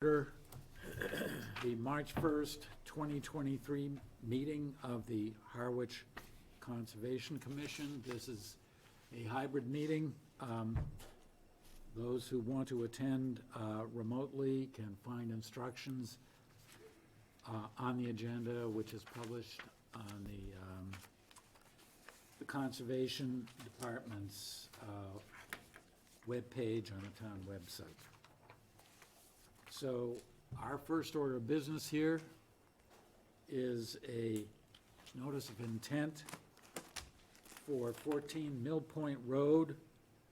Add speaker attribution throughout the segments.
Speaker 1: Order the March 1st, 2023 meeting of the Harwich Conservation Commission. This is a hybrid meeting. Those who want to attend remotely can find instructions on the agenda, which is published on the Conservation Department's webpage on the town website. So our first order of business here is a notice of intent for 14 Mill Point Road,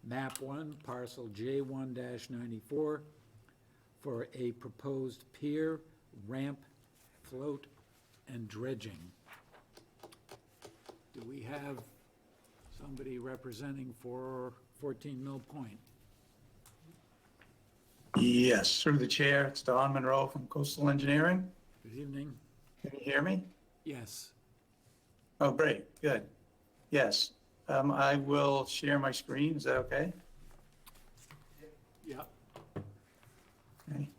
Speaker 1: map 1, parcel J1-94, for a proposed pier, ramp, float, and dredging. Do we have somebody representing for 14 Mill Point?
Speaker 2: Yes, through the chair, it's Don Monroe from Coastal Engineering.
Speaker 1: Good evening.
Speaker 2: Can you hear me?
Speaker 1: Yes.
Speaker 2: Oh, great, good. Yes, I will share my screen, is that okay?
Speaker 1: Yeah.
Speaker 2: Okay.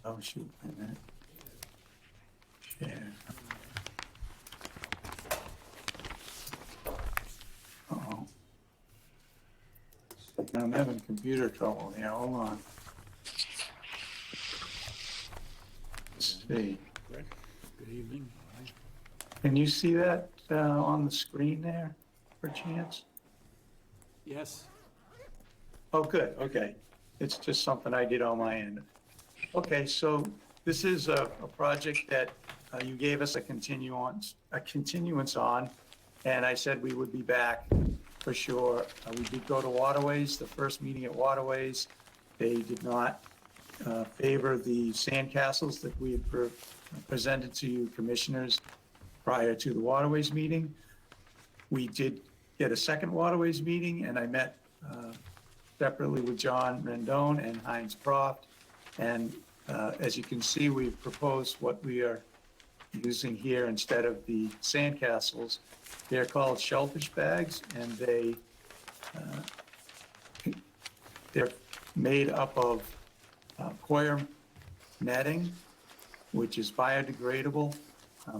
Speaker 2: Oh, shoot, wait a minute. Share. Uh-oh. I'm having computer trouble here, hold on. Let's see.
Speaker 1: Good evening.
Speaker 2: Can you see that on the screen there, per chance?
Speaker 1: Yes.
Speaker 2: Oh, good, okay. It's just something I did on my end. Okay, so this is a project that you gave us a continuance on, and I said we would be back for sure. We did go to Waterways, the first meeting at Waterways. They did not favor the sandcastles that we had presented to you commissioners prior to the Waterways meeting. We did get a second Waterways meeting, and I met separately with John Rendon and Heinz Proft. And as you can see, we've proposed what we are using here instead of the sandcastles. They're called shellfish bags, and they're made up of coir netting, which is biodegradable.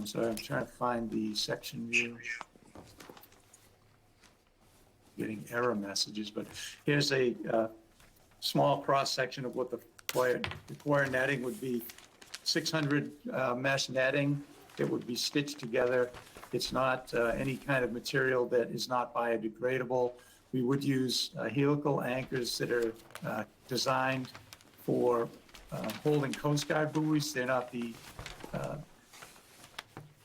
Speaker 2: So I'm trying to find the section view. Getting error messages, but here's a small cross section of what the coir netting would be. 600 mesh netting. It would be stitched together. It's not any kind of material that is not biodegradable. We would use helical anchors that are designed for holding Coast Guard buoys. They're not the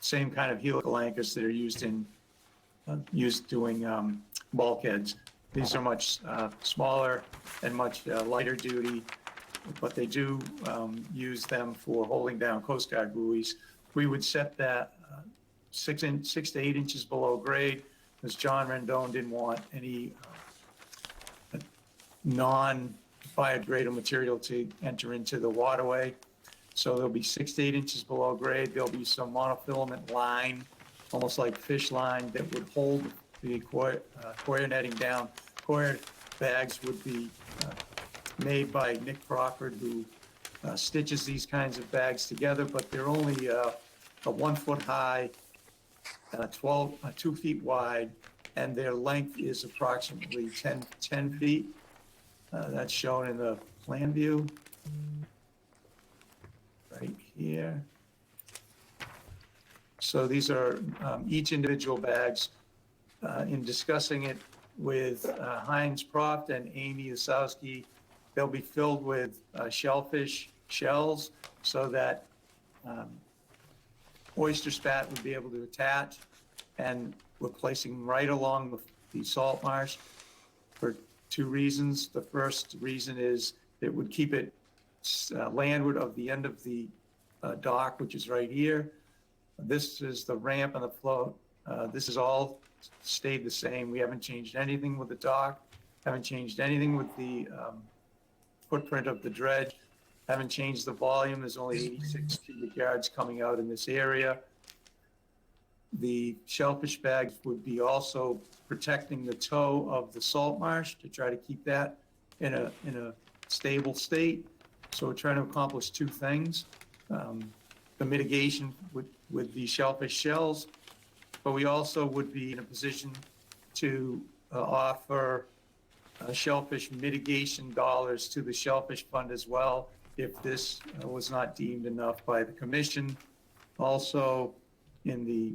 Speaker 2: same kind of helical anchors that are used doing bulkheads. These are much smaller and much lighter duty, but they do use them for holding down Coast Guard buoys. We would set that 6 to 8 inches below grade, because John Rendon didn't want any non-biodegradable material to enter into the waterway. So there'll be 6 to 8 inches below grade. There'll be some monofilament line, almost like fish line, that would hold the coir netting down. Coir bags would be made by Nick Crawford, who stitches these kinds of bags together, but they're only a 1 foot high, 2 feet wide, and their length is approximately 10 feet. That's shown in the plan view right here. So these are each individual bags. In discussing it with Heinz Proft and Amy Osowski, they'll be filled with shellfish shells so that oyster spat would be able to attach, and we're placing right along the salt marsh for 2 reasons. The first reason is it would keep it landward of the end of the dock, which is right here. This is the ramp and the float. This is all stayed the same. We haven't changed anything with the dock, haven't changed anything with the footprint of the dredge, haven't changed the volume. There's only 86 cubic yards coming out in this area. The shellfish bags would be also protecting the toe of the salt marsh to try to keep that in a stable state. So we're trying to accomplish two things. The mitigation with the shellfish shells, but we also would be in a position to offer shellfish mitigation dollars to the shellfish fund as well, if this was not deemed enough by the commission. Also, in the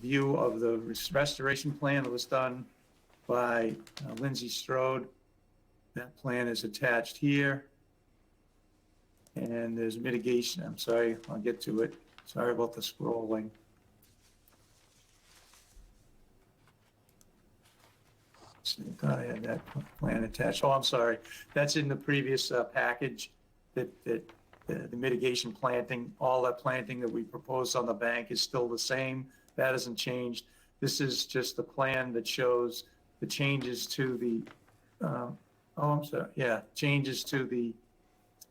Speaker 2: view of the restoration plan that was done by Lindsay Strode, that plan is attached here. And there's mitigation, I'm sorry, I'll get to it. Sorry about the scrolling. So I thought I had that plan attached. Oh, I'm sorry. That's in the previous package, that the mitigation planting, all that planting that we proposed on the bank is still the same. That hasn't changed. This is just the plan that shows the changes to the, changes to the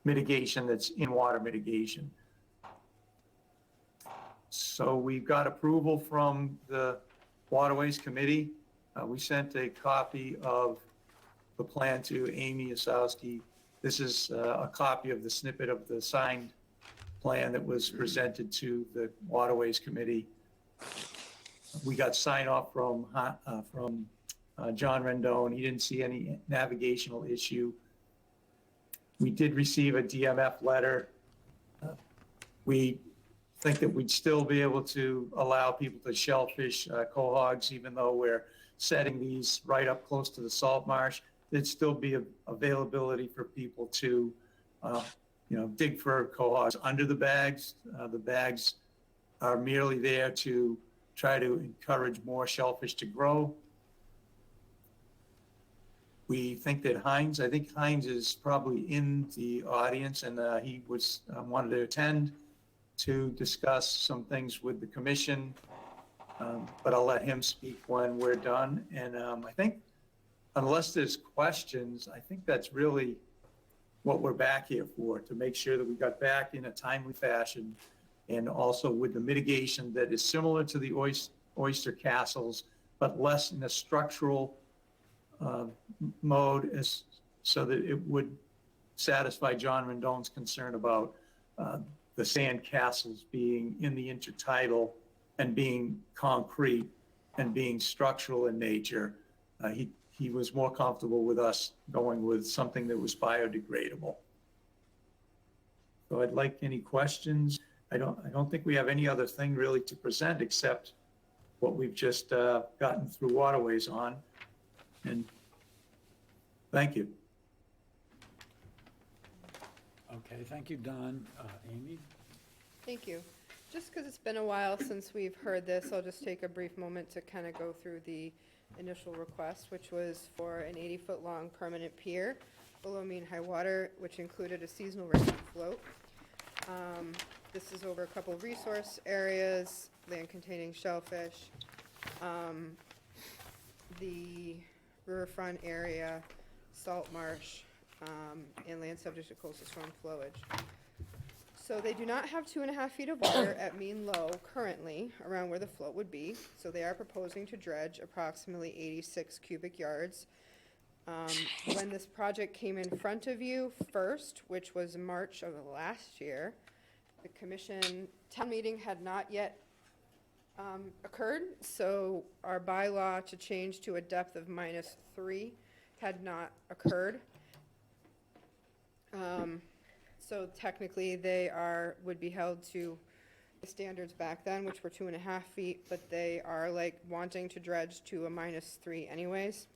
Speaker 2: mitigation that's in water mitigation. So we've got approval from the Waterways Committee. We sent a copy of the plan to Amy Osowski. This is a copy of the snippet of the signed plan that was presented to the Waterways Committee. We got sign off from John Rendon. He didn't see any navigational issue. We did receive a DMF letter. We think that we'd still be able to allow people to shellfish cohogs, even though we're setting these right up close to the salt marsh. There'd still be availability for people to, dig for cohogs under the bags. The bags are merely there to try to encourage more shellfish to grow. We think that Heinz is probably in the audience, and he was wanted to attend to discuss some things with the commission, but I'll let him speak when we're done. And I think unless there's questions, I think that's really what we're back here for, to make sure that we got back in a timely fashion, and also with the mitigation that is similar to the oyster castles, but less in a structural mode, so that it would satisfy John Rendon's concern about the sand castles being in the intertidal and being concrete and being structural in nature. He was more comfortable with us going with something that was biodegradable. So I'd like any questions. I don't think we have any other thing really to present except what we've just gotten through Waterways on. And thank you.
Speaker 1: Okay, thank you, Don. Amy?
Speaker 3: Thank you. Just because it's been a while since we've heard this, I'll just take a brief moment to kind of go through the initial request, which was for an 80-foot-long permanent pier below mean high water, which included a seasonal rescue float. This is over a couple of resource areas, land containing shellfish, the riverfront area, salt marsh, and land subject to coastal storm flowage. So they do not have 2.5 feet of water at mean low currently around where the float would be. So they are proposing to dredge approximately 86 cubic yards. When this project came in front of you first, which was March of last year, the commission town meeting had not yet occurred. So our bylaw to change to a depth of -3 had not occurred. So technically they would be held to the standards back then, which were 2.5 feet, but they are like wanting to dredge to a -3 anyways.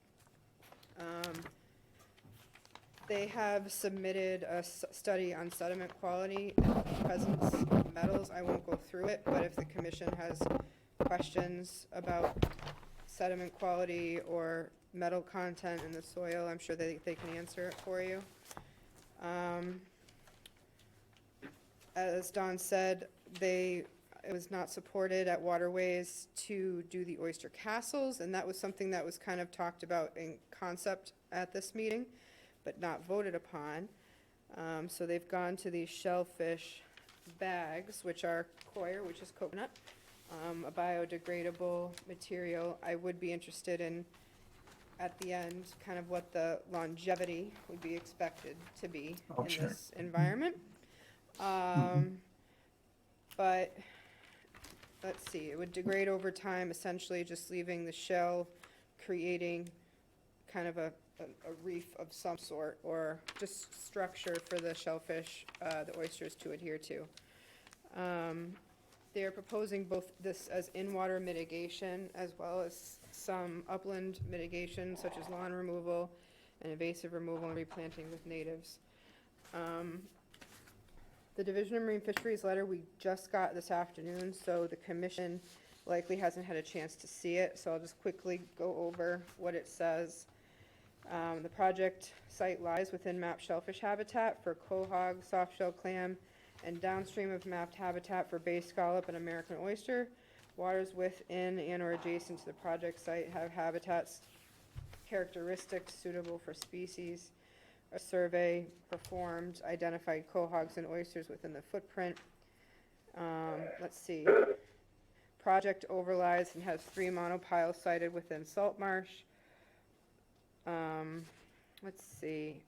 Speaker 3: They have submitted a study on sediment quality and presence of metals. I won't go through it, but if the commission has questions about sediment quality or metal content in the soil, I'm sure they can answer it for you. As Don said, it was not supported at Waterways to do the oyster castles, and that was something that was kind of talked about in concept at this meeting, but not voted upon. So they've gone to these shellfish bags, which are coir, which is coconut, a biodegradable material. I would be interested in at the end kind of what the longevity would be expected to be
Speaker 2: Oh,
Speaker 3: in
Speaker 2: sure.
Speaker 3: this environment. But, let's see, it would degrade over time, essentially just leaving the shell, creating kind of a reef of some sort, or just structure for the shellfish, the oysters to adhere to. They're proposing both this as in-water mitigation as well as some upland mitigation such as lawn removal and invasive removal and replanting with natives. The Division of Marine Fisheries letter we just got this afternoon, so the commission likely hasn't had a chance to see it, so I'll just quickly go over what it says. The project site lies within mapped shellfish habitat for quahog, softshell clam, and downstream of mapped habitat for bay scallop and American oyster. Waters within and or adjacent to the project site have habitats characteristics suitable for species. A survey performed identified quahogs and oysters within the footprint. Let's see. Project overlies and has 3 monopiles sited within salt marsh. Let's see.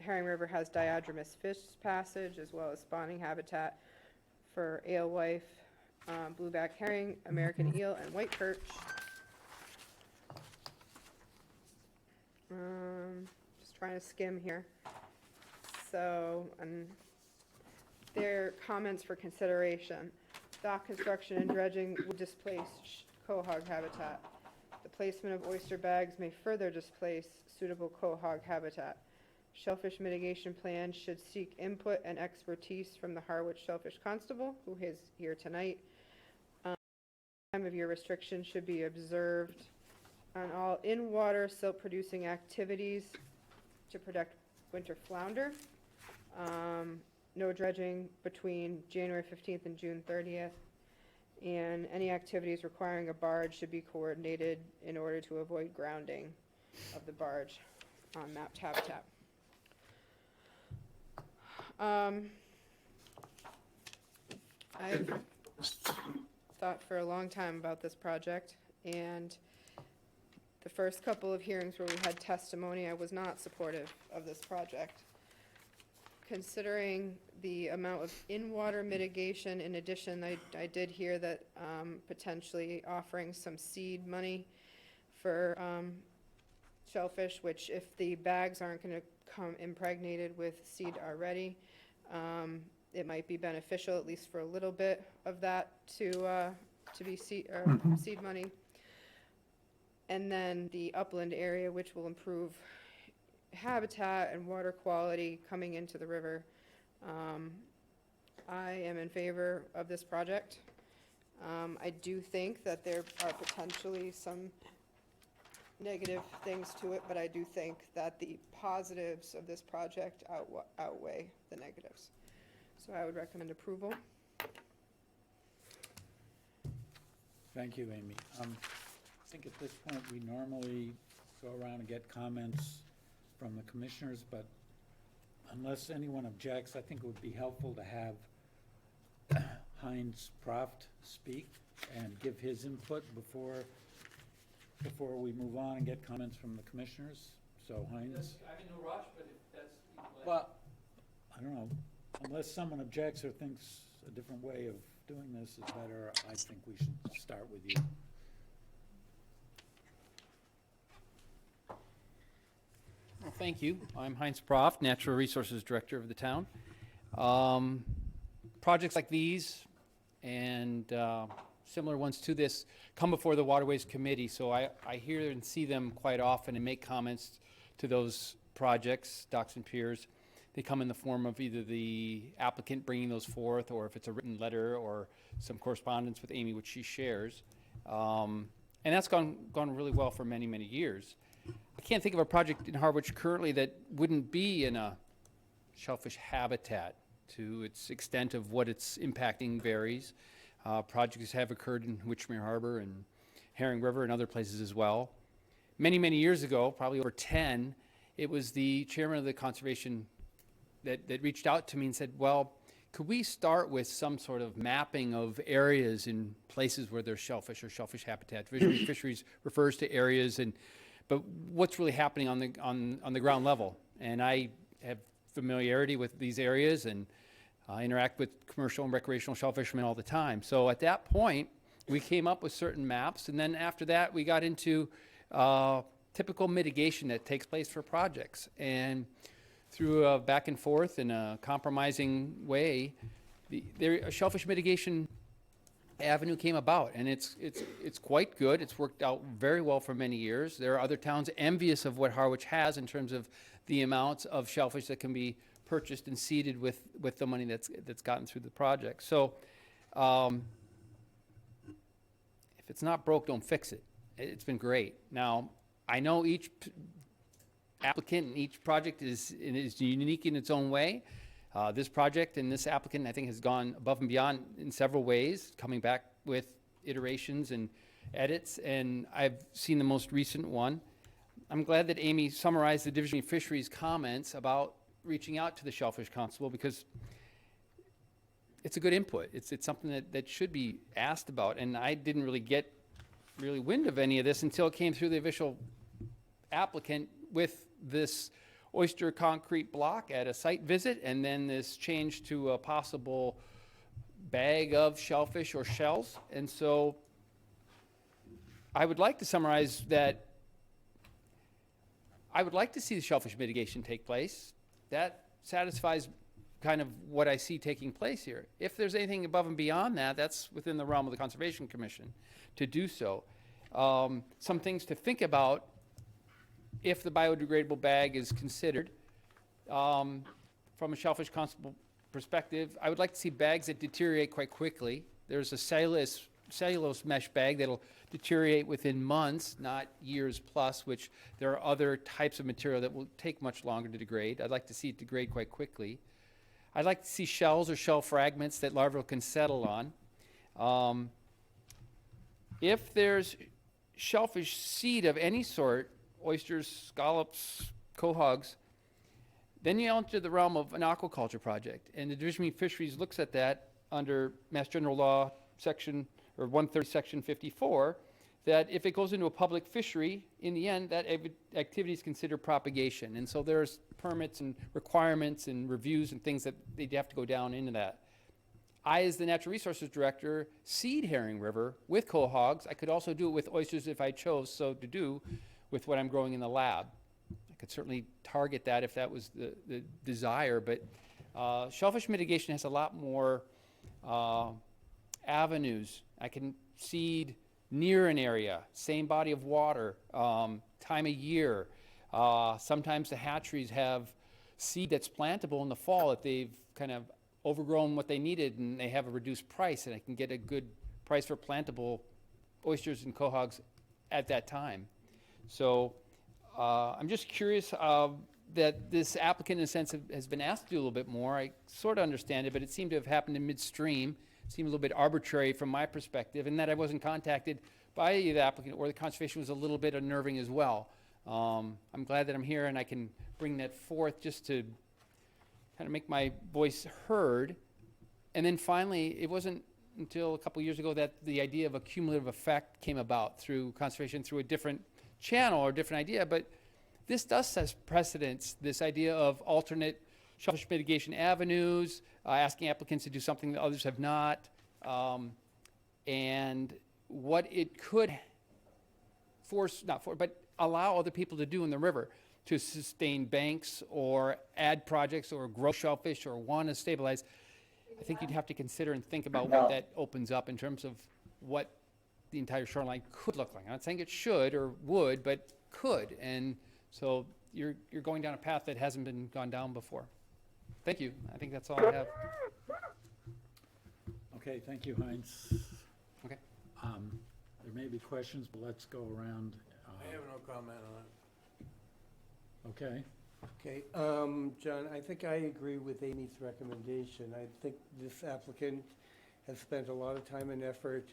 Speaker 3: Herring River has diadromous fish passage as well as spawning habitat for alewife, blueback herring, American eel, and white perch. Just trying to skim here. So, their comments for consideration. Dock construction and dredging would displace quahog habitat. The placement of oyster bags may further displace suitable quahog habitat. Shellfish mitigation plan should seek input and expertise from the Harwich Shellfish Constable, who is here tonight. Time of year restrictions should be observed on all in-water silt-producing activities to protect winter flounder. No dredging between January 15th and June 30th. And any activities requiring a barge should be coordinated in order to avoid grounding of the barge on mapped habitat. I've thought for a long time about this project, and the first couple of hearings where we had testimony, I was not supportive of this project. Considering the amount of in-water mitigation, in addition, I did hear that potentially offering some seed money for shellfish, which if the bags aren't going to come impregnated with seed already, it might be beneficial, at least for a little bit of that, to be seed money. And then the upland area, which will improve habitat and water quality coming into the river. I am in favor of this project. I do think that there are potentially some negative things to it, but I do think that the positives of this project outweigh the negatives. So I would recommend approval.
Speaker 1: Thank you, Amy. I think at this point, we normally go around and get comments from the commissioners, but unless anyone objects, I think it would be helpful to have Heinz Proft speak and give his input before we move on and get comments from the commissioners. So Heinz?
Speaker 4: I'm in no rush, but if that's...
Speaker 1: Well, I don't know, unless someone objects or thinks a different way of doing this is better, I think we should start with you.
Speaker 4: Well, thank you. I'm Heinz Proft, Natural Resources Director of the town. Projects like these and similar ones to this come before the Waterways Committee, so I hear and see them quite often and make comments to those projects, docks and piers. They come in the form of either the applicant bringing those forth, or if it's a written letter or some correspondence with Amy, which she shares. And that's gone really well for many, many years. I can't think of a project in Harwich currently that wouldn't be in a shellfish habitat. To its extent of what it's impacting varies. Projects have occurred in Witchmere Harbor and Herring River and other places as well. Many, many years ago, probably over 10, it was the chairman of the conservation that reached out to me and said, well, could we start with some sort of mapping of areas in places where there's shellfish or shellfish habitat? Fisheries refers to areas and but what's really happening on the ground level. And I have familiarity with these areas and interact with commercial and recreational shellfishermen all the time. So at that point, we came up with certain maps, and then after that, we got into typical mitigation that takes place for projects. And through a back and forth in a compromising way, a shellfish mitigation avenue came about, and it's quite good. It's worked out very well for many years. There are other towns envious of what Harwich has in terms of the amounts of shellfish that can be purchased and seeded with the money that's gotten through the project. So if it's not broke, don't fix it. It's been great. Now, I know each applicant and each project is unique in its own way. This project and this applicant, I think, has gone above and beyond in several ways, coming back with iterations and edits, and I've seen the most recent one. I'm glad that Amy summarized the Division of Fisheries comments about reaching out to the Shellfish Constable, because it's a good input. It's something that should be asked about, and I didn't really get wind of any of this until it came through the official applicant with this oyster concrete block at a site visit, and then this change to a possible bag of shellfish or shells. And so I would like to summarize that I would like to see the shellfish mitigation take place. That satisfies kind of what I see taking place here. If there's anything above and beyond that, that's within the realm of the Conservation Commission to do so. Some things to think about if the biodegradable bag is considered. From a shellfish constable perspective, I would like to see bags that deteriorate quite quickly. There's a cellulose mesh bag that'll deteriorate within months, not years plus, which there are other types of material that will take much longer to degrade. I'd like to see it degrade quite quickly. I'd like to see shells or shell fragments that larvae can settle on. If there's shellfish seed of any sort, oysters, scallops, quahogs, then you enter the realm of an aquaculture project. And the Division of Fisheries looks at that under Mass General Law section, or 130 section 54, that if it goes into a public fishery, in the end, that activity is considered propagation. And so there's permits and requirements and reviews and things that they'd have to go down into that. I, as the Natural Resources Director, seed herring river with quahogs. I could also do it with oysters if I chose so to do with what I'm growing in the lab. I could certainly target that if that was the desire, but shellfish mitigation has a lot more avenues. I can seed near an area, same body of water, time of year. Sometimes the hatcheries have seed that's plantable in the fall if they've kind of overgrown what they needed and they have a reduced price, and I can get a good price for plantable oysters and quahogs at that time. So I'm just curious that this applicant, in a sense, has been asked to do a little bit more. I sort of understand it, but it seemed to have happened in midstream. It seemed a little bit arbitrary from my perspective, and that I wasn't contacted by the applicant or the conservation was a little bit unnerving as well. I'm glad that I'm here and I can bring that forth just to kind of make my voice heard. And then finally, it wasn't until a couple years ago that the idea of a cumulative effect came about through conservation, through a different channel or different idea, but this does set precedence, this idea of alternate shellfish mitigation avenues, asking applicants to do something that others have not, and what it could but allow other people to do in the river to sustain banks or add projects or grow shellfish or want to stabilize. I think you'd have to consider and think about what that opens up in terms of what the entire shoreline could look like. I'm not saying it should or would, but could. And so you're going down a path that hasn't been gone down before. Thank you. I think that's all I have.
Speaker 1: Okay, thank you, Heinz.
Speaker 4: Okay.
Speaker 1: There may be questions, but let's go around.
Speaker 5: I have no comment on it.
Speaker 1: Okay,
Speaker 5: Okay, John, I think I agree with Amy's recommendation. I think this applicant has spent a lot of time and effort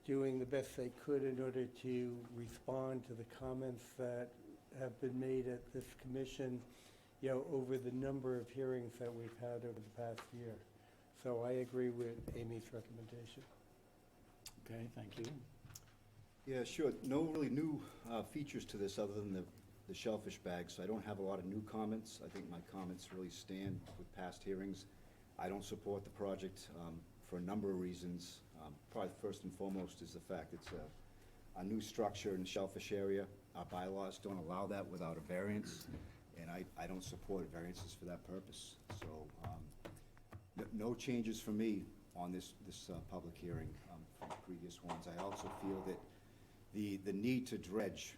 Speaker 5: doing the best they could in order to respond to the comments that have been made at this commission, you know, over the number of hearings that we've had over the past year. So I agree with Amy's recommendation.
Speaker 1: okay, thank you.
Speaker 6: Yeah, sure. No really new features to this other than the shellfish bag, so I don't have a lot of new comments. I think my comments really stand with past hearings. I don't support the project for a number of reasons. Probably first and foremost is the fact it's a new structure in the shellfish area. Our bylaws don't allow that without a variance, and I don't support variances for that purpose. So no changes for me on this public hearing from previous ones. I also feel that the need to dredge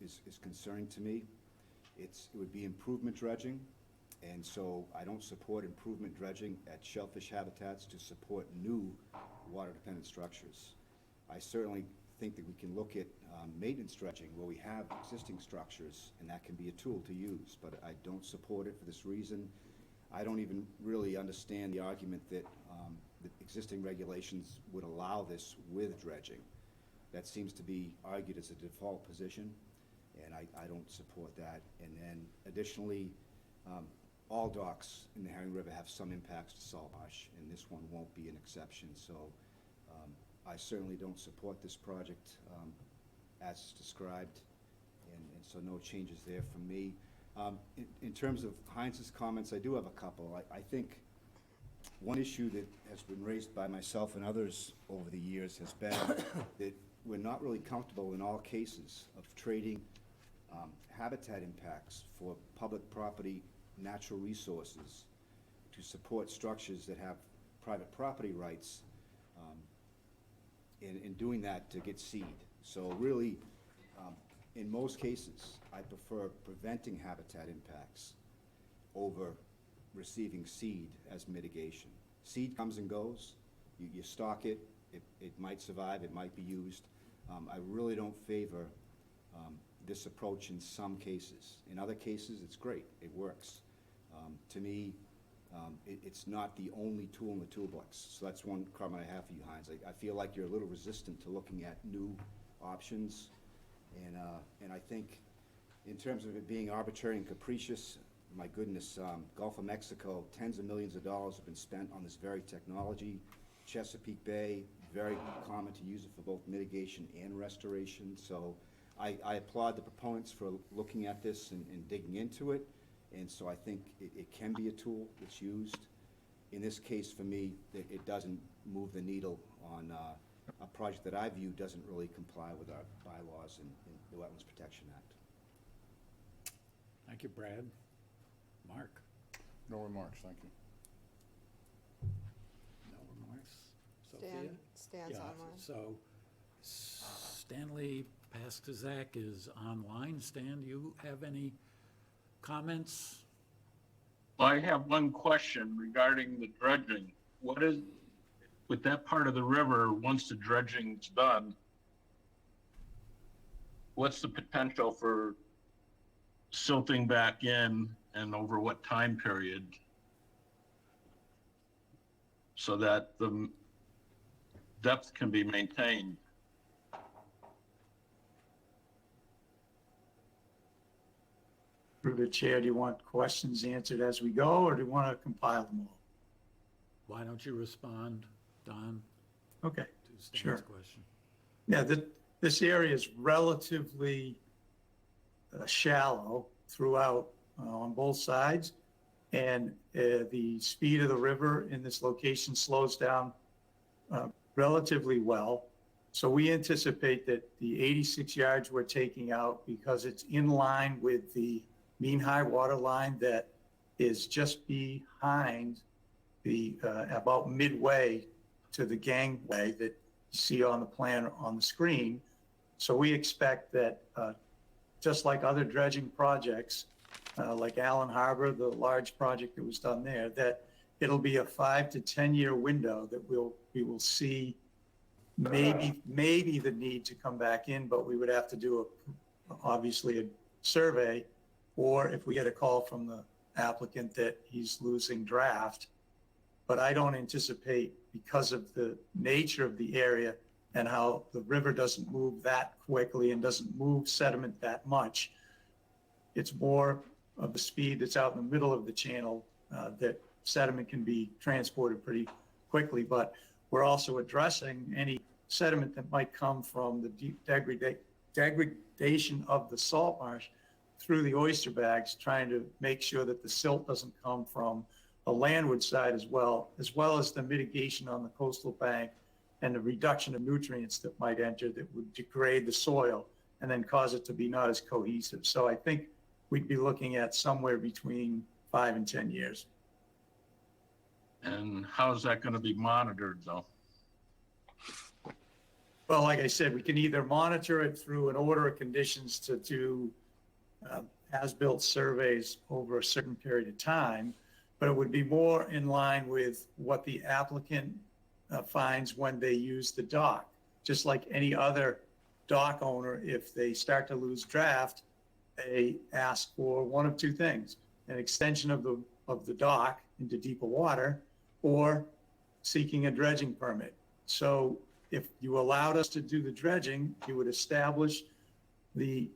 Speaker 6: is concerning to me. It would be improvement dredging, and so I don't support improvement dredging at shellfish habitats to support new water-dependent structures. I certainly think that we can look at maintenance dredging where we have existing structures, and that can be a tool to use, but I don't support it for this reason. I don't even really understand the argument that the existing regulations would allow this with dredging. That seems to be argued as a default position, and I don't support that. And then additionally, all docks in the Herring River have some impacts to salt marsh, and this one won't be an exception. So I certainly don't support this project as described, and so no changes there from me. In terms of Heinz's comments, I do have a couple. I think one issue that has been raised by myself and others over the years has been that we're not really comfortable in all cases of trading habitat impacts for public property natural resources to support structures that have private property rights, in doing that to get seed. So really, in most cases, I prefer preventing habitat impacts over receiving seed as mitigation. Seed comes and goes. You stock it, it might survive, it might be used. I really don't favor this approach in some cases. In other cases, it's great, it works. To me, it's not the only tool in the toolbox. So that's one comment I have for you, Heinz. I feel like you're a little resistant to looking at new options. And I think in terms of it being arbitrary and capricious, my goodness, Gulf of Mexico, tens of millions of dollars have been spent on this very technology. Chesapeake Bay, very common to use it for both mitigation and restoration. So I applaud the proponents for looking at this and digging into it. And so I think it can be a tool that's used. In this case, for me, it doesn't move the needle on a project that I view doesn't really comply with our bylaws and the Wetlands Protection Act.
Speaker 1: Thank you, Brad. Mark?
Speaker 7: No remarks, thank you.
Speaker 1: No remarks?
Speaker 3: Stan,
Speaker 1: Sophia?
Speaker 3: Stan's
Speaker 1: Yeah,
Speaker 3: online.
Speaker 1: so Stanley Pastizak is online. Stan, do you have any comments?
Speaker 8: I have one question regarding the dredging. What is, with that part of the river, once the dredging's done, what's the potential for silting back in and over what time period? So that the depth can be maintained?
Speaker 2: Through the chair, do you want questions answered as we go, or do you want to compile them all?
Speaker 1: Why don't you respond, Don,
Speaker 2: Okay,
Speaker 1: to
Speaker 2: Sure.
Speaker 1: Stan's question?
Speaker 2: yeah, this area is relatively shallow throughout on both sides, and the speed of the river in this location slows down relatively well. So we anticipate that the 86 yards we're taking out, because it's in line with the mean high water line that is just behind the, about midway to the gangway that you see on the plan on the screen. So we expect that, just like other dredging projects, like Allen Harbor, the large project that was done there, that it'll be a 5 to 10 year window that we will see maybe the need to come back in, but we would have to do obviously a survey, or if we get a call from the applicant that he's losing draft. But I don't anticipate, because of the nature of the area and how the river doesn't move that quickly and doesn't move sediment that much, it's more of the speed that's out in the middle of the channel, that sediment can be transported pretty quickly. But we're also addressing any sediment that might come from the deep degradation of the salt marsh through the oyster bags, trying to make sure that the silt doesn't come from the landward side as well as the mitigation on the coastal bank and the reduction of nutrients that might enter that would degrade the soil and then cause it to be not as cohesive. So I think we'd be looking at somewhere between 5 and 10 years.
Speaker 8: And how is that gonna be monitored though?
Speaker 2: Well, like I said, we can either monitor it through an order of conditions to do as-built surveys over a certain period of time, but it would be more in line with what the applicant finds when they use the dock. Just like any other dock owner, if they start to lose draft, they ask for one of two things: an extension of the dock into deeper water, or seeking a dredging permit. So if you allowed us to do the dredging, you would establish the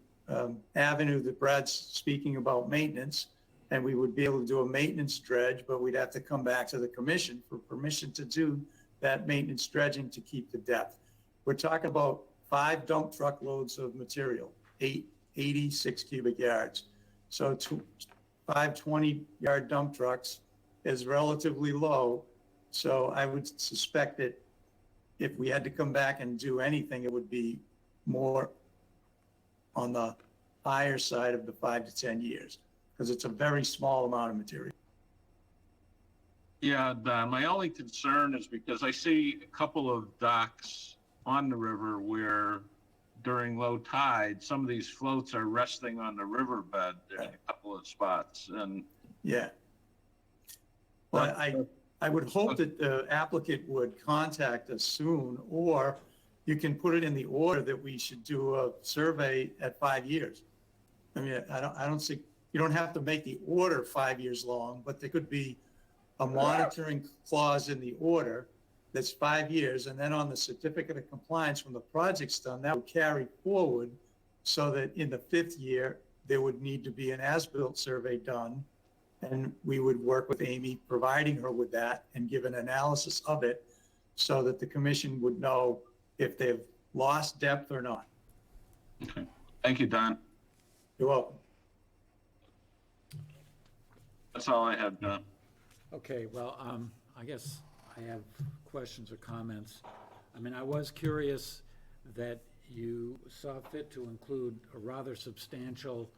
Speaker 2: avenue that Brad's speaking about, maintenance, and we would be able to do a maintenance dredge, but we'd have to come back to the commission for permission to do that maintenance dredging to keep the depth. We're talking about 5 dump truck loads of material, 86 cubic yards. So 5 20-yard dump trucks is relatively low. So I would suspect that if we had to come back and do anything, it would be more on the higher side of the 5 to 10 years, because it's a very small amount of material.
Speaker 8: Yeah, Don, my only concern is because I see a couple of docks on the river where during low tide, some of these floats are resting on the riverbed in a couple of spots, and
Speaker 2: Yeah. Well, I would hope that the applicant would contact us soon, or you can put it in the order that we should do a survey at 5 years. I mean, I don't see, you don't have to make the order 5 years long, but there could be a monitoring clause in the order that's 5 years, and then on the certificate of compliance, when the project's done, that would carry forward so that in the 5th year, there would need to be an as-built survey done, and we would work with Amy, providing her with that, and give an analysis of it so that the commission would know if they've lost depth or not.
Speaker 8: okay. Thank you, Don.
Speaker 2: You're welcome.
Speaker 8: That's all I had, Don.
Speaker 1: Okay, well, I guess I have questions or comments. I mean, I was curious that you saw fit to include a rather substantial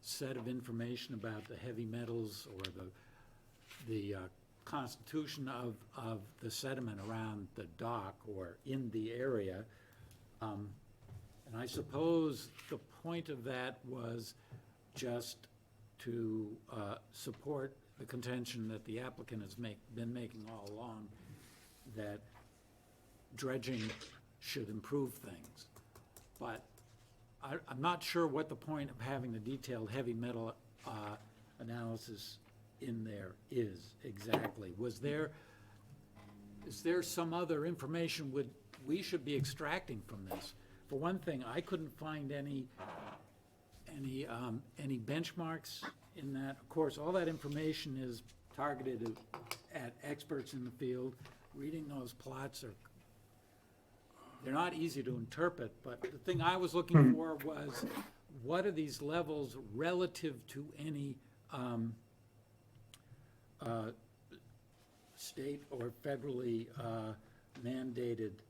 Speaker 1: set of information about the heavy metals or the constitution of the sediment around the dock or in the area. And I suppose the point of that was just to support the contention that the applicant has been making all along, that dredging should improve things. But I'm not sure what the point of having the detailed heavy metal analysis in there is exactly. Is there some other information we should be extracting from this? For one thing, I couldn't find any benchmarks in that. Of course, all that information is targeted at experts in the field. Reading those plots they're not easy to interpret, but the thing I was looking for was, what are these levels relative to any state or federally mandated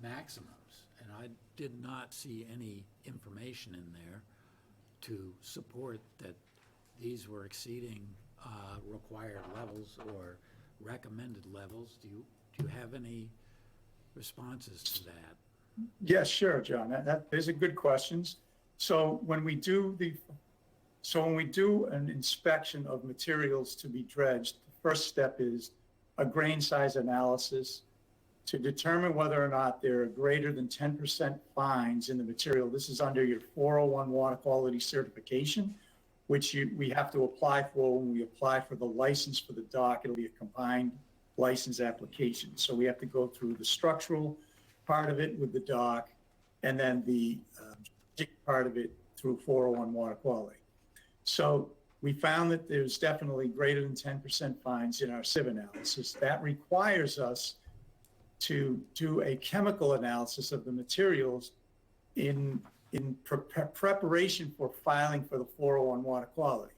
Speaker 1: maximums? And I did not see any information in there to support that these were exceeding required levels or recommended levels. Do you have any responses to that?
Speaker 2: Yes, sure, John. Those are good questions. So when we do an inspection of materials to be dredged, the first step is a grain size analysis to determine whether or not there are greater than 10% fines in the material. This is under your 401 water quality certification, which we have to apply for when we apply for the license for the dock. It'll be a combined license application. So we have to go through the structural part of it with the dock, and then the part of it through 401 water quality. So we found that there's definitely greater than 10% fines in our sieve analysis. That requires us to do a chemical analysis of the materials in preparation for filing for the 401 water quality.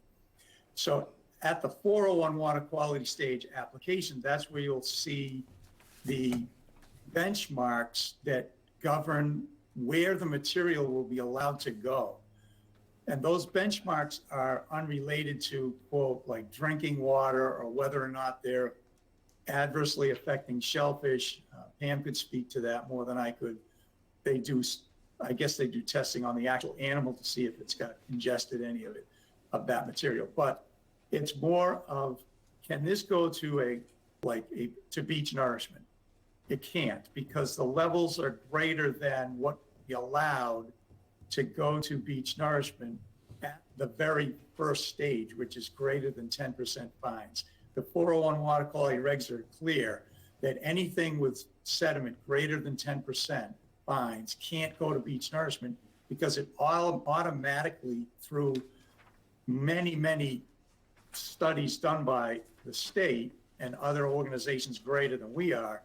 Speaker 2: So at the 401 water quality stage application, that's where you'll see the benchmarks that govern where the material will be allowed to go. And those benchmarks are unrelated to, quote, like drinking water or whether or not they're adversely affecting shellfish. Pam could speak to that more than I could. They do, I guess they do testing on the actual animal to see if it's got ingested any of it, of that material. But it's more of, can this go to to beach nourishment? It can't, because the levels are greater than what we allowed to go to beach nourishment at the very first stage, which is greater than 10% fines. The 401 water quality regs are clear that anything with sediment greater than 10% fines can't go to beach nourishment, because it all automatically, through many studies done by the state and other organizations greater than we are,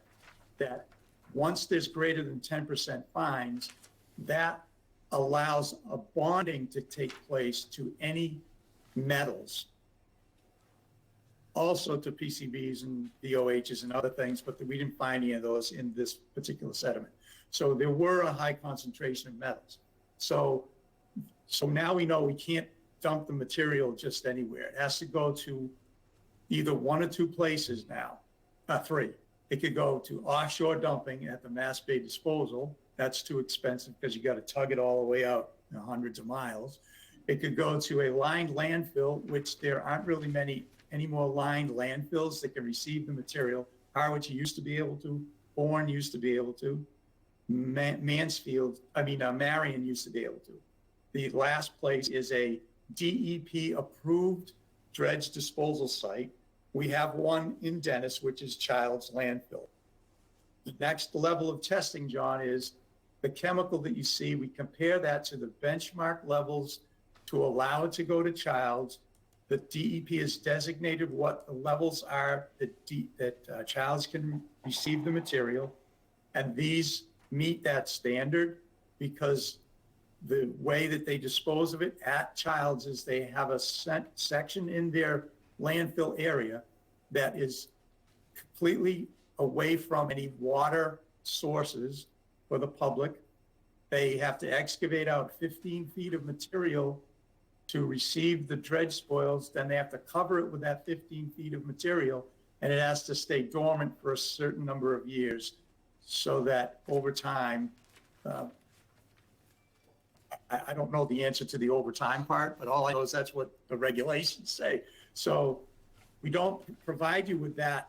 Speaker 2: that once there's greater than 10% fines, that allows a bonding to take place to any metals, also to PCBs and DOHs and other things, but we didn't find any of those in this particular sediment. So there were a high concentration of metals. So now we know we can't dump the material just anywhere. It has to go to either one or two places now, three. It could go to offshore dumping at the Mass Bay disposal. That's too expensive because you got to tug it all the way out, hundreds of miles. It could go to a lined landfill, which there aren't really any more lined landfills that can receive the material. Harwich used to be able to, Bourne used to be able to, Marion used to be able to. The last place is a DEP approved dredge disposal site. We have one in Dennis, which is Child's landfill. The next level of testing, John, is the chemical that you see. We compare that to the benchmark levels to allow it to go to Child's. The DEP has designated what the levels are that Child's can receive the material, and these meet that standard because the way that they dispose of it at Child's is they have a section in their landfill area that is completely away from any water sources for the public. They have to excavate out 15 feet of material to receive the dredge spoils. Then they have to cover it with that 15 feet of material, and it has to stay dormant for a certain number of years so that over time, I don't know the answer to the overtime part, but all I know is that's what the regulations say. So we don't provide you with that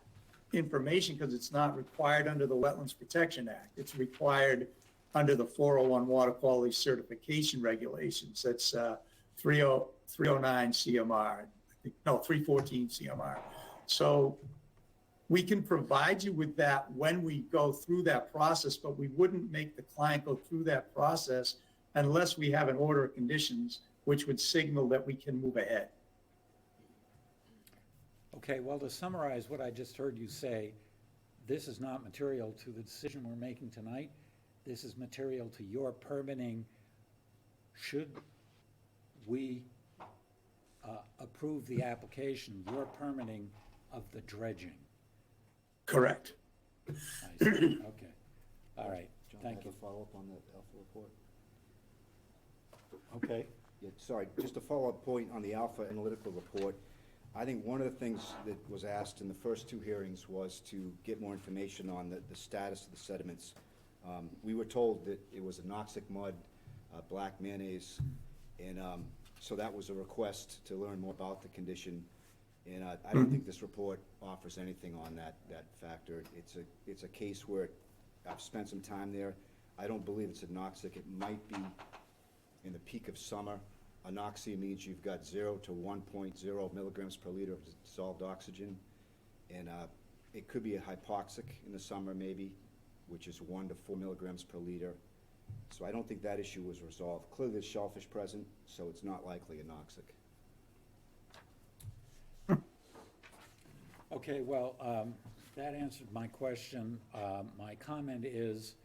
Speaker 2: information because it's not required under the Wetlands Protection Act. It's required under the 401 Water Quality Certification Regulations. That's 309 CMR, 314 CMR. So we can provide you with that when we go through that process, but we wouldn't make the client go through that process unless we have an order of conditions, which would signal that we can move ahead.
Speaker 1: Okay, well, to summarize what I just heard you say, this is not material to the decision we're making tonight. This is material to your permitting. Should we approve the application, your permitting of the dredging?
Speaker 2: Correct.
Speaker 1: I see. Okay, all right,
Speaker 6: John,
Speaker 1: thank
Speaker 6: I have
Speaker 1: you.
Speaker 6: a follow-up on the Alpha report.
Speaker 1: Okay,
Speaker 6: Yeah, sorry, just a follow-up point on the Alpha analytical report. I think one of the things that was asked in the first two hearings was to get more information on the status of the sediments. We were told that it was a noxic mud, black mayonnaise, and so that was a request to learn more about the condition. And I don't think this report offers anything on that factor. It's a case where I've spent some time there. I don't believe it's anoxic. It might be in the peak of summer. Anoxia means you've got 0 to 1.0 milligrams per liter of dissolved oxygen. And it could be a hypoxic in the summer maybe, which is 1 to 4 milligrams per liter. So I don't think that issue was resolved. Clearly there's shellfish present, so it's not likely anoxic.
Speaker 1: okay, well, that answered my question. My comment is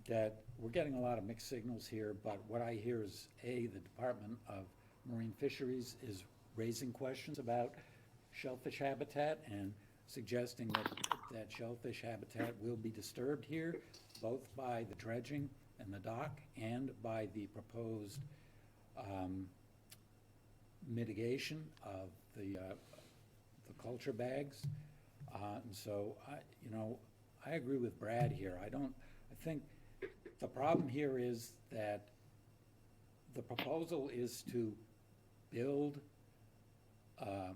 Speaker 1: that we're getting a lot of mixed signals here, but what I hear is, A, the Department of Marine Fisheries is raising questions about shellfish habitat and suggesting that shellfish habitat will be disturbed here, both by the dredging and the dock and by the proposed mitigation of the culture bags. And so, I agree with Brad here. I think the problem here is that the proposal is to build a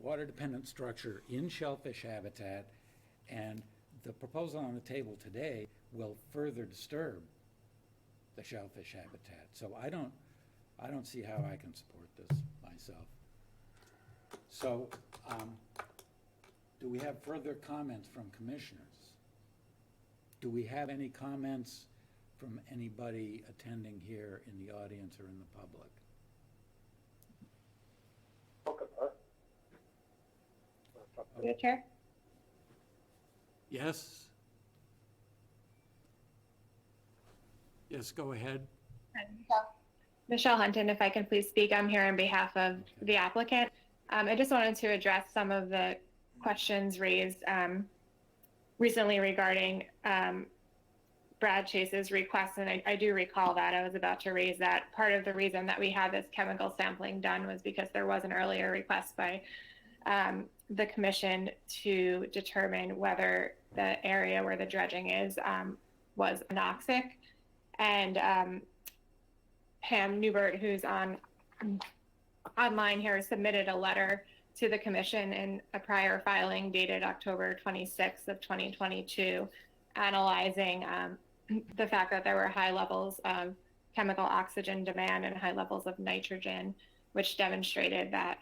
Speaker 1: water-dependent structure in shellfish habitat, and the proposal on the table today will further disturb the shellfish habitat. So I don't see how I can support this myself. So, do we have further comments from commissioners? Do we have any comments from anybody attending here in the audience or in the public?
Speaker 9: Through the chair.
Speaker 1: Yes? Yes, go ahead.
Speaker 9: Michelle Hunton, if I can please speak, I'm here on behalf of the applicant. I just wanted to address some of the questions raised recently regarding Brad Chase's request, and I do recall that. I was about to raise that. Part of the reason that we had this chemical sampling done was because there was an earlier request by the commission to determine whether the area where the dredging is was anoxic. And Pam Newbert, who's online here, submitted a letter to the commission in a prior filing dated October 26th of 2022, analyzing the fact that there were high levels of chemical oxygen demand and high levels of nitrogen, which demonstrated that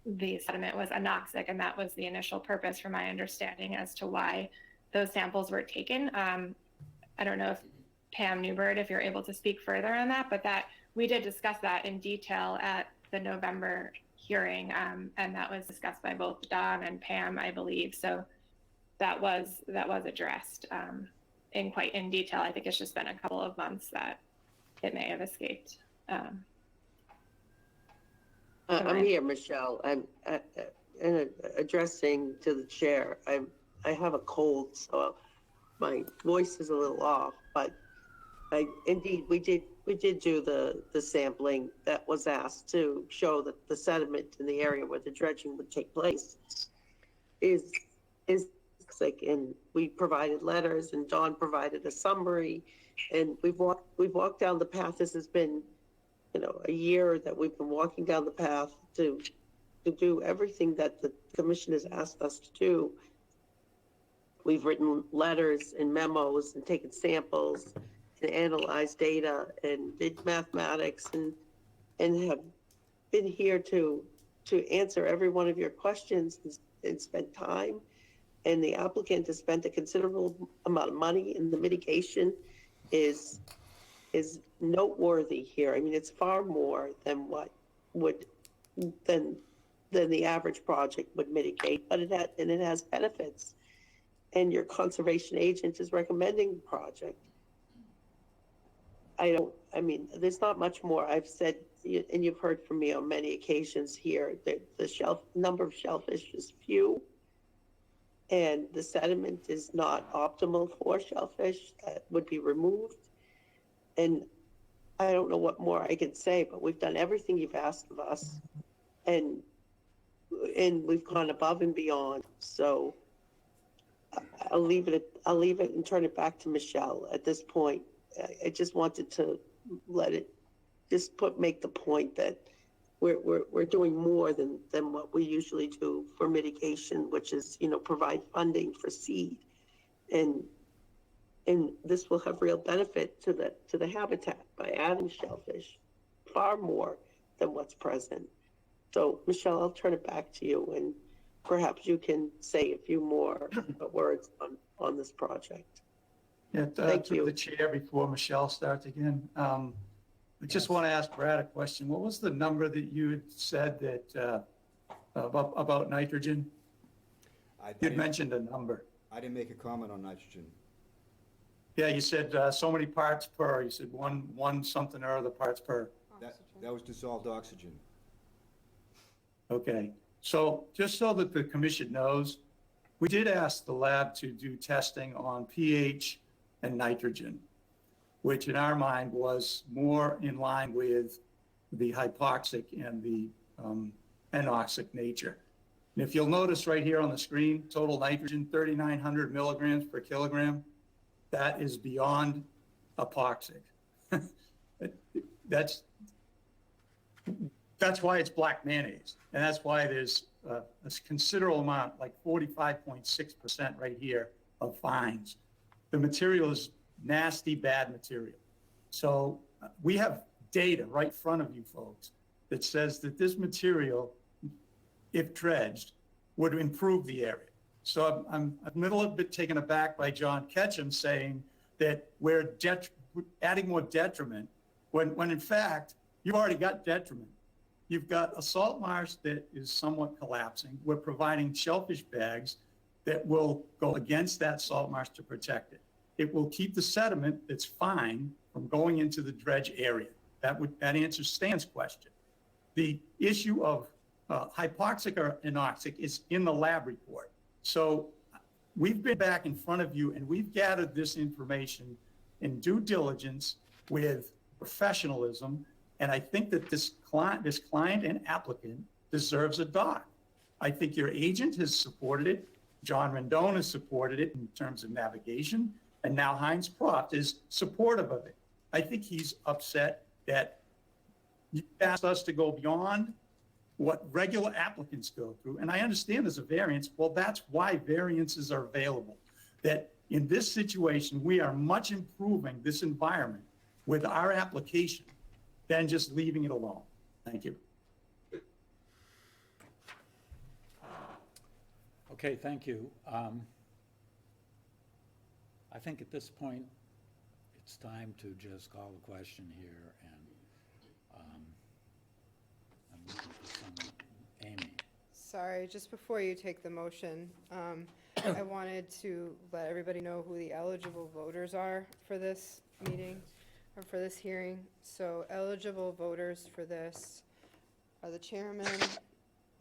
Speaker 9: the sediment was anoxic, and that was the initial purpose, from my understanding, as to why those samples were taken. I don't know if Pam Newbert, if you're able to speak further on that, but that we did discuss that in detail at the November hearing, and that was discussed by both Don and Pam, I believe. So that was addressed in detail. I think it's just been a couple of months that it may have escaped.
Speaker 10: I'm here, Michelle. I'm addressing to the chair. I have a cold, so my voice is a little off, but indeed, we did do the sampling that was asked to show that the sediment in the area where the dredging would take place is toxic, and we provided letters, and Don provided a summary, and we've walked down the path. This has been, a year that we've been walking down the path to do everything that the commission has asked us to do. We've written letters and memos and taken samples and analyzed data and did mathematics and have been here to answer every one of your questions and spent time. And the applicant has spent a considerable amount of money, and the mitigation is noteworthy here. I mean, it's far more than what than the average project would mitigate, but it has benefits. And your conservation agent is recommending the project. There's not much more I've said, and you've heard from me on many occasions here, that the number of shellfish is few, and the sediment is not optimal for shellfish that would be removed. And I don't know what more I can say, but we've done everything you've asked of us, and we've gone above and beyond. So I'll leave it and turn it back to Michelle at this point. I just wanted to make the point that we're doing more than what we usually do for mitigation, which is, provide funding for seed. And this will have real benefit to the habitat by adding shellfish, far more than what's present. So Michelle, I'll turn it back to you, and perhaps you can say a few more words on this project.
Speaker 2: Yeah,
Speaker 10: Thank
Speaker 2: through
Speaker 10: you.
Speaker 2: the chair, before Michelle starts again, I just want to ask Brad a question. What was the number that you had said that about nitrogen?
Speaker 6: I
Speaker 2: You'd mentioned a number.
Speaker 6: didn't make a comment on nitrogen.
Speaker 2: Yeah, you said so many parts per, you said one something or other parts per.
Speaker 6: That was dissolved oxygen.
Speaker 2: Okay, so just so that the commission knows, we did ask the lab to do testing on pH and nitrogen, which in our mind was more in line with the hypoxic and the anoxic nature. And if you'll notice right here on the screen, total nitrogen, 3,900 milligrams per kilogram. That is beyond apoxic. That's why it's black mayonnaise. And that's why there's a considerable amount, like 45.6% right here of fines. The material is nasty, bad material. So we have data right in front of you folks that says that this material, if dredged, would improve the area. So I'm a little bit taken aback by John Ketchum saying that we're adding more detriment when in fact, you've already got detriment. You've got a salt marsh that is somewhat collapsing. We're providing shellfish bags that will go against that salt marsh to protect it. It will keep the sediment that's fine from going into the dredge area. That answers Stan's question. The issue of hypoxic or anoxic is in the lab report. So we've been back in front of you and we've gathered this information in due diligence with professionalism. And I think that this client and applicant deserves a dock. I think your agent has supported it. John Rendon has supported it in terms of navigation. And now Heinz Proft is supportive of it. I think he's upset that you asked us to go beyond what regular applicants go through. And I understand there's a variance. Well, that's why variances are available. That in this situation, we are much improving this environment with our application than just leaving it alone. Thank you.
Speaker 1: Okay, thank you. I think at this point, it's time to just call the question here and I'm looking for someone. Amy.
Speaker 3: Sorry, just before you take the motion, I wanted to let everybody know who the eligible voters are for this meeting, or for this hearing. So eligible voters for this are the chairman,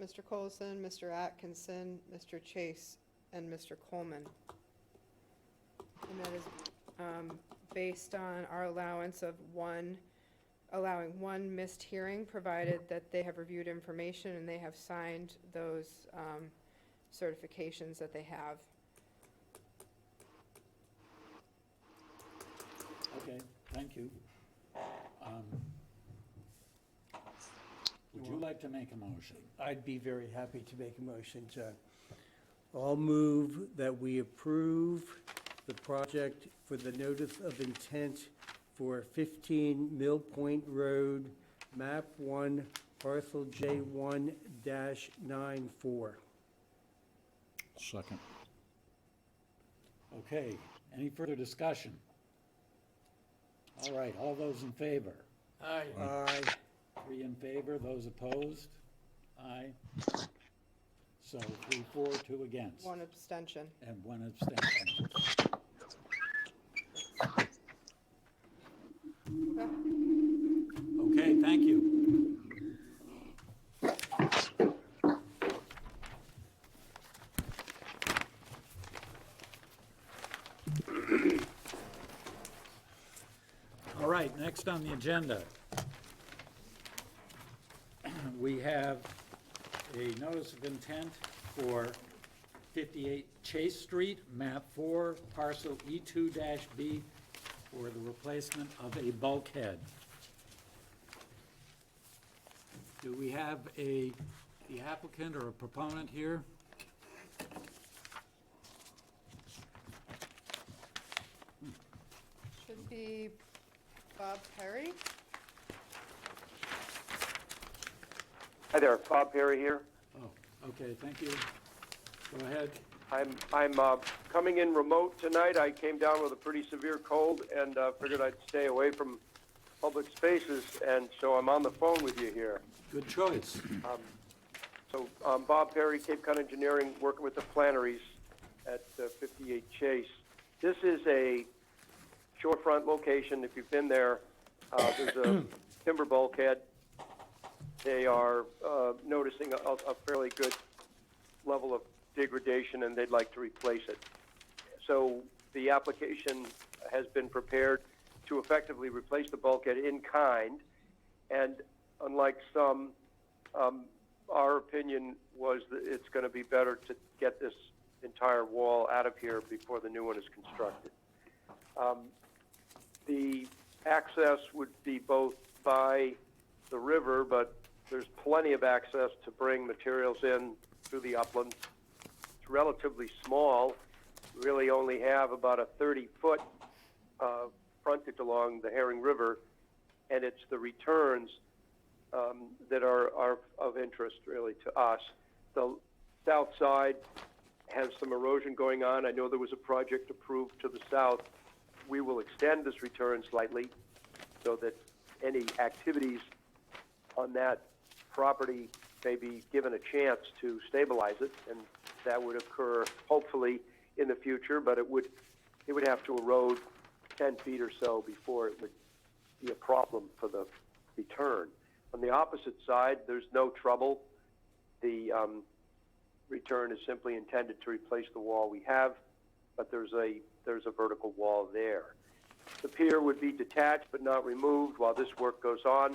Speaker 3: Mr. Colson, Mr. Atkinson, Mr. Chase, and Mr. Coleman. And that is based on our allowance of allowing one missed hearing, provided that they have reviewed information and they have signed those certifications that they have.
Speaker 1: Okay, thank you. Would you like to make a motion?
Speaker 5: I'd be very happy to make a motion, John. I'll move that we approve the project for the notice of intent for 15 Mill Point Road, map 1, parcel J1-94.
Speaker 7: Second.
Speaker 1: Okay, any further discussion? All right, all those in favor?
Speaker 5: Aye.
Speaker 1: 3 in favor, those opposed? Aye. So 3, 4, 2 against.
Speaker 3: One abstention.
Speaker 1: And 1 abstention. Okay, thank you. All right, next on the agenda, we have a notice of intent for 58 Chase Street, map 4, parcel E2-B, for the replacement of a bulkhead. Do we have the applicant or a proponent here?
Speaker 3: Should be Bob Perry.
Speaker 11: Hi there, Bob Perry here.
Speaker 1: Oh, okay, thank you. Go ahead.
Speaker 11: I'm coming in remote tonight. I came down with a pretty severe cold and figured I'd stay away from public spaces, and so I'm on the phone with you here.
Speaker 1: Good choice.
Speaker 11: So Bob Perry, Cape Cod Engineering, working with the Flannerys at 58 Chase. This is a shorefront location. If you've been there, there's a timber bulkhead. They are noticing a fairly good level of degradation, and they'd like to replace it. So the application has been prepared to effectively replace the bulkhead in kind, and unlike some, our opinion was that it's going to be better to get this entire wall out of here before the new one is constructed. The access would be both by the river, but there's plenty of access to bring materials in through the uplands. It's relatively small. We really only have about a 30-foot frontage along the Herring River, and it's the returns that are of interest really to us. The south side has some erosion going on. I know there was a project approved to the south. We will extend this return slightly so that any activities on that property may be given a chance to stabilize it, and that would occur hopefully in the future, but it would have to erode 10 feet or so before it would be a problem for the return. On the opposite side, there's no trouble. The return is simply intended to replace the wall we have, but there's a vertical wall there. The pier would be detached but not removed while this work goes on.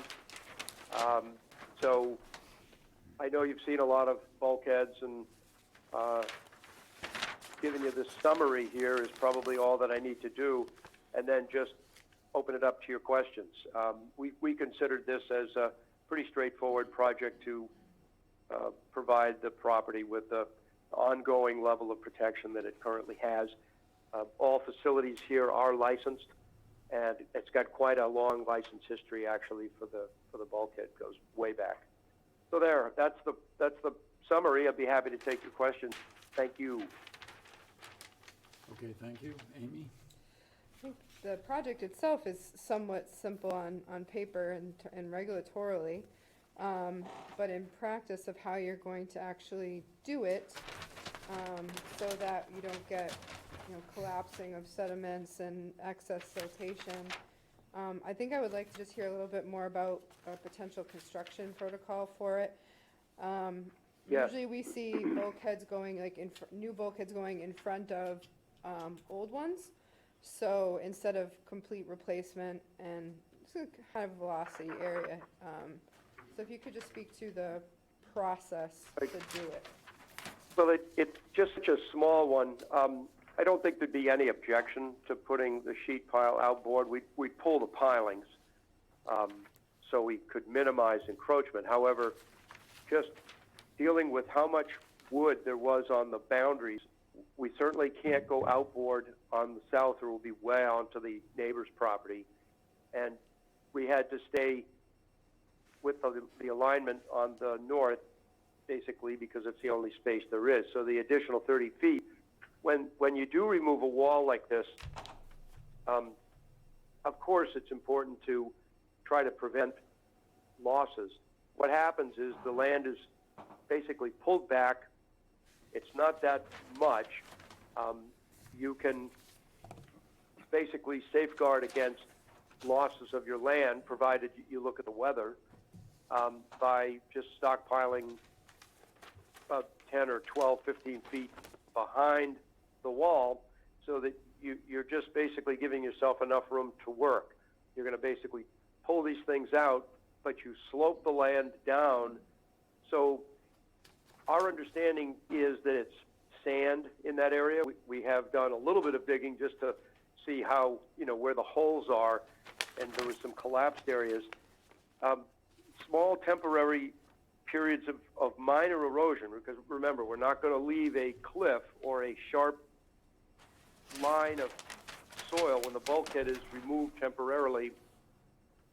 Speaker 11: So I know you've seen a lot of bulkheads, and giving you this summary here is probably all that I need to do, and then just open it up to your questions. We considered this as a pretty straightforward project to provide the property with the ongoing level of protection that it currently has. All facilities here are licensed, and it's got quite a long license history actually for the bulkhead. It goes way back. So there, that's the summary. I'd be happy to take your questions. Thank you.
Speaker 1: Okay, thank you. Amy?
Speaker 3: I think the project itself is somewhat simple on paper and regulatorily, but in practice of how you're going to actually do it, so that you don't get collapsing of sediments and excess siltation. I think I would like to just hear a little bit more about a potential construction protocol for it.
Speaker 11: Yes.
Speaker 3: Usually we see bulkheads going, new bulkheads going in front of old ones. So instead of complete replacement, and it's a kind of velocity area. So if you could just speak to the process to do it.
Speaker 11: Well, it's just such a small one. I don't think there'd be any objection to putting the sheet pile outboard. We'd pull the pilings so we could minimize encroachment. However, just dealing with how much wood there was on the boundaries, we certainly can't go outboard on the south, or we'll be way onto the neighbor's property. And we had to stay with the alignment on the north, basically, because it's the only space there is. So the additional 30 feet, when you do remove a wall like this, of course it's important to try to prevent losses. What happens is the land is basically pulled back. It's not that much. You can basically safeguard against losses of your land, provided you look at the weather, by just stockpiling about 10 or 12, 15 feet behind the wall, so that you're just basically giving yourself enough room to work. You're going to basically pull these things out, but you slope the land down. So our understanding is that it's sand in that area. We have done a little bit of digging just to see how, where the holes are, and there was some collapsed areas. Small temporary periods of minor erosion, because remember, we're not going to leave a cliff or a sharp line of soil. When the bulkhead is removed temporarily,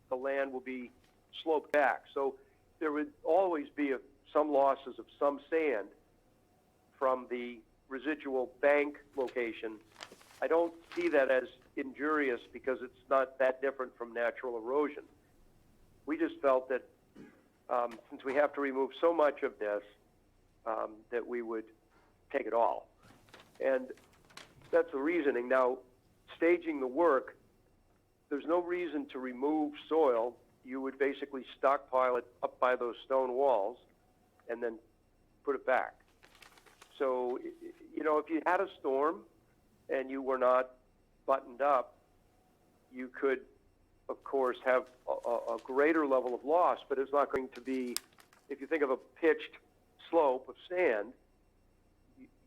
Speaker 11: the land will be sloped back. So there would always be some losses of some sand from the residual bank location. I don't see that as injurious because it's not that different from natural erosion. We just felt that since we have to remove so much of this, that we would take it all. And that's the reasoning. Now, staging the work, there's no reason to remove soil. You would basically stockpile it up by those stone walls and then put it back. So, if you had a storm and you were not buttoned up, you could, of course, have a greater level of loss, but it's not going to be, if you think of a pitched slope of sand,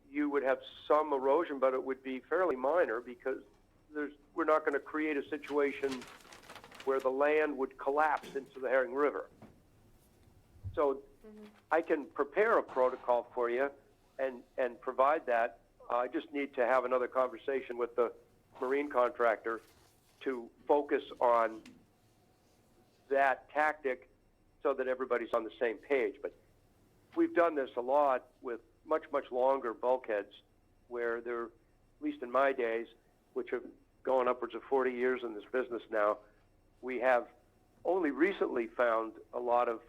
Speaker 11: you would have some erosion, but it would be fairly minor because we're not going to create a situation where the land would collapse into the Herring River. So I can prepare a protocol for you and provide that. I just need to have another conversation with the marine contractor to focus on that tactic so that everybody's on the same page. But we've done this a lot with much, much longer bulkheads where they're, at least in my days, which have gone upwards of 40 years in this business now, we have only recently found a lot of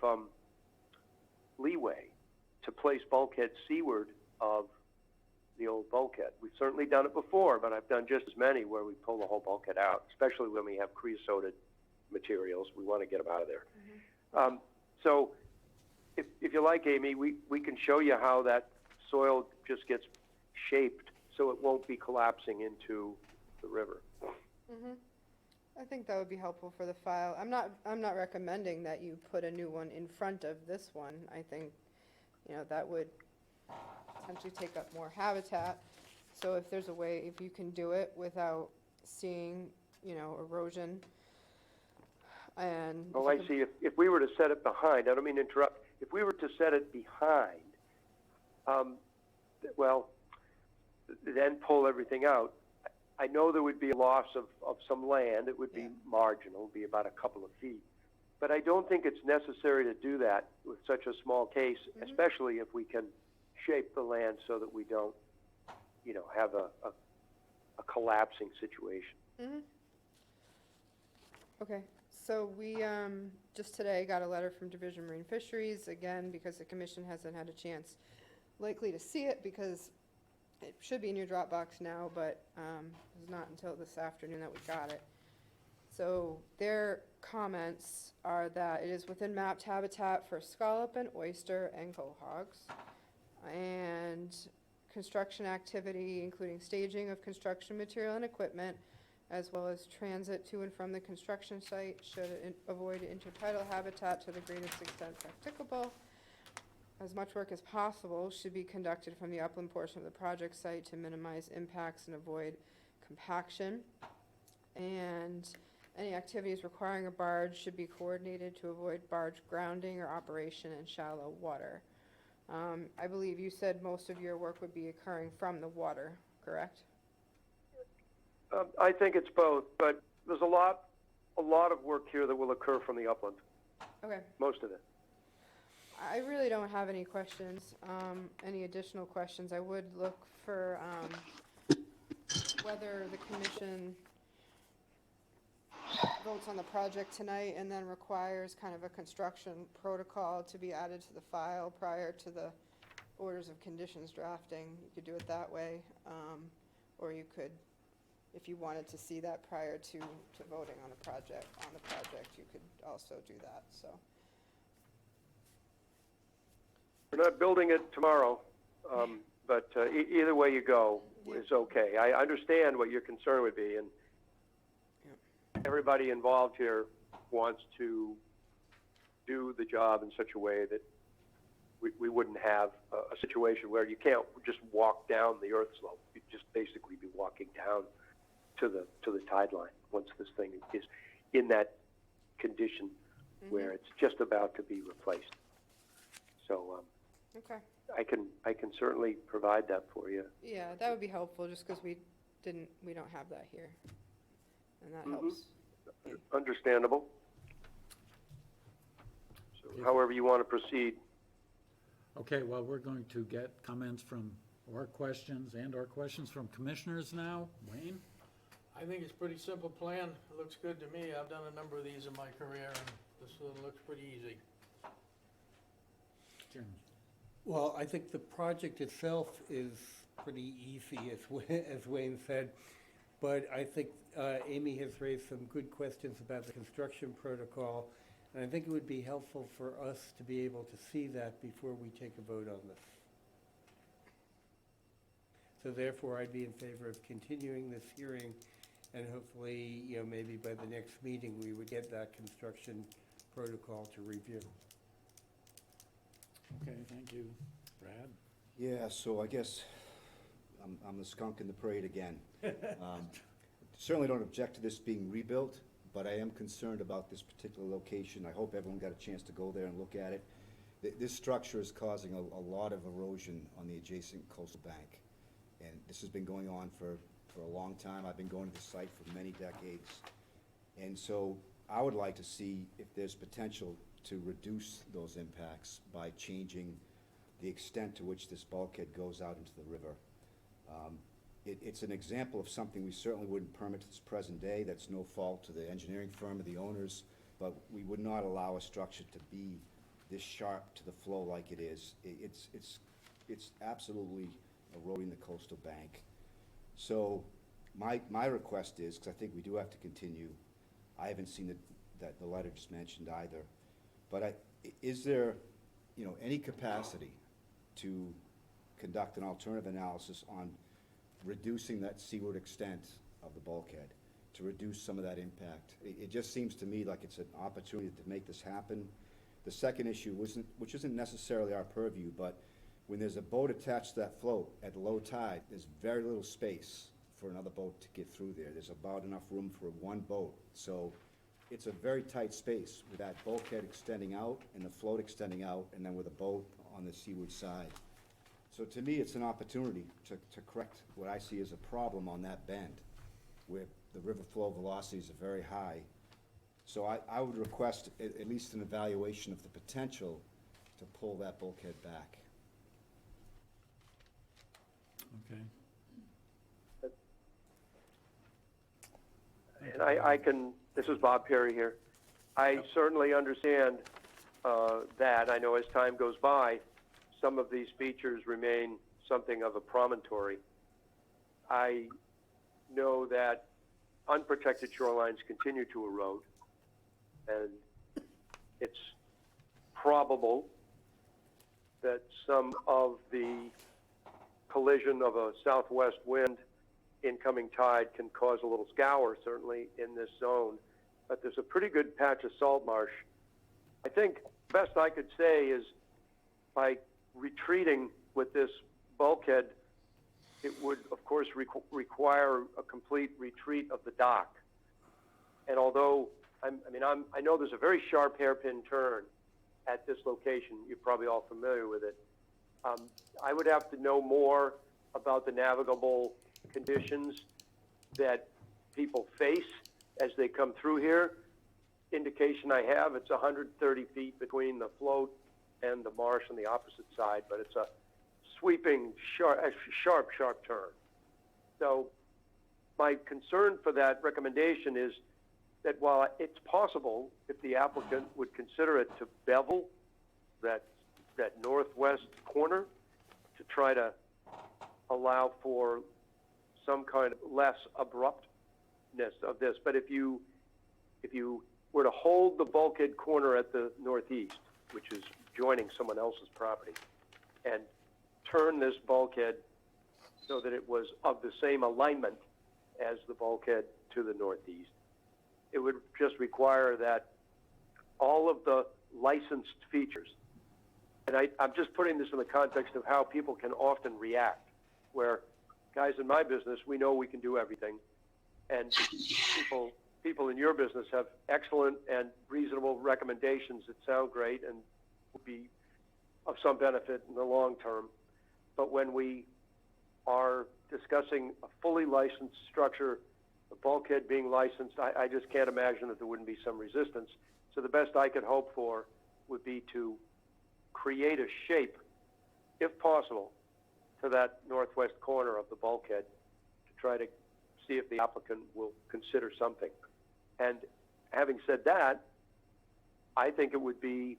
Speaker 11: leeway to place bulkheads seaward of the old bulkhead. We've certainly done it before, but I've done just as many where we pull the whole bulkhead out, especially when we have creosoted materials. We want to get them out of there. So if you like, Amy, we can show you how that soil just gets shaped so it won't be collapsing into the river.
Speaker 3: I think that would be helpful for the file. I'm not recommending that you put a new one in front of this one. I think, that would potentially take up more habitat. So if there's a way, if you can do it without seeing, erosion and.
Speaker 11: Oh, I see. If we were to set it behind, I don't mean to interrupt. If we were to set it behind, then pull everything out, I know there would be a loss of some land. It would be marginal, it would be about a couple of feet. But I don't think it's necessary to do that with such a small case, especially if we can shape the land so that we don't, have a collapsing situation.
Speaker 3: Okay, so we just today got a letter from Division of Marine Fisheries, again, because the commission hasn't had a chance likely to see it because it should be in your Dropbox now, but it was not until this afternoon that we got it. So their comments are that it is within mapped habitat for scallop and oyster and quahogs, and construction activity, including staging of construction material and equipment, as well as transit to and from the construction site, should avoid intertidal habitat to the greatest extent practicable. As much work as possible should be conducted from the upland portion of the project site to minimize impacts and avoid compaction. And any activities requiring a barge should be coordinated to avoid barge grounding or operation in shallow water. I believe you said most of your work would be occurring from the water, correct?
Speaker 11: I think it's both, but there's a lot of work here that will occur from the upland.
Speaker 3: Okay.
Speaker 11: Most of it.
Speaker 3: I really don't have any questions, any additional questions. I would look for whether the commission votes on the project tonight and then requires kind of a construction protocol to be added to the file prior to the orders of conditions drafting. You could do it that way, or you could, if you wanted to see that prior to voting on the project, you could also do that, so.
Speaker 11: We're not building it tomorrow, but either way you go is okay. I understand what your concern would be, and everybody involved here wants to do the job in such a way that we wouldn't have a situation where you can't just walk down the earth slope. You'd just basically be walking down to the tide line once this thing is in that condition where it's just about to be replaced. So
Speaker 3: Okay.
Speaker 11: I can certainly provide that for you.
Speaker 3: Yeah, that would be helpful, just because we don't have that here, and that helps.
Speaker 11: Understandable. So however you want to proceed.
Speaker 1: Okay, well, we're going to get comments from, or questions from commissioners now. Wayne?
Speaker 7: I think it's a pretty simple plan. It looks good to me. I've done a number of these in my career, and this one looks pretty easy.
Speaker 1: Jim?
Speaker 5: Well, I think the project itself is pretty easy, as Wayne said, but I think Amy has raised some good questions about the construction protocol, and I think it would be helpful for us to be able to see that before we take a vote on this. So therefore, I'd be in favor of continuing this hearing, and hopefully, maybe by the next meeting, we would get that construction protocol to review.
Speaker 1: Okay, thank you. Brad?
Speaker 6: Yeah, so I guess I'm the skunk in the parade again. Certainly don't object to this being rebuilt, but I am concerned about this particular location. I hope everyone got a chance to go there and look at it. This structure is causing a lot of erosion on the adjacent coastal bank. And this has been going on for a long time. I've been going to the site for many decades. And so I would like to see if there's potential to reduce those impacts by changing the extent to which this bulkhead goes out into the river. It's an example of something we certainly wouldn't permit to this present day. That's no fault to the engineering firm or the owners, but we would not allow a structure to be this sharp to the flow like it is. It's absolutely eroding the coastal bank. So my request is, because I think we do have to continue, I haven't seen the letter just mentioned either, but is there, any capacity to conduct an alternative analysis on reducing that seaward extent of the bulkhead, to reduce some of that impact? It just seems to me like it's an opportunity to make this happen. The second issue, which isn't necessarily our purview, but when there's a boat attached to that float at low tide, there's very little space for another boat to get through there. There's about enough room for one boat. So it's a very tight space with that bulkhead extending out and the float extending out, and then with a boat on the seaward side. So to me, it's an opportunity to correct what I see as a problem on that bend, where the river flow velocities are very high. So I would request at least an evaluation of the potential to pull that bulkhead back.
Speaker 1: Okay.
Speaker 11: And I can, this is Bob Perry here. I certainly understand that. I know as time goes by, some of these features remain something of a promontory. I know that unprotected shorelines continue to erode, and it's probable that some of the collision of a southwest wind incoming tide can cause a little scour, certainly in this zone, but there's a pretty good patch of salt marsh. I think best I could say is by retreating with this bulkhead, it would, of course, require a complete retreat of the dock. And although, I know there's a very sharp hairpin turn at this location, you're probably all familiar with it. I would have to know more about the navigable conditions that people face as they come through here. Indication I have, it's 130 feet between the float and the marsh on the opposite side, but it's a sweeping, sharp turn. So my concern for that recommendation is that while it's possible, if the applicant would consider it, to bevel that northwest corner to try to allow for some kind of less abruptness of this. But if you were to hold the bulkhead corner at the northeast, which is joining someone else's property, and turn this bulkhead so that it was of the same alignment as the bulkhead to the northeast, it would just require that all of the licensed features, and I'm just putting this in the context of how people can often react, where guys in my business, we know we can do everything, and people in your business have excellent and reasonable recommendations that sound great and will be of some benefit in the long term. But when we are discussing a fully licensed structure, the bulkhead being licensed, I just can't imagine that there wouldn't be some resistance. So the best I could hope for would be to create a shape, if possible, to that northwest corner of the bulkhead to try to see if the applicant will consider something. And having said that, I think it would be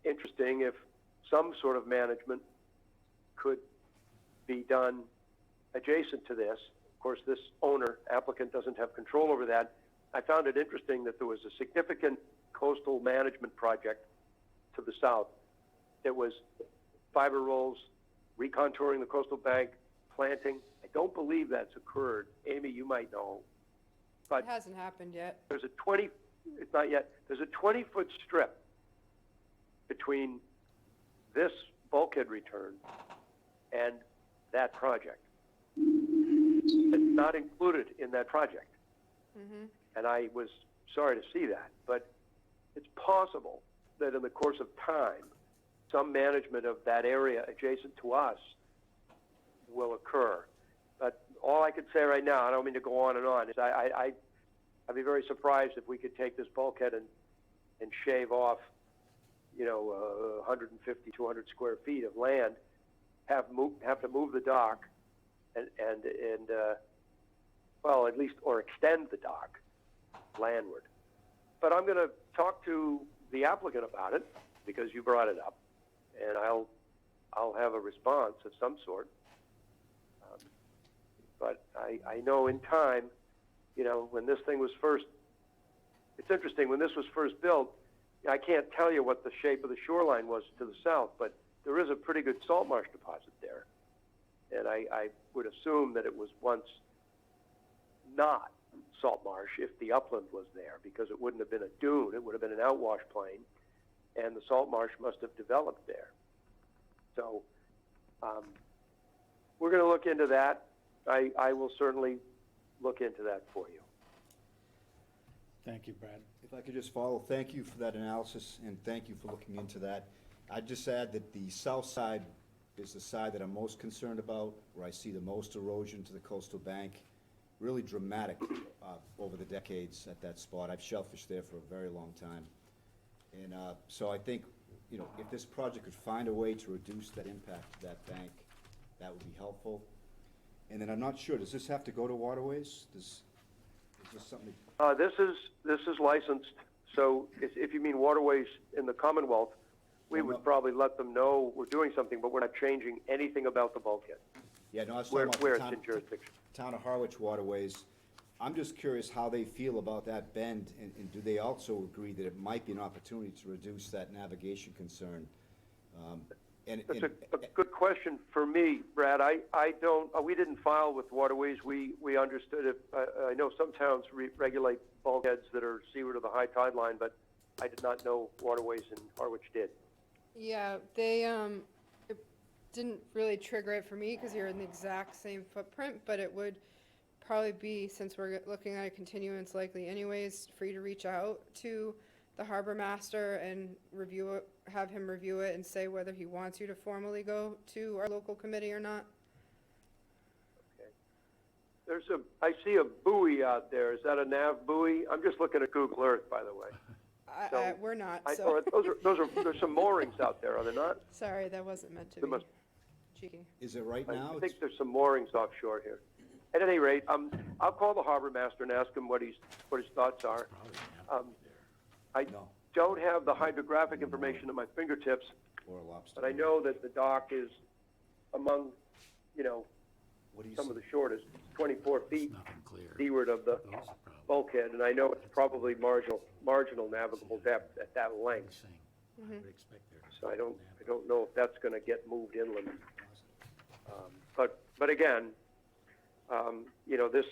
Speaker 11: interesting if some sort of management could be done adjacent to this. Of course, this applicant doesn't have control over that. I found it interesting that there was a significant coastal management project to the south. It was fiber rolls, recontouring the coastal bank, planting. I don't believe that's occurred. Amy, you might know. But
Speaker 3: It hasn't happened yet.
Speaker 11: there's it's not yet, there's a 20-foot strip between this bulkhead return and that project. It's not included in that project.
Speaker 3: Mm-hmm.
Speaker 11: And I was sorry to see that, but it's possible that in the course of time, some management of that area adjacent to us will occur. But all I could say right now, I don't mean to go on and on, is I'd be very surprised if we could take this bulkhead and shave off, 150, 200 square feet of land, have to move the dock, and well, at least, or extend the dock landward. But I'm going to talk to the applicant about it because you brought it up, and I'll have a response of some sort. But I know in time, when this thing was first, it's interesting, when this was first built, I can't tell you what the shape of the shoreline was to the south, but there is a pretty good salt marsh deposit there. And I would assume that it was once not salt marsh if the upland was there, because it wouldn't have been a dune, it would have been an outwash plain, and the salt marsh must have developed there. So we're going to look into that. I will certainly look into that for you.
Speaker 1: Thank you, Brad.
Speaker 6: If I could just follow, thank you for that analysis, and thank you for looking into that. I'd just add that the south side is the side that I'm most concerned about, where I see the most erosion to the coastal bank. Really dramatic over the decades at that spot. I've shellfished there for a very long time. And so I think, if this project could find a way to reduce that impact to that bank, that would be helpful. And then I'm not sure, does this have to go to waterways? Is this something?
Speaker 11: This is licensed, so if you mean waterways in the Commonwealth, we would probably let them know we're doing something, but we're not changing anything about the bulkhead.
Speaker 6: Yeah, no, I was
Speaker 11: Where
Speaker 6: talking about
Speaker 11: it's in jurisdiction.
Speaker 6: Town of Harwich waterways. I'm just curious how they feel about that bend, and do they also agree that it might be an opportunity to reduce that navigation concern?
Speaker 11: That's a good question for me, Brad. We didn't file with waterways. We understood it. I know some towns regulate bulkheads that are seaward of the high tide line, but I did not know waterways in Harwich did.
Speaker 3: Yeah, they, it didn't really trigger it for me because you're in the exact same footprint, but it would probably be, since we're looking at a continuance likely anyways, for you to reach out to the harbor master and review it, have him review it and say whether he wants you to formally go to our local committee or not.
Speaker 11: Okay. I see a buoy out there. Is that a nav buoy? I'm just looking at Google Earth, by the way.
Speaker 3: We're not,
Speaker 11: Or there's some moorings out there, are there not?
Speaker 3: Sorry, that wasn't meant to
Speaker 11: There
Speaker 3: be
Speaker 11: must-
Speaker 3: cheeky.
Speaker 6: Is it right now?
Speaker 11: I think there's some moorings offshore here. At any rate, I'll call the harbor master and ask him what his thoughts are. I
Speaker 6: No.
Speaker 11: don't have the hydrographic information at my fingertips,
Speaker 6: Or a lobster?
Speaker 11: but I know that the dock is among,
Speaker 6: What do you
Speaker 11: some
Speaker 6: see?
Speaker 11: of the shortest, 24 feet
Speaker 1: Nothing clear.
Speaker 11: seaward of the
Speaker 1: Those are probably
Speaker 11: bulkhead, and I know it's probably marginal navigable depth at that length.
Speaker 1: saying. I
Speaker 3: Mhm.
Speaker 1: would expect there to
Speaker 11: So
Speaker 1: be
Speaker 11: I don't know if that's going to get moved inland. But again, this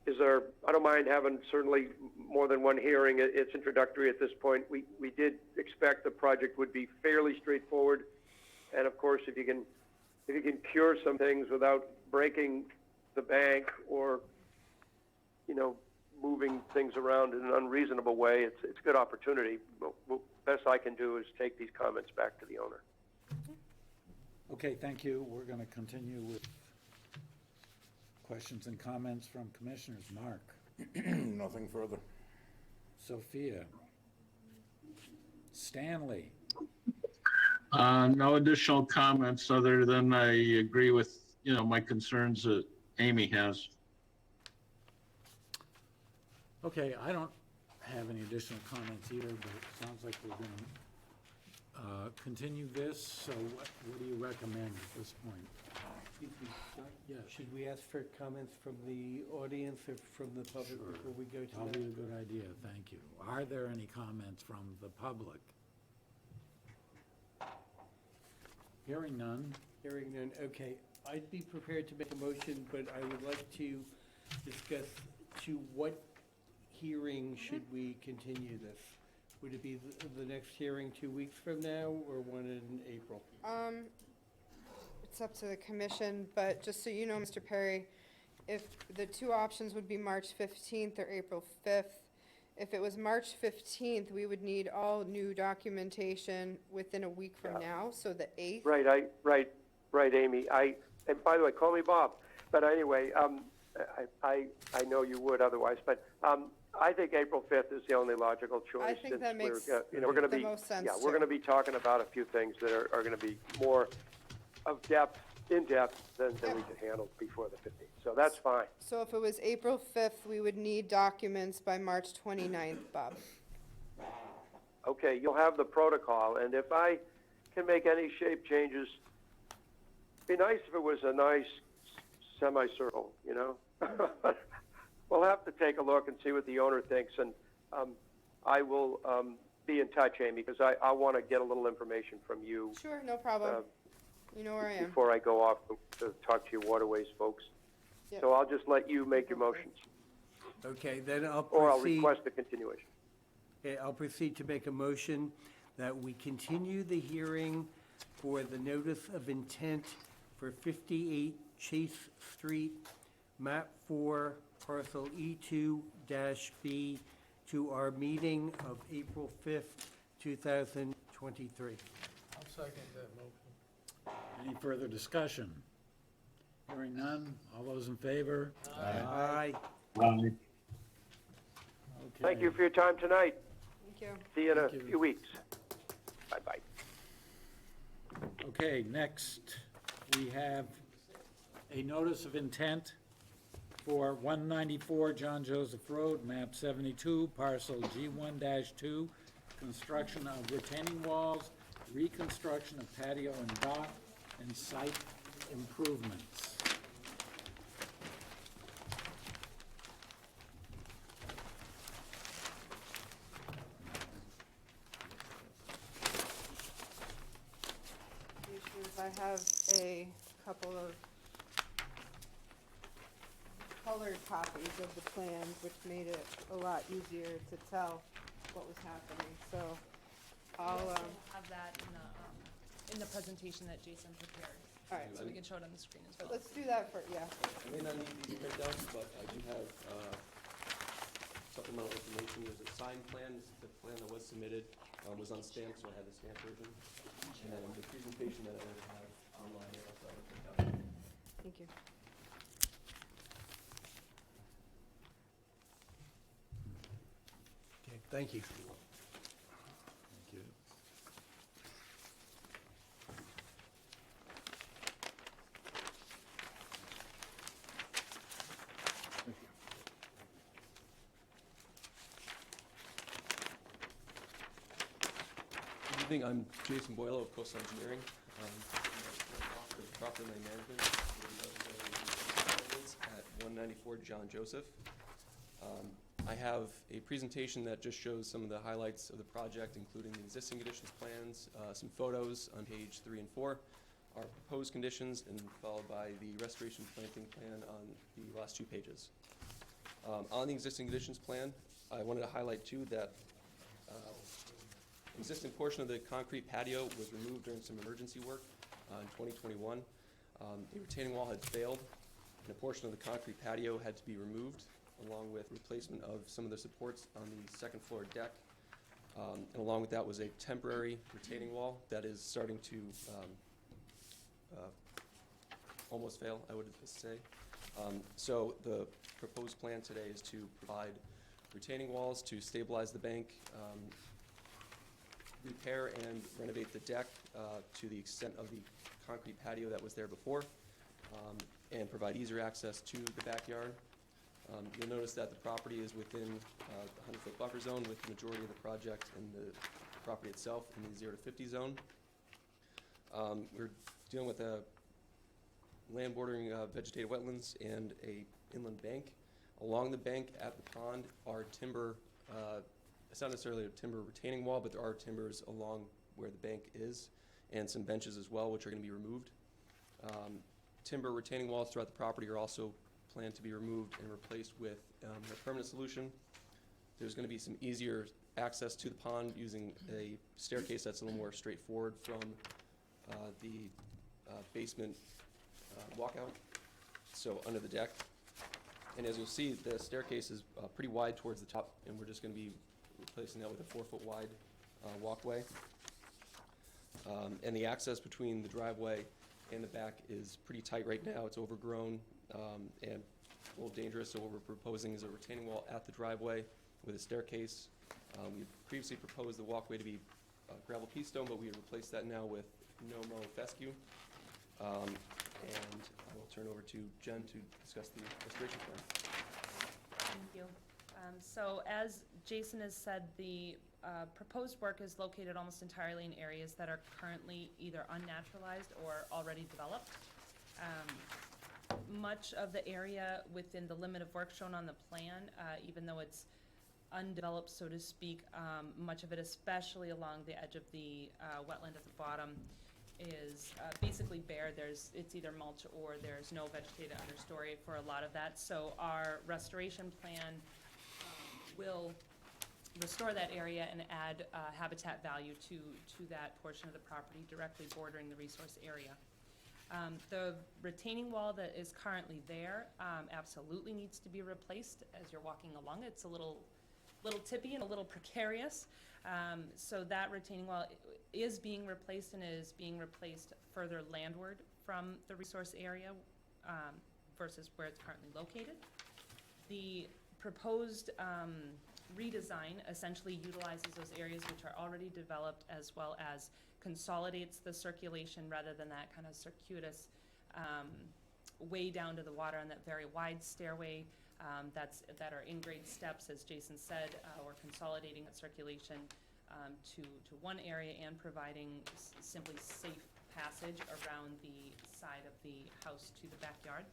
Speaker 11: is I don't mind having certainly more than one hearing. It's introductory at this point. We did expect the project would be fairly straightforward. And of course, if you can cure some things without breaking the bank or, moving things around in an unreasonable way, it's a good opportunity. Best I can do is take these comments back to the owner.
Speaker 1: Okay, thank you. We're going to continue with questions and comments from commissioners. Mark,
Speaker 12: Nothing further.
Speaker 1: Sophia, Stanley,
Speaker 8: No additional comments other than I agree with, my concerns that Amy has.
Speaker 1: Okay, I don't have any additional comments either, but it sounds like we're going continue this, so what do you recommend at this point?
Speaker 5: Excuse me, John?
Speaker 1: Yes.
Speaker 5: Should we ask for comments from the audience or from the public
Speaker 1: Sure.
Speaker 5: before we go to that?
Speaker 1: Probably a good idea, thank you. Are there any comments from the public? Hearing none.
Speaker 5: Hearing none, okay. I'd be prepared to make a motion, but I would like to discuss to what hearing should we continue this? Would it be the next hearing 2 weeks from now or one in April?
Speaker 3: It's up to the commission, but just so you know, Mr. Perry, if the two options would be March 15th or April 5th. If it was March 15th, we would need all new documentation within a week from now, so the 8th.
Speaker 11: Right, Amy. And by the way, call me Bob. But anyway, I know you would otherwise, but I think April 5th is the only logical choice.
Speaker 3: I think that makes
Speaker 11: we're gonna
Speaker 3: the
Speaker 11: be,
Speaker 3: most sense,
Speaker 11: yeah, we're going to
Speaker 3: too.
Speaker 11: be talking about a few things that are going to be more in depth than we could handle before the 15th. So that's fine.
Speaker 3: So if it was April 5th, we would need documents by March 29th, Bob.
Speaker 11: Okay, you'll have the protocol, and if I can make any shape changes, it'd be nice if it was a nice semicircle, you know? We'll have to take a look and see what the owner thinks, and I will be in touch, Amy, because I want to get a little information from you
Speaker 3: Sure, no problem. You know where I am.
Speaker 11: before I go off to talk to your waterways folks.
Speaker 3: Yep.
Speaker 11: So I'll just let you make your motions,
Speaker 5: Okay, then I'll
Speaker 11: or I'll
Speaker 5: proceed.
Speaker 11: request a continuation.
Speaker 5: Okay, I'll proceed to make a motion that we continue the hearing for the notice of intent for 58 Chase Street, map 4, parcel E2-B, to our meeting of April 5th, 2023.
Speaker 7: I'll second that motion.
Speaker 1: Any further discussion? Hearing none, all those in favor?
Speaker 5: Aye.
Speaker 1: Okay.
Speaker 11: Thank you for your time tonight.
Speaker 3: Thank you.
Speaker 11: See you in a
Speaker 1: Thank you.
Speaker 11: few weeks. Bye-bye.
Speaker 1: Okay, next, we have a notice of intent for 194 John Joseph Road, map 72, parcel G1-2, construction of retaining walls, reconstruction of patio and dock, and site improvements.
Speaker 3: Issues, I have a couple of colored copies of the plans, which made it a lot easier to tell what was happening, so I'll,
Speaker 13: Have that in the presentation that Jason prepared,
Speaker 3: all right,
Speaker 13: so we can show it on the screen as well.
Speaker 3: let's do that for, yeah.
Speaker 14: I may not need these printouts, but I do have supplemental information. There's a signed plan. The plan that was submitted was unstamped, so I had the stamped version. And then the presentation that I have online, I also have a printout.
Speaker 3: Thank you.
Speaker 5: Okay, thank you.
Speaker 1: Thank you.
Speaker 14: Good evening, I'm Jason Boyle of Coastal Engineering. For Property Land Management at 194 John Joseph. I have a presentation that just shows some of the highlights of the project, including the existing conditions plans, some photos on page 3 and 4, our proposed conditions, and followed by the restoration planting plan on the last 2 pages. On the existing conditions plan, I wanted to highlight too that existing portion of the concrete patio was removed during some emergency work in 2021. The retaining wall had failed, and a portion of the concrete patio had to be removed, along with replacement of some of the supports on the second floor deck. And along with that was a temporary retaining wall that is starting to almost fail, I would say. So the proposed plan today is to provide retaining walls to stabilize the bank, repair and renovate the deck to the extent of the concrete patio that was there before, and provide easier access to the backyard. You'll notice that the property is within the 100-foot buffer zone with the majority of the project in the property itself in the 0 to 50 zone. We're dealing with a land bordering vegetated wetlands and a inland bank. Along the bank at the pond are timber, it's not necessarily a timber retaining wall, but there are timbers along where the bank is, and some benches as well, which are going to be removed. Timber retaining walls throughout the property are also planned to be removed and replaced with a permanent solution. There's going to be some easier access to the pond using a staircase that's a little more straightforward from the basement walkout, so under the deck. And as you'll see, the staircase is pretty wide towards the top, and we're just going to be replacing that with a 4-foot wide walkway. And the access between the driveway and the back is pretty tight right now. It's overgrown and a little dangerous, so what we're proposing is a retaining wall at the driveway with a staircase. We previously proposed the walkway to be gravel pea stone, but we have replaced that now with no-mow fescue. And I will turn over to Jen to discuss the restoration plan.
Speaker 13: Thank you. So as Jason has said, the proposed work is located almost entirely in areas that are currently either unnaturalized or already developed. Much of the area within the limit of work shown on the plan, even though it's undeveloped, so to speak, much of it, especially along the edge of the wetland at the bottom, is basically bare. It's either mulch or there's no vegetated understory for a lot of that. So our restoration plan will restore that area and add habitat value to that portion of the property directly bordering the resource area. The retaining wall that is currently there absolutely needs to be replaced as you're walking along. It's a little tippy and a little precarious. So that retaining wall is being replaced and is being replaced further landward from the resource area versus where it's currently located. The proposed redesign essentially utilizes those areas which are already developed, as well as consolidates the circulation rather than that kind of circuitous way down to the water on that very wide stairway that are in-grade steps. As Jason said, we're consolidating that circulation to one area and providing simply safe passage around the side of the house to the backyard.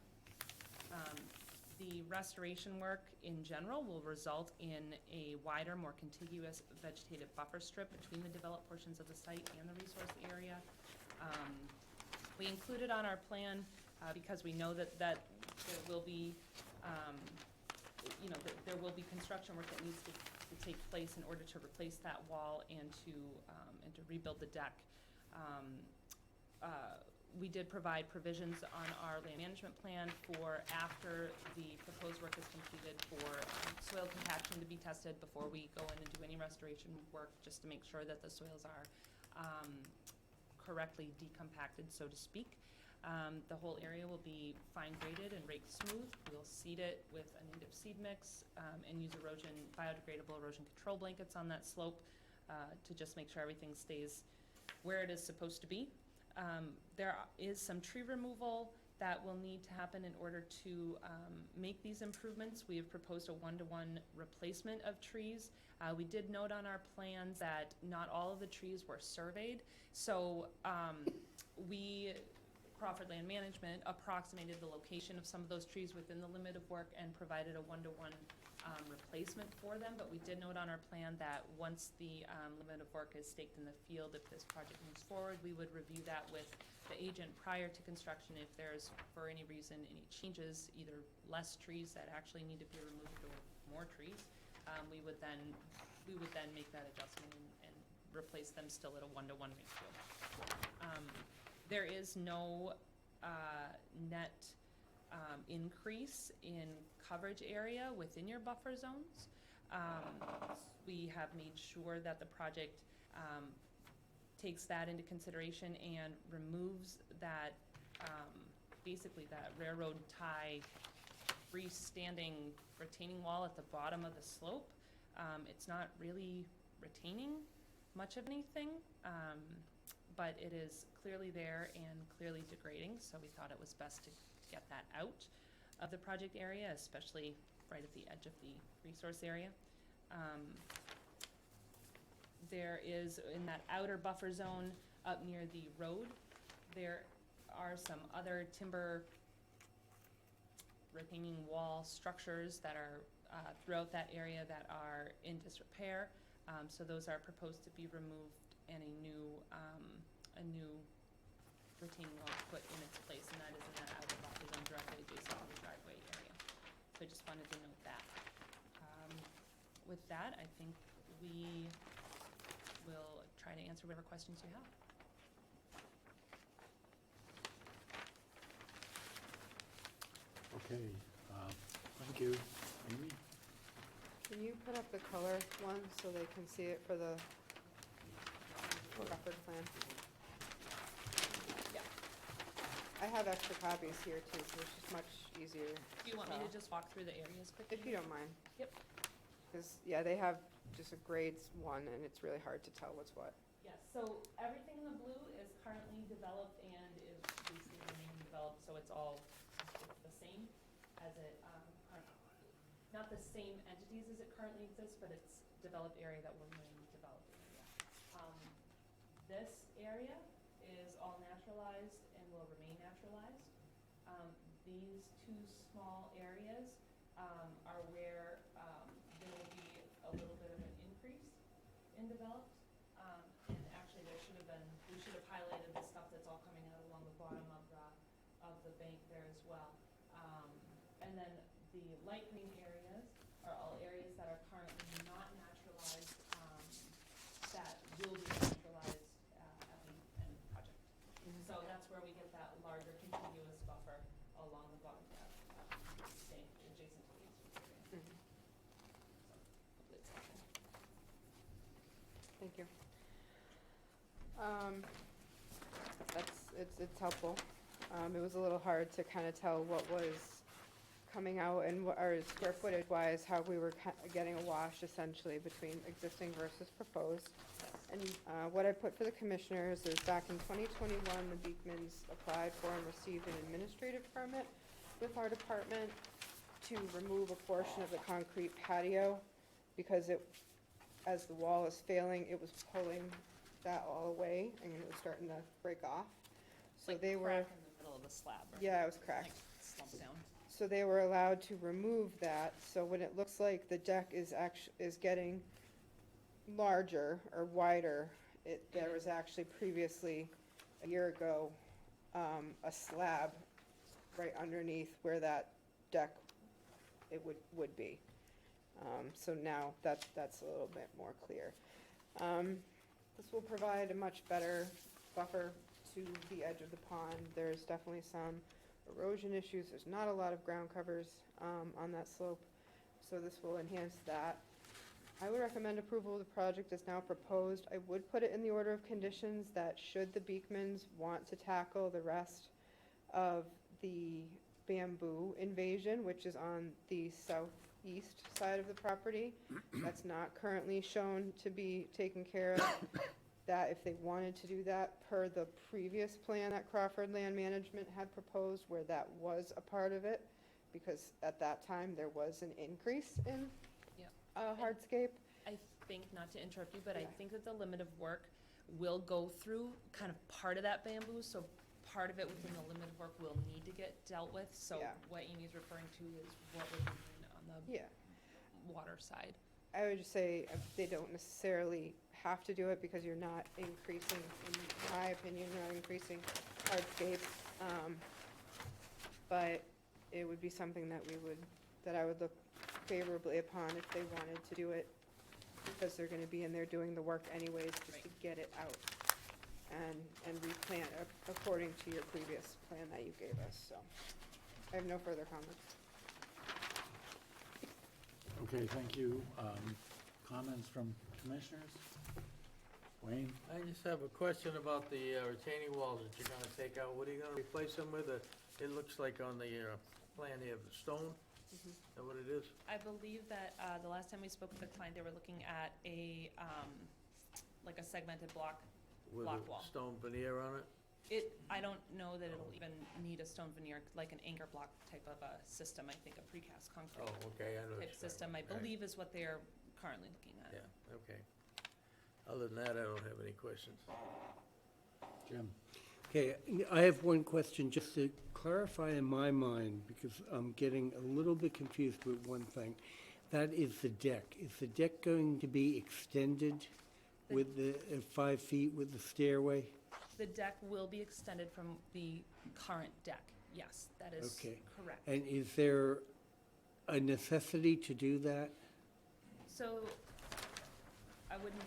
Speaker 13: The restoration work in general will result in a wider, more contiguous vegetative buffer strip between the developed portions of the site and the resource area. We included on our plan because we know that there will be there will be construction work that needs to take place in order to replace that wall and to rebuild the deck. We did provide provisions on our land management plan for after the proposed work is completed for soil compaction to be tested before we go in and do any restoration work, just to make sure that the soils are correctly decompacted, so to speak. The whole area will be fine graded and raked smooth. We'll seed it with a native seed mix and use biodegradable erosion control blankets on that slope to just make sure everything stays where it is supposed to be. There is some tree removal that will need to happen in order to make these improvements. We have proposed a 1-to-1 replacement of trees. We did note on our plans that not all of the trees were surveyed, so Crawford Land Management approximated the location of some of those trees within the limit of work and provided a 1-to-1 replacement for them, but we did note on our plan that once the limit of work is staked in the field, if this project moves forward, we would review that with the agent prior to construction. If there's, for any reason, any changes, either less trees that actually need to be removed or more trees, we would then make that adjustment and replace them still at a 1-to-1 ratio. There is no net increase in coverage area within your buffer zones. We have made sure that the project takes that into consideration and removes that, basically that railroad tie freestanding retaining wall at the bottom of the slope. It's not really retaining much of anything, but it is clearly there and clearly degrading, so we thought it was best to get that out of the project area, especially right at the edge of the resource area. There is, in that outer buffer zone up near the road, there are some other timber retaining wall structures that are throughout that area that are in disrepair. So those are proposed to be removed and a new retaining wall put in its place, and that is in that outer buffer zone directly adjacent to the driveway area. So I just wanted to note that. With that, I think we will try to answer whatever questions you have.
Speaker 1: Okay, thank you. Amy?
Speaker 3: Can you put up the color one so they can see it for the record plan? Yeah. I have extra copies here too, so it's just much easier.
Speaker 13: Do you want me to just walk through the areas quickly?
Speaker 3: If you don't mind.
Speaker 13: Yep.
Speaker 3: Because, yeah, they have just a grades one, and it's really hard to tell what's what.
Speaker 13: Yes, so everything in the blue is currently developed and is basically remaining developed, so it's all the same as it, not the same entities as it currently exists, but it's developed area that will remain developed area. This area is all naturalized and will remain naturalized. These two small areas are where there will be a little bit of an increase in developed. And actually there should have been, we should have highlighted the stuff that's all coming out along the bottom of the bank there as well. And then the light green areas are all areas that are currently not naturalized, that will be naturalized at the end of the project. So that's where we get that larger continuous buffer along the bottom of the bank adjacent to the eastern area. So, hopefully it's helpful.
Speaker 3: Thank you. It's helpful. It was a little hard to kind of tell what was coming out and what, or square footage wise, how we were getting a wash essentially between existing versus proposed. And what I put for the commissioners is back in 2021, the Beekmans applied for and received an administrative permit with our department to remove a portion of the concrete patio because it, as the wall is failing, it was pulling that all away and it was starting to break off. So
Speaker 13: Like
Speaker 3: they were,
Speaker 13: crack in the middle of the slab. Right?
Speaker 3: yeah, it was cracked.
Speaker 13: Like slumped down.
Speaker 3: So they were allowed to remove that, so when it looks like the deck is getting larger or wider, there was actually previously, a year ago, a slab right underneath where that deck, it would be. So now that's a little bit more clear. This will provide a much better buffer to the edge of the pond. There's definitely some erosion issues. There's not a lot of ground covers on that slope, so this will enhance that. I would recommend approval of the project as now proposed. I would put it in the order of conditions that should the Beekmans want to tackle the rest of the bamboo invasion, which is on the southeast side of the property, that's not currently shown to be taken care of, that if they wanted to do that per the previous plan that Crawford Land Management had proposed, where that was a part of it, because at that time there was an increase in hardscape.
Speaker 13: I think, not to interrupt you, but I
Speaker 3: Yeah.
Speaker 13: think that the limit of work will go through kind of part of that bamboo, so part of it within the limit of work will need to get dealt with. So
Speaker 3: Yeah.
Speaker 13: what Amy's referring to is what we're doing on the
Speaker 3: Yeah.
Speaker 13: water side.
Speaker 3: I would just say they don't necessarily have to do it because you're not increasing, in my opinion, you're not increasing hardscape. But it would be something that I would look favorably upon if they wanted to do it, because they're gonna be in there doing the work anyways, just to get it out and replant according to your previous plan that you gave us, so. I have no further comments.
Speaker 1: Okay, thank you. Comments from commissioners? Wayne?
Speaker 7: I just have a question about the retaining walls that you're gonna take out. What are you gonna replace them with? It looks like on the plan here, the stone? Is that what it is?
Speaker 13: I believe that the last time we spoke with the client, they were looking at a, like a segmented block
Speaker 7: With
Speaker 13: wall.
Speaker 7: a stone veneer on it?
Speaker 13: I don't know that it'll even need a stone veneer, like an anchor block type of a system, I think, a precast concrete
Speaker 7: Oh, okay, I know.
Speaker 13: type system, I believe is what they're currently looking at.
Speaker 7: Yeah, okay. Other than that, I don't have any questions.
Speaker 1: Jim?
Speaker 5: Okay, I have one question, just to clarify in my mind, because I'm getting a little bit confused with one thing. That is the deck. Is the deck going to be extended with the 5 feet with the stairway?
Speaker 13: The deck will be extended from the current deck. Yes, that is
Speaker 5: Okay.
Speaker 13: correct.
Speaker 5: And is there a necessity to do that?
Speaker 13: So I wouldn't,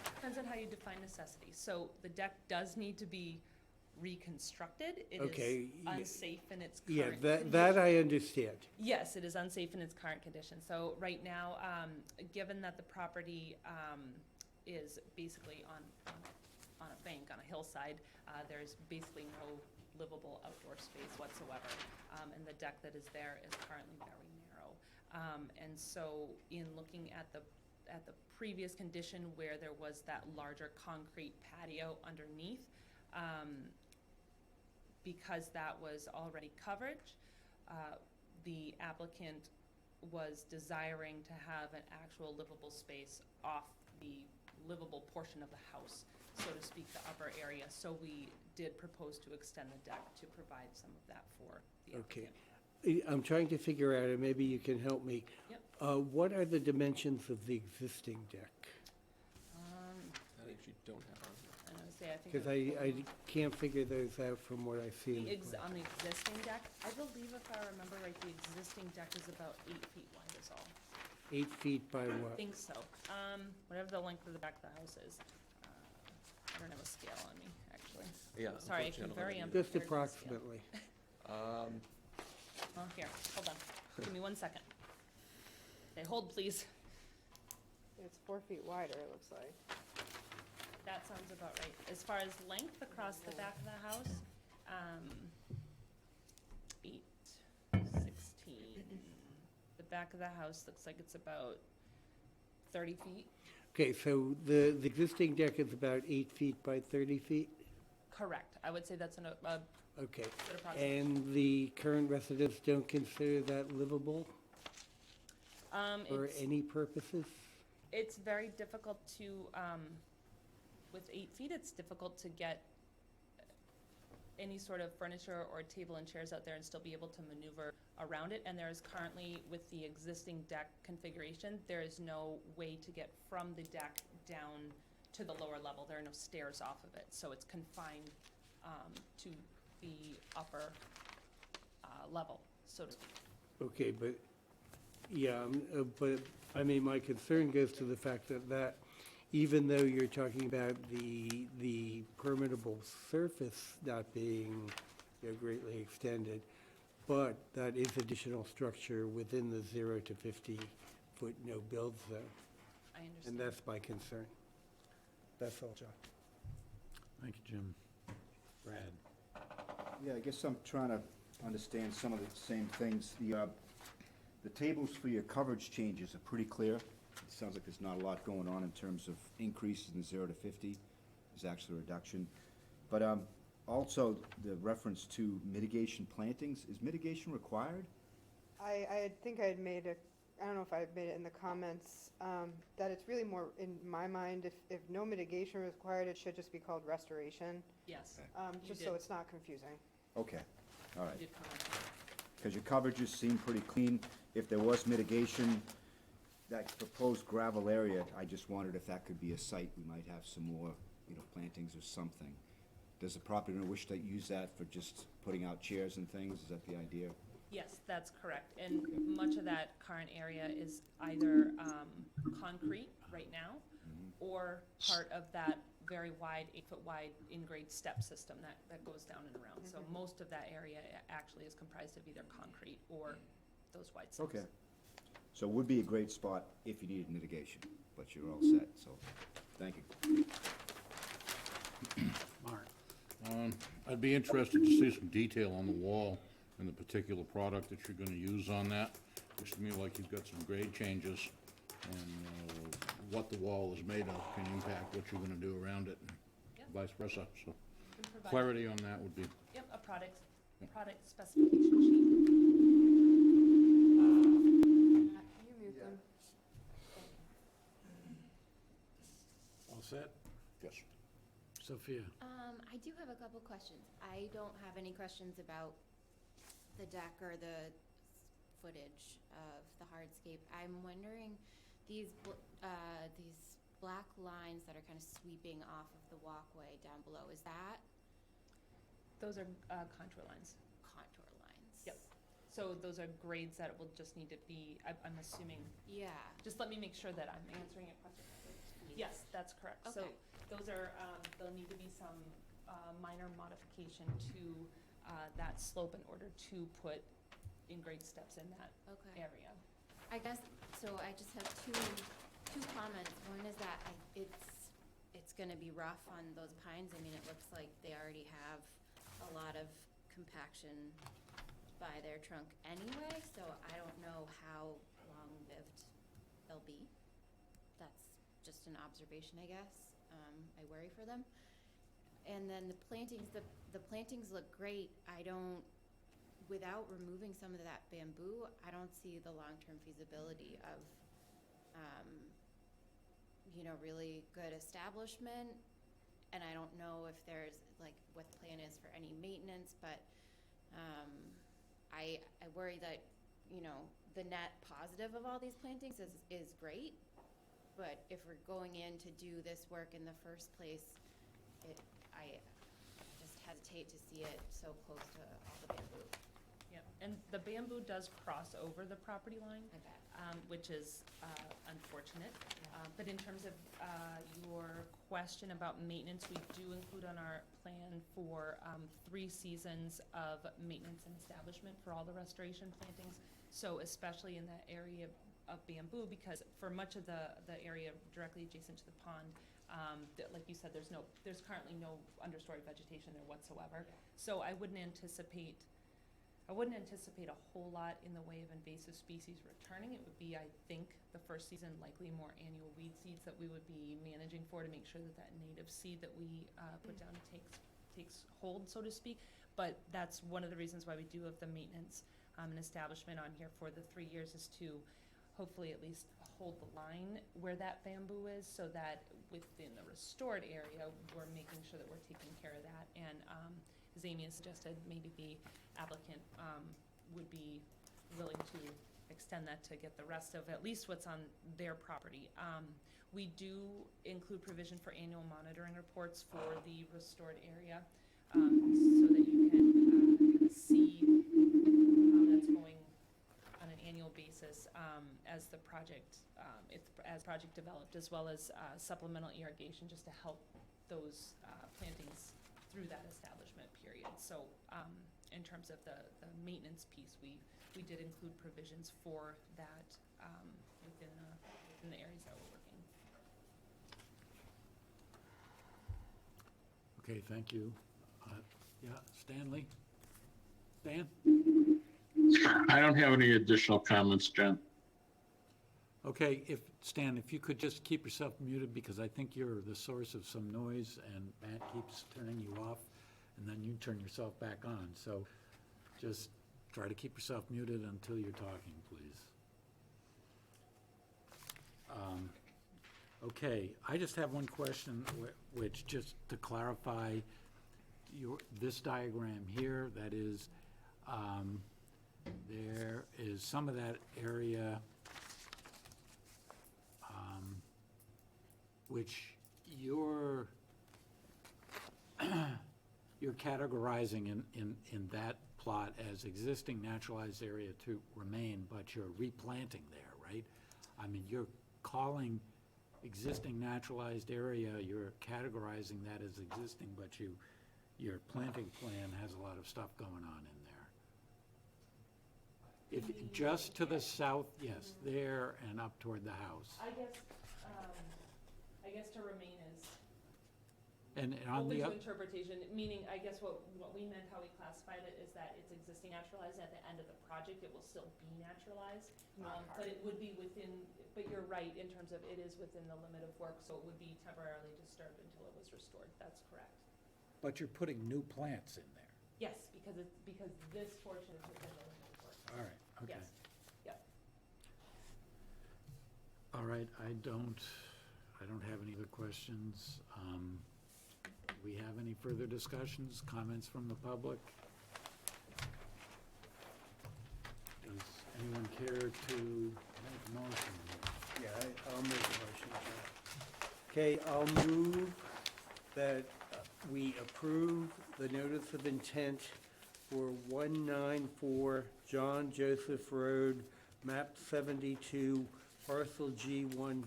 Speaker 13: depends on how you define necessity. So the deck does need to be reconstructed. It
Speaker 5: Okay,
Speaker 13: is unsafe in its
Speaker 5: Yeah,
Speaker 13: current
Speaker 5: that
Speaker 13: condition.
Speaker 5: I understand.
Speaker 13: Yes, it is unsafe in its current condition. So right now, given that the property is basically on a bank, on a hillside, there's basically no livable outdoor space whatsoever. And the deck that is there is currently very narrow. And so in looking at the previous condition where there was that larger concrete patio underneath, because that was already covered, the applicant was desiring to have an actual livable space off the livable portion of the house, so to speak, the upper area. So we did propose to extend the deck to provide some of that for the
Speaker 5: Okay.
Speaker 13: applicant.
Speaker 5: I'm trying to figure out, and maybe you can help me.
Speaker 13: Yep.
Speaker 5: What are the dimensions of the existing deck?
Speaker 14: I actually don't have on here.
Speaker 13: And I would say, I think.
Speaker 5: Because I can't figure those out from what I see in the plan.
Speaker 13: On the existing deck, I believe if I remember right, the existing deck is about 8 feet wide is all.
Speaker 5: 8 feet by
Speaker 13: I
Speaker 5: what?
Speaker 13: think so. Whatever the length of the back of the house is. I don't have a scale on me, actually.
Speaker 14: Yeah.
Speaker 13: Sorry, I
Speaker 14: unfortunately,
Speaker 13: can
Speaker 14: I don't
Speaker 13: very
Speaker 14: have it
Speaker 5: Just
Speaker 13: unprepared with a scale.
Speaker 5: approximately.
Speaker 13: Oh, here, hold on. Give me 1 second. Okay, hold, please.
Speaker 3: It's 4 feet wider, it looks like.
Speaker 13: That sounds about right. As far as length across the back of the house, 8, 16. The back of the house looks like it's about 30 feet.
Speaker 5: Okay, so the existing deck is about 8 feet by 30 feet?
Speaker 13: Correct. I would say that's a
Speaker 5: Okay.
Speaker 13: good approximation.
Speaker 5: And the current residents don't consider that livable for any purposes?
Speaker 13: It's very difficult to, with 8 feet, it's difficult to get any sort of furniture or table and chairs out there and still be able to maneuver around it. And there is currently, with the existing deck configuration, there is no way to get from the deck down to the lower level. There are no stairs off of it, so it's confined to the upper level, so to speak.
Speaker 5: Okay, but, yeah, but, I mean, my concern goes to the fact that even though you're talking about the permeable surface not being, greatly extended, but that is additional structure within the 0 to 50-foot no-build zone.
Speaker 13: I understand.
Speaker 5: And that's my concern. That's all, John.
Speaker 1: Thank you, Jim. Brad?
Speaker 6: Yeah, I guess I'm trying to understand some of the same things. The tables for your coverage changes are pretty clear. It sounds like there's not a lot going on in terms of increases in 0 to 50. There's actually a reduction. But also, the reference to mitigation plantings, is mitigation required?
Speaker 3: I think I had made I don't know if I made it in the comments, that it's really more, in my mind, if no mitigation is required, it should just be called restoration,
Speaker 13: Yes.
Speaker 3: just
Speaker 13: did.
Speaker 3: so it's not confusing.
Speaker 6: Okay, all right.
Speaker 13: You did comment on that.
Speaker 6: Because your coverages seem pretty clean. If there was mitigation, that proposed gravel area, I just wondered if that could be a site, we might have some more, plantings or something. Does the property owner wish to use that for just putting out chairs and things? Is that the idea?
Speaker 13: Yes, that's correct. And much of that current area is either concrete right now or part of that very wide, 8-foot wide in-grade step system that goes down and around. So most of that area actually is comprised of either concrete or those white steps.
Speaker 6: Okay. So it would be a great spot if you needed mitigation, but you're all set, so, thank you.
Speaker 1: Mark?
Speaker 12: I'd be interested to see some detail on the wall and the particular product that you're gonna use on that. Looks to me like you've got some grade changes, and what the wall is made of can impact what you're gonna do around it, and
Speaker 13: Yep.
Speaker 12: vice versa, so
Speaker 13: Can provide-
Speaker 12: clarity on that would be,
Speaker 13: Yep, a product specification sheet.
Speaker 3: Can you mute them?
Speaker 1: All set?
Speaker 12: Yes.
Speaker 1: Sophia?
Speaker 15: I do have a couple questions. I don't have any questions about the deck or the footage of the hardscape. I'm wondering, these black lines that are kind of sweeping off of the walkway down below, is that
Speaker 13: Those are contour lines.
Speaker 15: contour lines?
Speaker 13: Yep. So those are grades that will just need to be, I'm assuming,
Speaker 15: Yeah.
Speaker 13: just let me make sure that I'm answering your question correctly. Yes, that's correct. So
Speaker 15: Okay.
Speaker 13: those are, there'll need to be some minor modification to that slope in order to put in grade steps in that
Speaker 15: Okay.
Speaker 13: area.
Speaker 15: I guess, so I just have two comments. One is that it's gonna be rough on those pines. I mean, it looks like they already have a lot of compaction by their trunk anyway, so I don't know how long-lived they'll be. That's just an observation, I guess. I worry for them. And then the plantings look great. Without removing some of that bamboo, I don't see the long-term feasibility of, really good establishment. And I don't know if there's, like, what the plan is for any maintenance, but, I worry that, the net positive of all these plantings is great. But if we're going in to do this work in the first place, I just hesitate to see it so close to all the bamboo.
Speaker 13: Yep, and the bamboo does cross over the property line,
Speaker 15: I bet.
Speaker 13: which is unfortunate. But in terms of your question about maintenance, we do include on our plan for 3 seasons of maintenance and establishment for all the restoration plantings. So especially in that area of bamboo, because for much of the area directly adjacent to the pond, like you said, there's currently no understory vegetation there whatsoever. So I wouldn't anticipate a whole lot in the way of invasive species returning. It would be, I think, the first season likely more annual weed seeds that we would be managing for to make sure that native seed that we put down takes hold, so to speak. But that's one of the reasons why we do have the maintenance and establishment on here for the 3 years, is to hopefully at least hold the line where that bamboo is, so that within the restored area, we're making sure that we're taking care of that. And as Amy has suggested, maybe the applicant would be willing to extend that to get the rest of at least what's on their property. We do include provision for annual monitoring reports for the restored area, so that you can see how that's going on an annual basis as the project, as project developed, as well as supplemental irrigation just to help those plantings through that establishment period. So in terms of the maintenance piece, we did include provisions for that within the areas that we're working.
Speaker 1: Okay, thank you. Yeah, Stanley? Stan?
Speaker 8: I don't have any additional comments, John.
Speaker 1: Okay, Stan, if you could just keep yourself muted, because I think you're the source of some noise and Matt keeps turning you off, and then you turn yourself back on. So just try to keep yourself muted until you're talking, please. Okay, I just have one question, which, just to clarify, this diagram here, that is, there is some of that area which you're categorizing in that plot as existing naturalized area to remain, but you're replanting there, right? I mean, you're calling existing naturalized area, you're categorizing that as existing, but your planting plan has a lot of stuff going on in there. If, just to the south, yes, there and up toward the house.
Speaker 13: I guess to remain is
Speaker 1: And on
Speaker 13: open
Speaker 1: the
Speaker 13: to interpretation, meaning, I guess what we meant, how we classified it, is that it's existing naturalized. At the end of the project, it will still be naturalized. But it would be within, but you're right, in terms of it is within the limit of work, so it would be temporarily disturbed until it was restored. That's correct.
Speaker 1: But you're putting new plants in there.
Speaker 13: Yes, because this portion is within the limit of work.
Speaker 1: All right, okay.
Speaker 13: Yes, yep.
Speaker 1: All right, I I don't have any other questions. Do we have any further discussions, comments from the public? Does anyone care to make a motion?
Speaker 5: Yeah, I'll make a motion. Okay, I'll move that we approve the notice of intent for 194 John Joseph Road, map 72, parcel G1-2.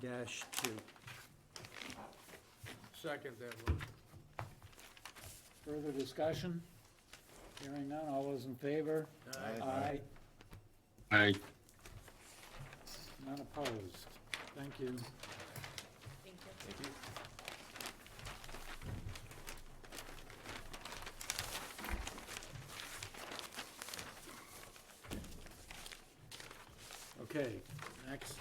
Speaker 7: Second that one.
Speaker 1: Further discussion? Hearing none, all those in favor? Aye.
Speaker 8: Aye.
Speaker 1: None opposed. Thank you.
Speaker 13: Thank you.
Speaker 14: Thank you.
Speaker 1: Okay, next,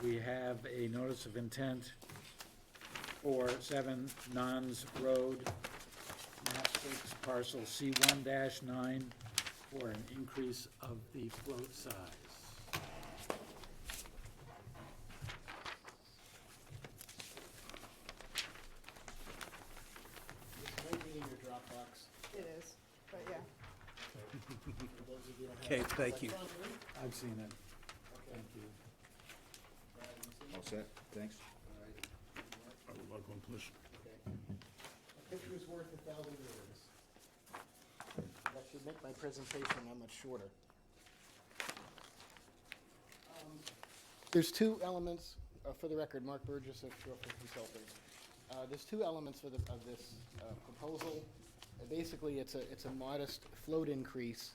Speaker 1: we have a notice of intent for 7 Nons Road, map 6, parcel C1-9, for an increase of the float size.
Speaker 3: It is, but yeah.
Speaker 5: Okay, thank you.
Speaker 1: I've seen it. Thank you.
Speaker 6: All set, thanks.
Speaker 12: I would like one, please.
Speaker 16: A picture's worth 1,000 words. That should make my presentation that much shorter. There's two elements, for the record, Mark Burgess of Shropshire Consulting. There's two elements of this proposal. Basically, it's a modest float increase,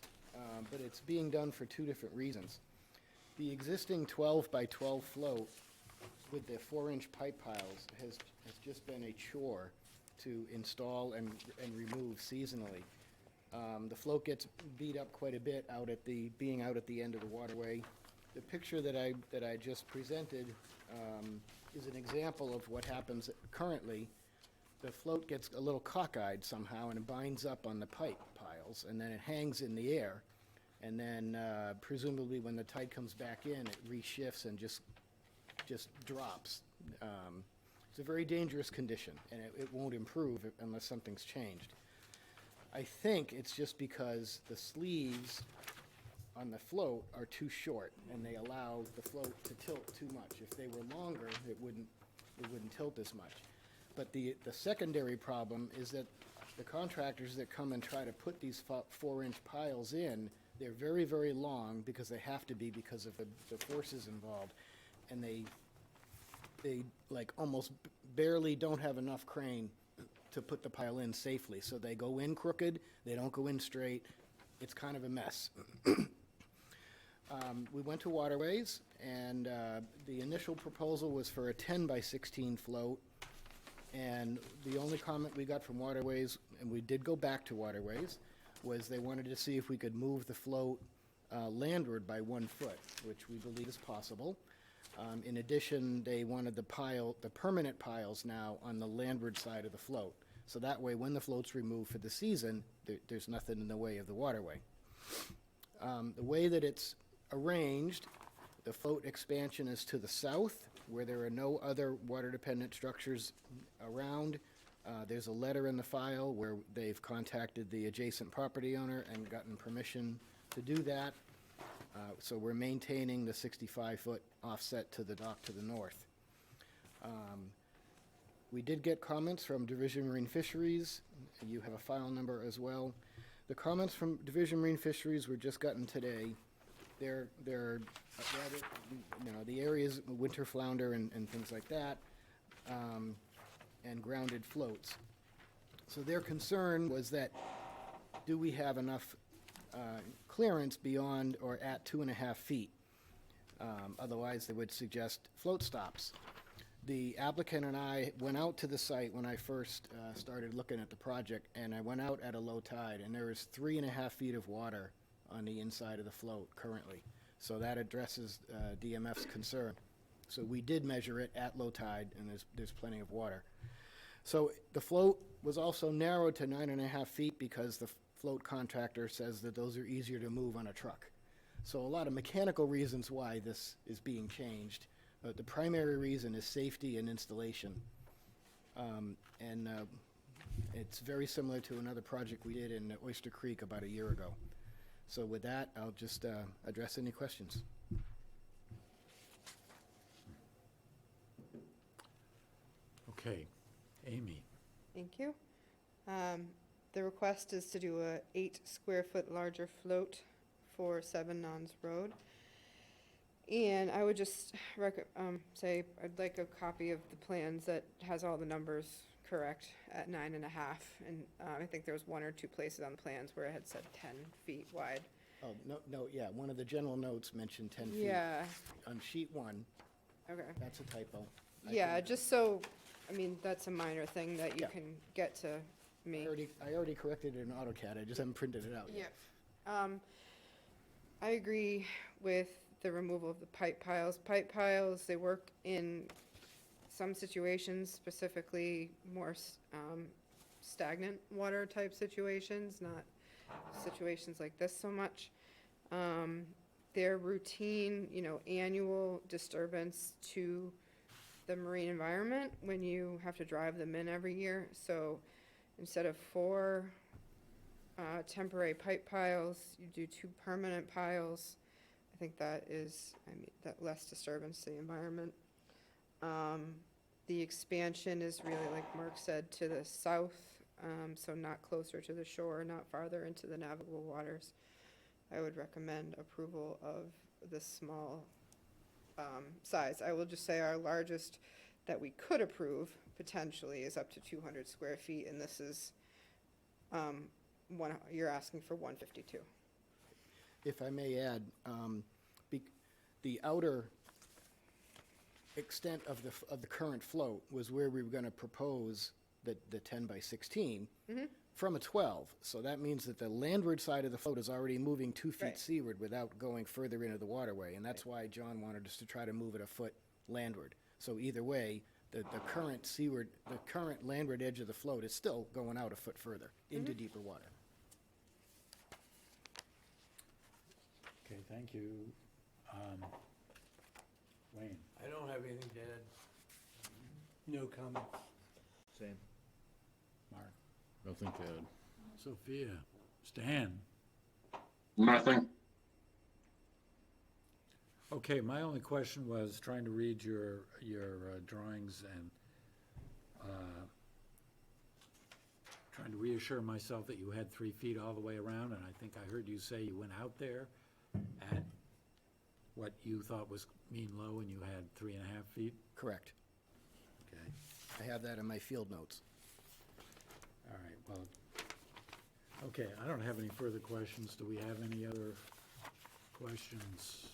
Speaker 16: but it's being done for two different reasons. The existing 12 by 12 float with the 4-inch pipe piles has just been a chore to install and remove seasonally. The float gets beat up quite a bit being out at the end of the waterway. The picture that I just presented is an example of what happens currently. The float gets a little cockeyed somehow and it binds up on the pipe piles, and then it hangs in the air. And then presumably when the tide comes back in, it reshifts and just drops. It's a very dangerous condition, and it won't improve unless something's changed. I think it's just because the sleeves on the float are too short, and they allow the float to tilt too much. If they were longer, it wouldn't tilt as much. But the secondary problem is that the contractors that come and try to put these 4-inch piles in, they're very, very long because they have to be because of the forces involved. And they like almost barely don't have enough crane to put the pile in safely. So they go in crooked, they don't go in straight. It's kind of a mess. We went to Waterways, and the initial proposal was for a 10 by 16 float. And the only comment we got from Waterways, and we did go back to Waterways, was they wanted to see if we could move the float landward by 1 foot, which we believe is possible. In addition, they wanted the permanent piles now on the landward side of the float. So that way, when the float's removed for the season, there's nothing in the way of the waterway. The way that it's arranged, the float expansion is to the south, where there are no other water-dependent structures around. There's a letter in the file where they've contacted the adjacent property owner and gotten permission to do that. So we're maintaining the 65-foot offset to the dock to the north. We did get comments from Division Marine Fisheries. You have a file number as well. The comments from Division Marine Fisheries were just gotten today. They're rather, the areas, winter flounder and things like that, and grounded floats. So their concern was that, do we have enough clearance beyond or at 2.5 feet? Otherwise, they would suggest float stops. The applicant and I went out to the site when I first started looking at the project, and I went out at a low tide, and there is 3.5 feet of water on the inside of the float currently. So that addresses DMF's concern. So we did measure it at low tide, and there's plenty of water. So the float was also narrowed to 9.5 feet because the float contractor says that those are easier to move on a truck. So a lot of mechanical reasons why this is being changed, The primary reason is safety and installation. And it's very similar to another project we did in Oyster Creek about a year ago. So with that, I'll just address any questions.
Speaker 1: Okay, Amy.
Speaker 3: Thank you. The request is to do a 8 square foot larger float for 7 Nuns Road. And I would just say I'd like a copy of the plans that has all the numbers correct at 9.5. And I think there was 1 or 2 places on the plans where it had said 10 feet wide.
Speaker 16: Oh, no, yeah, one of the general notes mentioned 10 feet.
Speaker 3: Yeah,
Speaker 16: On sheet 1,
Speaker 3: okay.
Speaker 16: that's a typo.
Speaker 3: Yeah, just so, I mean, that's a minor thing that you
Speaker 16: Yeah.
Speaker 3: can get to me.
Speaker 16: I already corrected it in AutoCAD, I just haven't printed it out yet.
Speaker 3: Yeah. I agree with the removal of the pipe piles. Pipe piles, they work in some situations, specifically more stagnant water type situations, not situations like this so much. Their routine, annual disturbance to the marine environment when you have to drive them in every year. So instead of 4 temporary pipe piles, you do 2 permanent piles. I think that is, that less disturbance to the environment. The expansion is really, like Mark said, to the south, so not closer to the shore, not farther into the navigable waters. I would recommend approval of this small size. I will just say our largest that we could approve potentially is up to 200 square feet, and this is, you're asking for 152.
Speaker 16: If I may add, the outer extent of the current float was where we were going to propose the 10 by 16 from a 12. So that means that the landward side of the float is already moving 2 feet
Speaker 3: Right.
Speaker 16: seaward without going further into the waterway. And that's why John wanted us to try to move it a foot landward. So either way, the current seaward, the current landward edge of the float is still going out a foot further into deeper water.
Speaker 1: Okay, thank you. Wayne.
Speaker 7: I don't have anything to add.
Speaker 5: No comments.
Speaker 6: Same.
Speaker 1: Mark.
Speaker 12: Nothing to add.
Speaker 1: Sophia. Stan.
Speaker 8: Nothing.
Speaker 1: Okay, my only question was trying to read your drawings and trying to reassure myself that you had 3 feet all the way around, and I think I heard you say you went out there at what you thought was mean low, and you had 3.5 feet?
Speaker 16: Correct.
Speaker 1: Okay,
Speaker 16: I have that in my field notes.
Speaker 1: all right, well, okay, I don't have any further questions. Do we have any other questions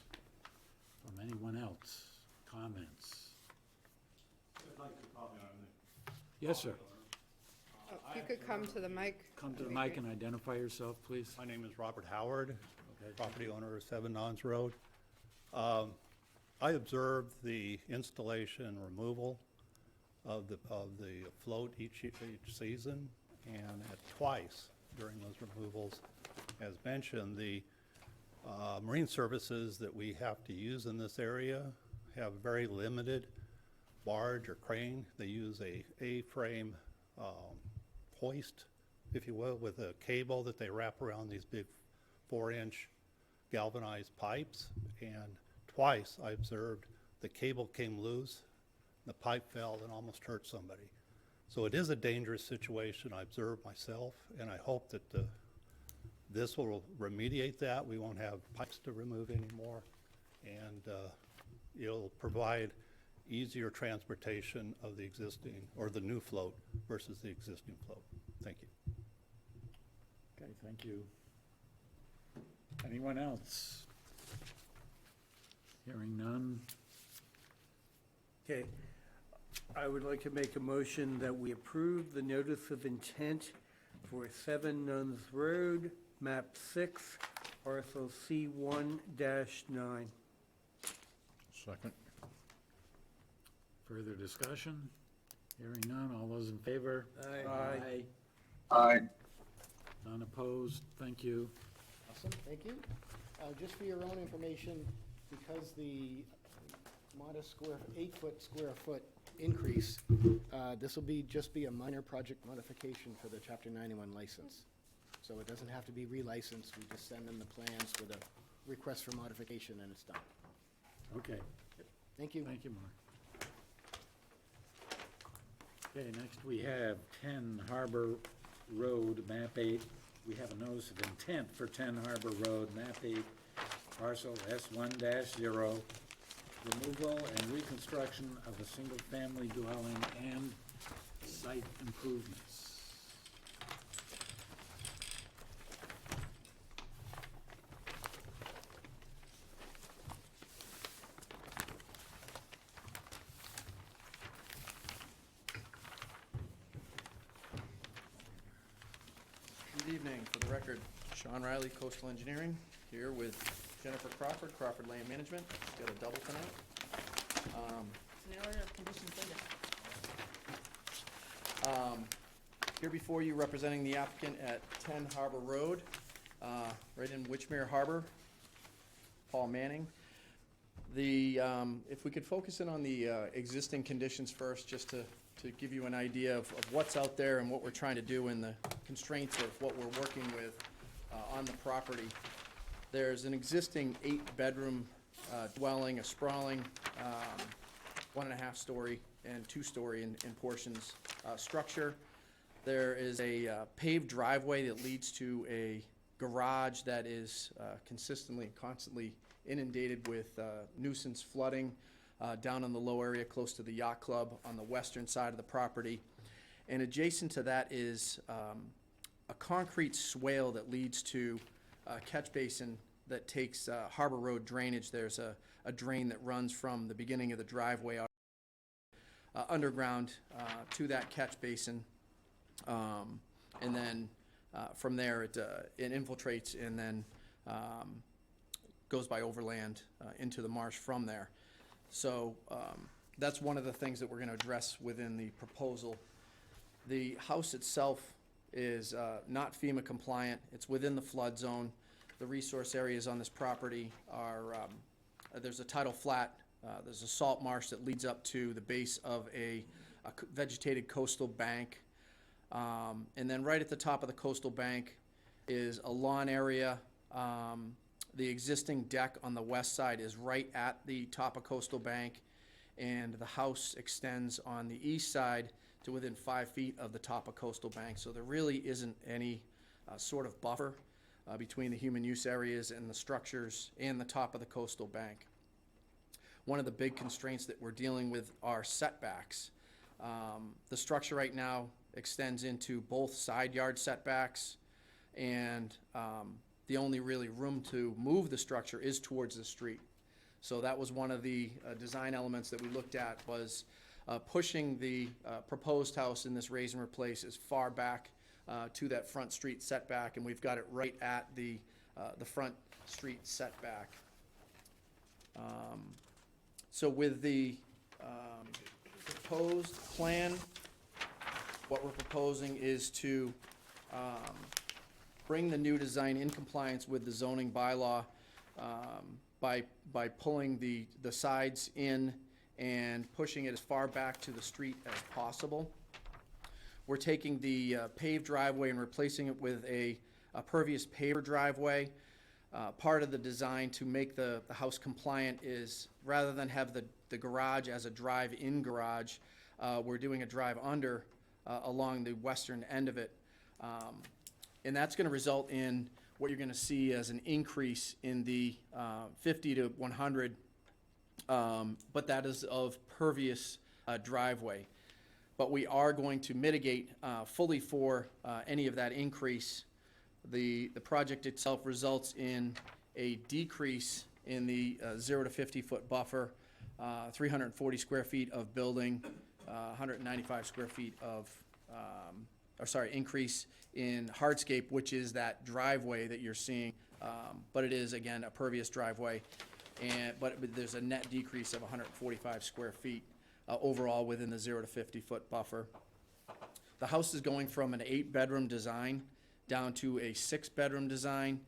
Speaker 1: from anyone else? Comments?
Speaker 17: I'd like to comment on the.
Speaker 1: Yes, sir.
Speaker 3: If you could come to the mic.
Speaker 1: Come to the
Speaker 3: that'd be
Speaker 1: mic
Speaker 3: great.
Speaker 1: and identify yourself, please.
Speaker 17: My name is Robert Howard,
Speaker 1: Okay.
Speaker 17: property owner of 7 Nons Road. I observed the installation and removal of the float each season, and twice during those removals. As mentioned, the marine services that we have to use in this area have very limited barge or crane. They use a A-frame hoist, if you will, with a cable that they wrap around these big 4-inch galvanized pipes. And twice I observed the cable came loose, the pipe fell and almost hurt somebody. So it is a dangerous situation, I observed myself, and I hope that this will remediate that. We won't have pipes to remove anymore, and it'll provide easier transportation of the existing, or the new float versus the existing float. Thank you.
Speaker 1: Okay, thank you. Anyone else? Hearing none.
Speaker 5: Okay. I would like to make a motion that we approve the notice of intent for 7 Nuns Road, map 6, parcel C1-9.
Speaker 12: Second.
Speaker 1: Further discussion? Hearing none. All those in favor?
Speaker 5: Aye.
Speaker 8: Aye.
Speaker 1: None opposed? Thank you.
Speaker 16: Awesome, thank you. Just for your own information, because the modest 8-foot square foot increase. This will just be a minor project modification for the Chapter 91 license. So it doesn't have to be relicensed. We just send them the plans with a request for modification and it's done.
Speaker 1: Okay,
Speaker 16: Thank you.
Speaker 1: thank you, Mark. Okay, next we have 10 Harbor Road, map 8. We have a notice of intent for 10 Harbor Road, map 8, parcel S1-0, removal and reconstruction of a single-family dwelling and site improvements.
Speaker 18: Good evening. For the record, Sean Riley, Coastal Engineering, here with Jennifer Crawford, Crawford Land Management. Got a double tonight.
Speaker 13: It's an order of conditions later.
Speaker 18: Here before you representing the applicant at 10 Harbor Road, right in Witchmere Harbor, Paul Manning. If we could focus in on the existing conditions first, just to give you an idea of what's out there and what we're trying to do and the constraints of what we're working with on the property. There's an existing 8-bedroom dwelling, a sprawling 1.5-story and 2-story in portions structure. There is a paved driveway that leads to a garage that is consistently and constantly inundated with nuisance flooding down in the low area close to the yacht club on the western side of the property. And adjacent to that is a concrete swale that leads to a catch basin that takes Harbor Road drainage. There's a drain that runs from the beginning of the driveway out underground to that catch basin. And then from there it infiltrates and then goes by overland into the marsh from there. So that's one of the things that we're going to address within the proposal. The house itself is not FEMA compliant. It's within the flood zone. The resource areas on this property are, there's a tidal flat, there's a salt marsh that leads up to the base of a vegetated coastal bank. And then right at the top of the coastal bank is a lawn area. The existing deck on the west side is right at the top of coastal bank, and the house extends on the east side to within 5 feet of the top of coastal bank. So there really isn't any sort of buffer between the human use areas and the structures and the top of the coastal bank. One of the big constraints that we're dealing with are setbacks. The structure right now extends into both side yard setbacks, and the only really room to move the structure is towards the street. So that was one of the design elements that we looked at, was pushing the proposed house in this raise and replace as far back to that front street setback, and we've got it right at the front street setback. So with the proposed plan, what we're proposing is to bring the new design in compliance with the zoning bylaw by pulling the sides in and pushing it as far back to the street as possible. We're taking the paved driveway and replacing it with a pervious paver driveway. Part of the design to make the house compliant is, rather than have the garage as a drive-in garage, we're doing a drive-under along the western end of it. And that's going to result in what you're going to see as an increase in the 50 to 100, but that is of pervious driveway. But we are going to mitigate fully for any of that increase. The project itself results in a decrease in the 0 to 50 foot buffer, 340 square feet of building, 195 square feet of, increase in hardscape, which is that driveway that you're seeing. But it is, again, a pervious driveway. But there's a net decrease of 145 square feet overall within the 0 to 50 foot buffer. The house is going from an 8-bedroom design down to a 6-bedroom design.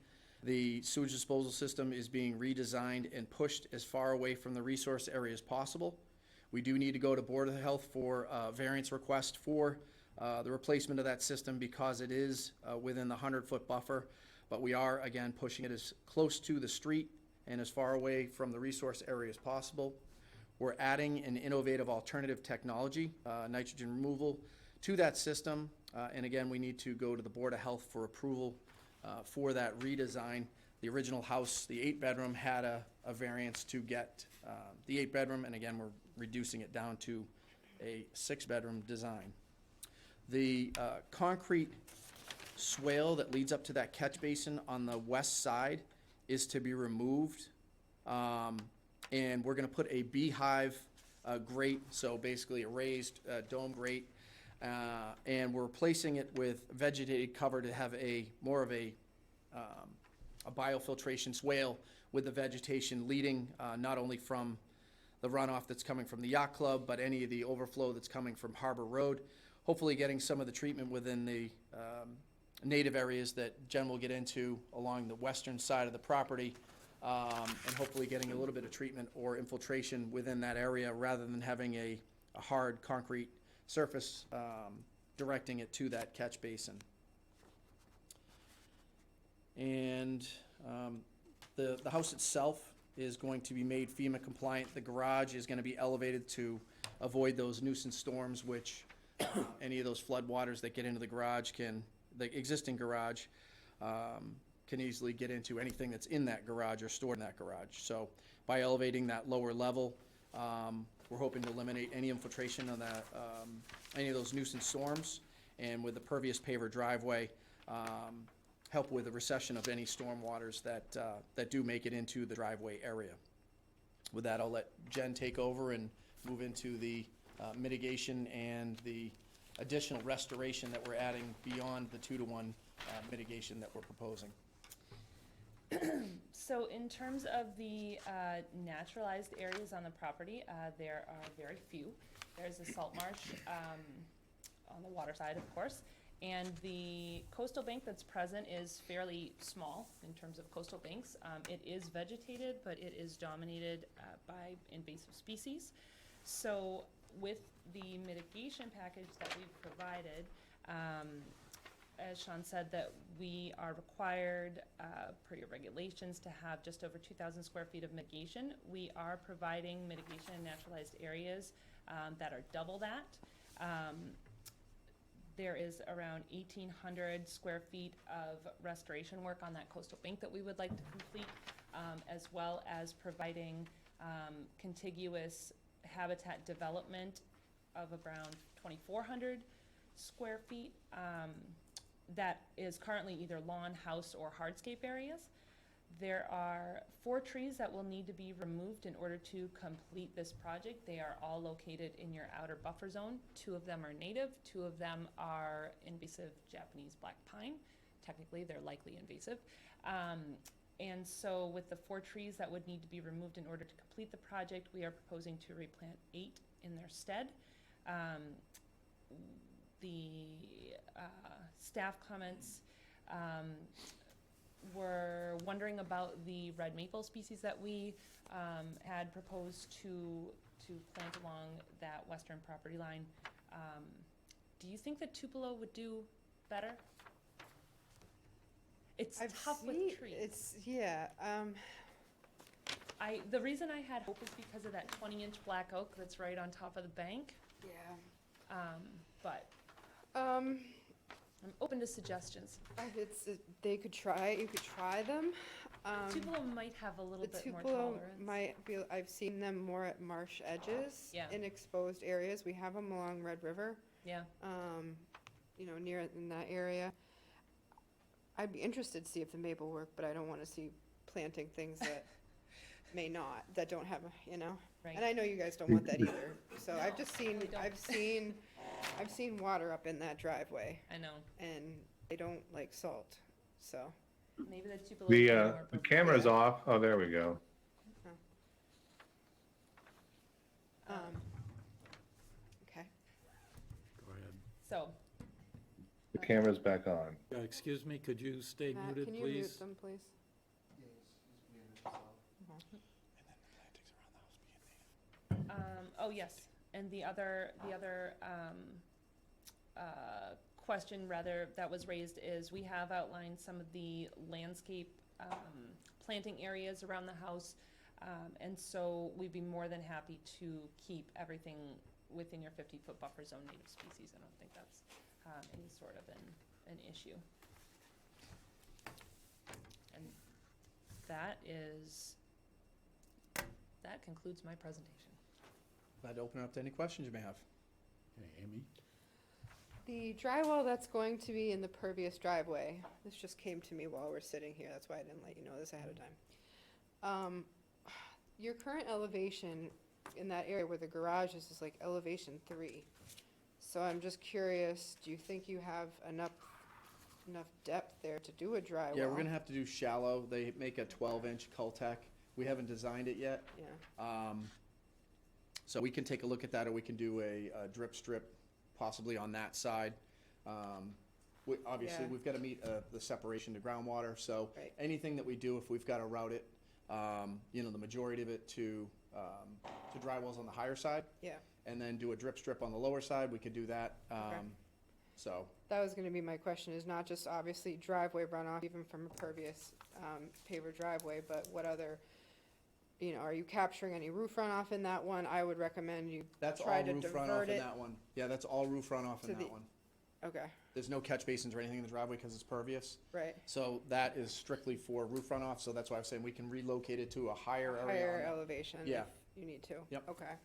Speaker 18: The sewage disposal system is being redesigned and pushed as far away from the resource area as possible. We do need to go to Board of Health for a variance request for the replacement of that system because it is within the 100-foot buffer, but we are, again, pushing it as close to the street and as far away from the resource area as possible. We're adding an innovative alternative technology, nitrogen removal, to that system, and again, we need to go to the Board of Health for approval for that redesign. The original house, the 8-bedroom, had a variance to get the 8-bedroom, and again, we're reducing it down to a 6-bedroom design. The concrete swale that leads up to that catch basin on the west side is to be removed, and we're gonna put a beehive grate, so basically a raised dome grate, and we're replacing it with vegetated cover to have more of a biofiltration swale with the vegetation leading not only from the runoff that's coming from the yacht club, but any of the overflow that's coming from Harbor Road. Hopefully getting some of the treatment within the native areas that Jen will get into along the western side of the property, and hopefully getting a little bit of treatment or infiltration within that area rather than having a hard concrete surface directing it to that catch basin. And the house itself is going to be made FEMA compliant. The garage is going to be elevated to avoid those nuisance storms, which any of those flood waters that get into the garage the existing garage can easily get into anything that's in that garage or stored in that garage. So by elevating that lower level, we're hoping to eliminate any infiltration on that, any of those nuisance storms, and with the pervious paver driveway, help with the recession of any storm waters that do make it into the driveway area. With that, I'll let Jen take over and move into the mitigation and the additional restoration that we're adding beyond the 2-to-1 mitigation that we're proposing.
Speaker 13: So in terms of the naturalized areas on the property, there are very few. There's a salt marsh on the water side, of course, and the coastal bank that's present is fairly small in terms of coastal banks. It is vegetated, but it is dominated by invasive species. So with the mitigation package that we've provided, as Sean said, that we are required, per your regulations, to have just over 2,000 square feet of mitigation. We are providing mitigation in naturalized areas that are double that. There is around 1,800 square feet of restoration work on that coastal bank that we would like to complete, as well as providing contiguous habitat development of around 2,400 square feet. That is currently either lawn, house, or hardscape areas. There are 4 trees that will need to be removed in order to complete this project. They are all located in your outer buffer zone. 2 of them are native, 2 of them are invasive Japanese black pine. Technically, they're likely invasive. And so with the 4 trees that would need to be removed in order to complete the project, we are proposing to replant 8 in their stead. The staff comments were wondering about the red maple species that we had proposed to plant along that western property line. Do you think that Tupelo would do better? It's tough with trees. The reason I had hope is because of that 20-inch black oak that's right on top of the bank.
Speaker 3: Yeah.
Speaker 13: But I'm open to suggestions.
Speaker 3: You could try them.
Speaker 13: Tupelo might have a little bit more
Speaker 3: Tupelo
Speaker 13: tolerance.
Speaker 3: might be, I've seen them more at marsh edges.
Speaker 13: Yeah.
Speaker 3: In exposed areas. We have them along Red River.
Speaker 13: Yeah.
Speaker 3: Near in that area. I'd be interested to see if the maple work, but I don't want to see planting things that may not, that don't have
Speaker 13: Right.
Speaker 3: And I know you guys don't want that either. So
Speaker 13: No,
Speaker 3: I've just seen,
Speaker 13: we don't.
Speaker 3: I've seen water up in that driveway.
Speaker 13: I know.
Speaker 3: And they don't like salt, so.
Speaker 13: Maybe the Tupelo. would be more
Speaker 19: The
Speaker 13: appropriate.
Speaker 19: camera's off. Oh, there we go.
Speaker 3: Okay.
Speaker 1: Go ahead.
Speaker 13: So,
Speaker 19: The camera's back on.
Speaker 1: Excuse me, could you stay
Speaker 3: Matt,
Speaker 1: muted,
Speaker 3: can you
Speaker 1: please?
Speaker 3: mute them, please?
Speaker 13: Oh, yes, and the other question rather that was raised is we have outlined some of the landscape planting areas around the house. And so we'd be more than happy to keep everything within your 50-foot buffer zone native species. I don't think that's any sort of an issue. And that concludes my presentation.
Speaker 18: Glad to open it up to any questions you may have.
Speaker 1: Okay, Amy?
Speaker 3: The drywall that's going to be in the pervious driveway, this just came to me while we're sitting here, that's why I didn't let you know this ahead of time. Your current elevation in that area where the garage is like elevation 3. So I'm just curious, do you think you have enough depth there to do a drywall?
Speaker 18: Yeah, we're gonna have to do shallow. They make a 12-inch Cultec. We haven't designed it yet.
Speaker 3: Yeah.
Speaker 18: So we can take a look at that, or we can do a drip strip possibly on that side. Obviously,
Speaker 3: Yeah.
Speaker 18: we've got to meet the separation to groundwater, so
Speaker 3: Right.
Speaker 18: anything that we do, if we've got to route it, the majority of it to drywalls on the higher side,
Speaker 3: Yeah.
Speaker 18: and then do a drip strip on the lower side, we could do that.
Speaker 3: Okay.
Speaker 18: So,
Speaker 3: That was gonna be my question, is not just obviously driveway runoff, even from a pervious paver driveway, but what other, are you capturing any roof runoff in that one? I would recommend you
Speaker 18: that's all
Speaker 3: try to
Speaker 18: roof runoff
Speaker 3: divert
Speaker 18: in
Speaker 3: it.
Speaker 18: that one. Yeah, that's all roof runoff in
Speaker 3: to
Speaker 18: that
Speaker 3: the-
Speaker 18: one.
Speaker 3: Okay,
Speaker 18: There's no catch basins or anything in the driveway because it's pervious.
Speaker 3: right.
Speaker 18: So that is strictly for roof runoff, so that's why I was saying we can relocate it to a higher area.
Speaker 3: Higher
Speaker 18: on-
Speaker 3: elevation
Speaker 18: Yeah.
Speaker 3: if you need to.
Speaker 18: Yep.
Speaker 3: Okay.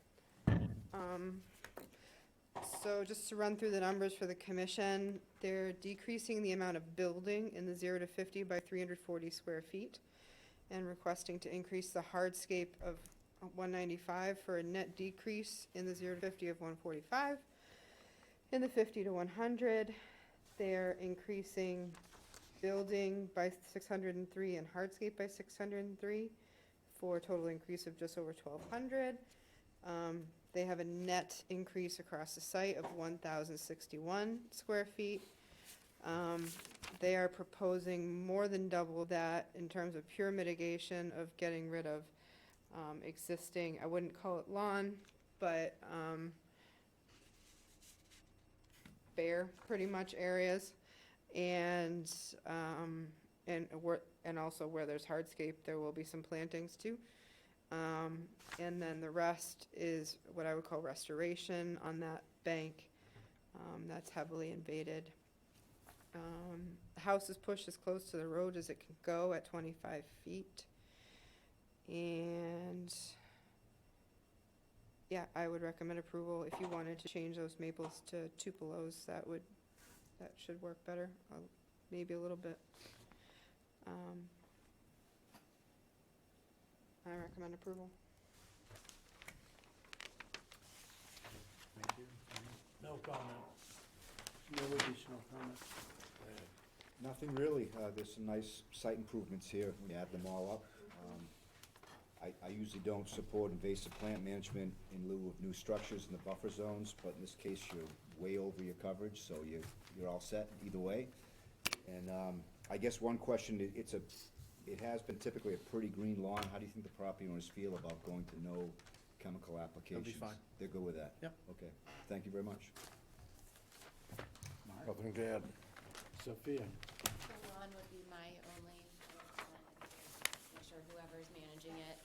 Speaker 3: So just to run through the numbers for the commission, they're decreasing the amount of building in the 0 to 50 by 340 square feet and requesting to increase the hardscape of 195 for a net decrease in the 0 to 50 of 145. In the 50 to 100, they're increasing building by 603 and hardscape by 603 for a total increase of just over 1,200. They have a net increase across the site of 1,061 square feet. They are proposing more than double that in terms of pure mitigation of getting rid of existing, I wouldn't call it lawn, but bare, pretty much, areas. And also where there's hardscape, there will be some plantings too. And then the rest is what I would call restoration on that bank that's heavily invaded. The house is pushed as close to the road as it can go at 25 feet. And yeah, I would recommend approval. If you wanted to change those maples to tupelos, that should work better, maybe a little bit. I recommend approval.
Speaker 1: Thank you.
Speaker 7: No comment.
Speaker 5: No additional comments.
Speaker 6: Nothing really. There's some nice site improvements here. We add them all up. I usually don't support invasive plant management in lieu of new structures in the buffer zones, but in this case, you're way over your coverage, so you're all set either way. And I guess one question, it has been typically a pretty green lawn. How do you think the property owners feel about going to no chemical applications?
Speaker 18: fine.
Speaker 6: They're good with that?
Speaker 18: Yep.
Speaker 6: Okay. Thank you very much.
Speaker 1: Mark?
Speaker 12: Nothing to add.
Speaker 1: Sophia?
Speaker 15: The lawn would be my only, make sure whoever's managing it,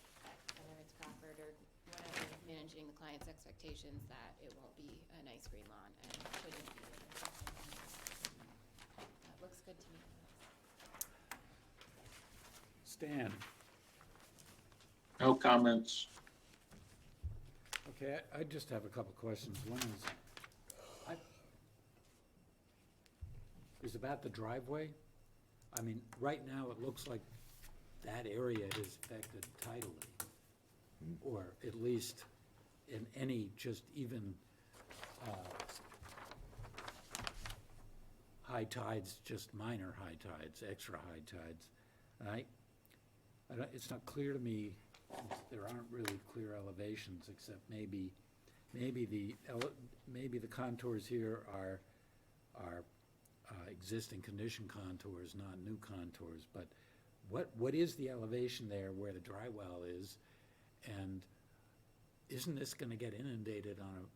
Speaker 15: whether it's Crawford or whatever, managing the client's expectations, that it won't be a nice green lawn and shouldn't be. That looks good to me.
Speaker 1: Stan?
Speaker 8: No comments.
Speaker 1: Okay, I just have a couple questions. One is about the driveway. I mean, right now, it looks like that area is affected tidally, or at least in any, just even high tides, just minor high tides, extra high tides. It's not clear to me, there aren't really clear elevations, except maybe the contours here are existing condition contours, not new contours, but what is the elevation there where the dry well is? And isn't this gonna get inundated on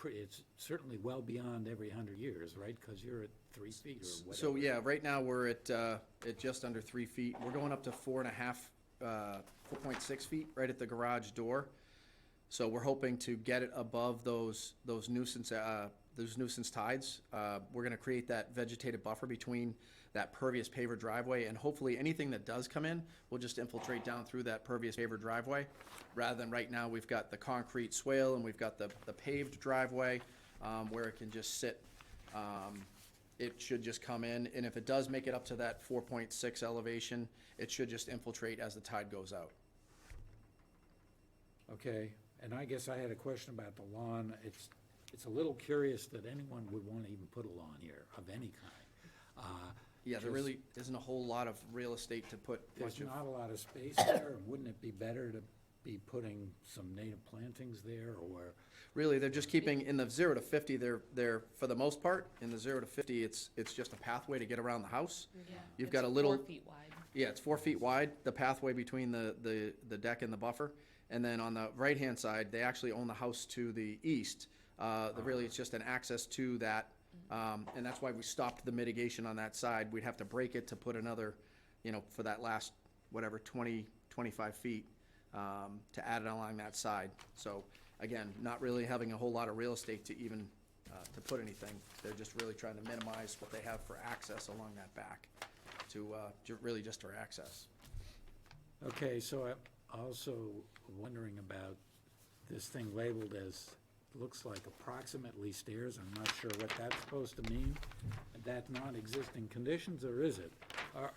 Speaker 1: it's certainly well beyond every 100 years, right? Because you're at 3 feet or whatever.
Speaker 18: So, yeah, right now we're at just under 3 feet. We're going up to 4.5, 4.6 feet right at the garage door. So we're hoping to get it above those nuisance tides. We're gonna create that vegetative buffer between that pervious paver driveway, and hopefully anything that does come in will just infiltrate down through that pervious paver driveway, rather than right now we've got the concrete swale and we've got the paved driveway, where it can just sit. It should just come in, and if it does make it up to that 4.6 elevation, it should just infiltrate as the tide goes out.
Speaker 1: Okay, and I guess I had a question about the lawn. It's a little curious that anyone would want to even put a lawn here of any kind.
Speaker 18: Yeah, there really isn't a whole lot of real estate to put.
Speaker 1: There's not a lot of space there, and wouldn't it be better to be putting some native plantings there, or?
Speaker 18: Really, they're just keeping, in the 0 to 50, they're, for the most part, in the 0 to 50, it's just a pathway to get around the house.
Speaker 13: Yeah.
Speaker 18: You've got a little.
Speaker 13: 4 feet wide.
Speaker 18: Yeah, it's 4 feet wide, the pathway between the deck and the buffer. And then on the right-hand side, they actually own the house to the east. Really, it's just an access to that, and that's why we stopped the mitigation on that side. We'd have to break it to put another, for that last, 20, 25 feet, to add it along that side. So, again, not really having a whole lot of real estate to even, to put anything. They're just really trying to minimize what they have for access along that back, really just for access.
Speaker 1: Okay, so I'm also wondering about this thing labeled as, looks like approximately stairs. I'm not sure what that's supposed to mean. That non-existing conditions, or is it? Are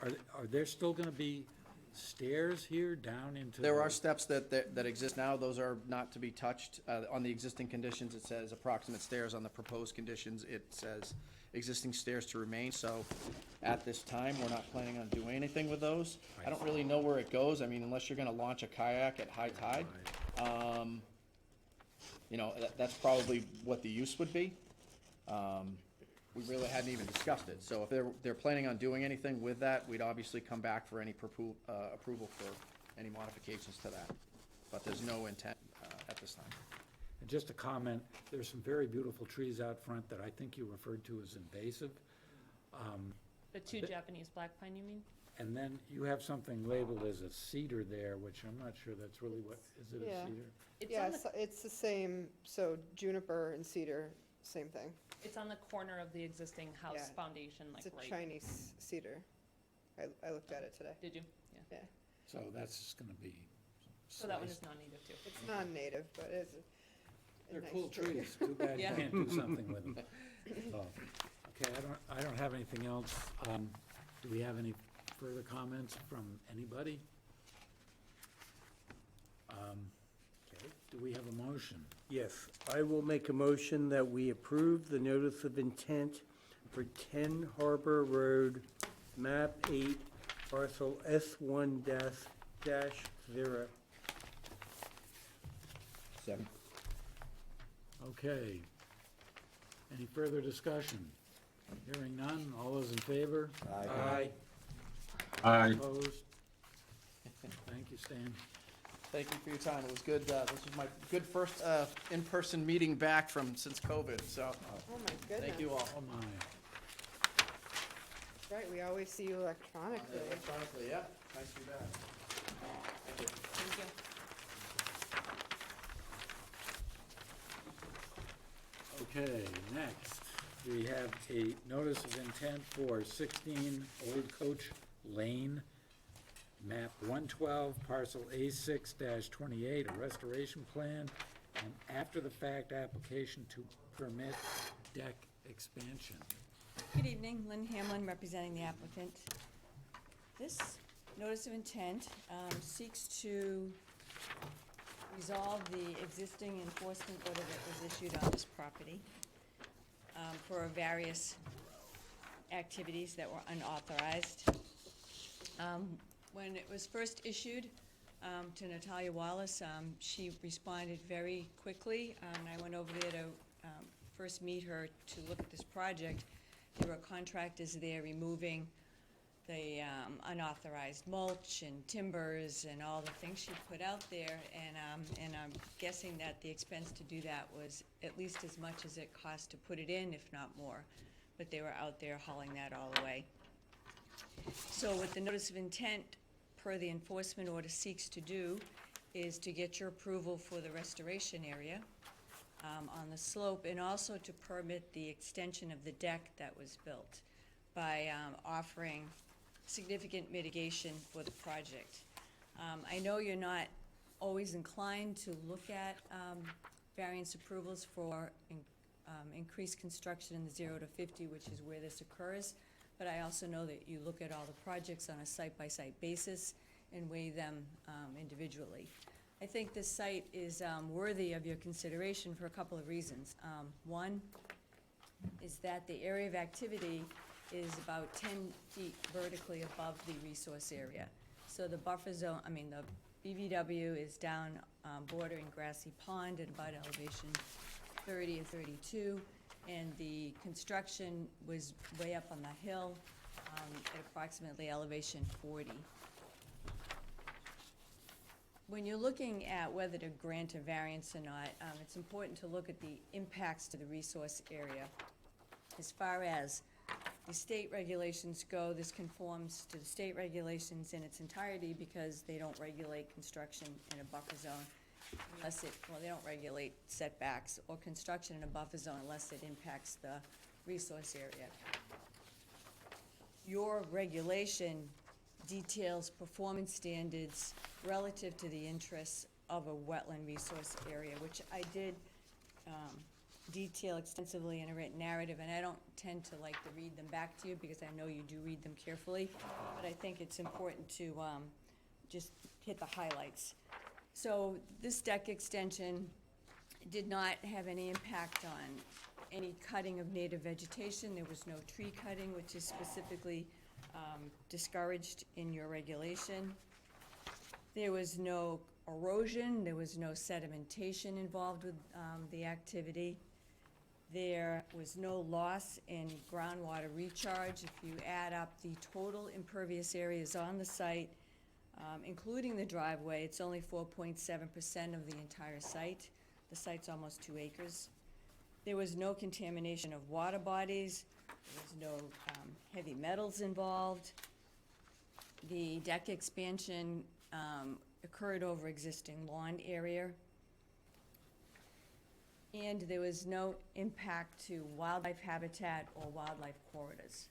Speaker 1: there still gonna be stairs here down into?
Speaker 18: There are steps that exist now. Those are not to be touched. On the existing conditions, it says approximate stairs. On the proposed conditions, it says existing stairs to remain. So at this time, we're not planning on doing anything with those. I don't really know where it goes. I mean, unless you're gonna launch a kayak at high tide. That's probably what the use would be. We really hadn't even discussed it. So if they're planning on doing anything with that, we'd obviously come back for any approval for any modifications to that. But there's no intent at this time.
Speaker 1: And just a comment, there's some very beautiful trees out front that I think you referred to as invasive.
Speaker 13: The 2 Japanese black pine, you mean?
Speaker 1: And then you have something labeled as a cedar there, which I'm not sure that's really what, is it
Speaker 3: Yeah.
Speaker 1: a cedar?
Speaker 3: It's the same, so juniper and cedar, same thing.
Speaker 13: It's on the corner of the existing house
Speaker 3: Yeah.
Speaker 13: foundation, like
Speaker 3: It's a
Speaker 13: right.
Speaker 3: Chinese cedar. I looked at it today.
Speaker 13: Did you?
Speaker 3: Yeah.
Speaker 1: So that's just gonna be
Speaker 13: So that one is
Speaker 1: sliced.
Speaker 13: non-native too.
Speaker 3: It's non-native, but it's a
Speaker 1: They're
Speaker 3: nice
Speaker 1: cool
Speaker 3: tree.
Speaker 1: trees, too bad you
Speaker 13: Yeah.
Speaker 1: can't do something with them. Oh, okay, I don't have anything else. Do we have any further comments from anybody? Okay, do we have a motion?
Speaker 5: Yes, I will make a motion that we approve the notice of intent for 10 Harbor Road, map 8, parcel S1-0.
Speaker 6: Second.
Speaker 1: Okay. Any further discussion? Hearing none, all those in favor?
Speaker 5: Aye.
Speaker 8: Aye.
Speaker 1: Opposed? Thank you, Stan.
Speaker 18: Thank you for your time. It was good. This was my good first in-person meeting back since COVID, so
Speaker 3: Oh, my goodness.
Speaker 18: thank you all.
Speaker 1: Oh, my.
Speaker 3: That's right, we always see you electronically.
Speaker 18: Electronically, yeah. Nice to be back. Thank you.
Speaker 13: Thank you.
Speaker 1: Okay, next, we have a notice of intent for 16 Old Coach Lane, map 112, parcel A6-28, a restoration plan, and after-the-fact application to permit deck expansion.
Speaker 20: Good evening, Lynn Hamlin, representing the applicant. This notice of intent seeks to resolve the existing enforcement order that was issued on this property for various activities that were unauthorized. When it was first issued to Natalia Wallace, she responded very quickly, and I went over there to first meet her to look at this project. There were contractors there removing the unauthorized mulch and timbers and all the things she put out there, and I'm guessing that the expense to do that was at least as much as it cost to put it in, if not more. But they were out there hauling that all away. So what the notice of intent per the enforcement order seeks to do is to get your approval for the restoration area on the slope, and also to permit the extension of the deck that was built by offering significant mitigation for the project. I know you're not always inclined to look at variance approvals for increased construction in the 0 to 50, which is where this occurs, but I also know that you look at all the projects on a site-by-site basis and weigh them individually. I think this site is worthy of your consideration for a couple of reasons. One is that the area of activity is about 10 feet vertically above the resource area. So the buffer zone, the BVW is down bordering Grassy Pond at about elevation 30 and 32, and the construction was way up on the hill at approximately elevation 40. When you're looking at whether to grant a variance or not, it's important to look at the impacts to the resource area. As far as the state regulations go, this conforms to the state regulations in its entirety because they don't regulate construction in a buffer zone unless they don't regulate setbacks or construction in a buffer zone unless it impacts the resource area. Your regulation details performance standards relative to the interests of a wetland resource area, which I did detail extensively in a written narrative, and I don't tend to like to read them back to you because I know you do read them carefully, but I think it's important to just hit the highlights. So this deck extension did not have any impact on any cutting of native vegetation. There was no tree cutting, which is specifically discouraged in your regulation. There was no erosion, there was no sedimentation involved with the activity. There was no loss in groundwater recharge. If you add up the total impervious areas on the site, including the driveway, it's only 4.7% of the entire site. The site's almost 2 acres. There was no contamination of water bodies. There was no heavy metals involved. The deck expansion occurred over existing lawn area. And there was no impact to wildlife habitat or wildlife corridors.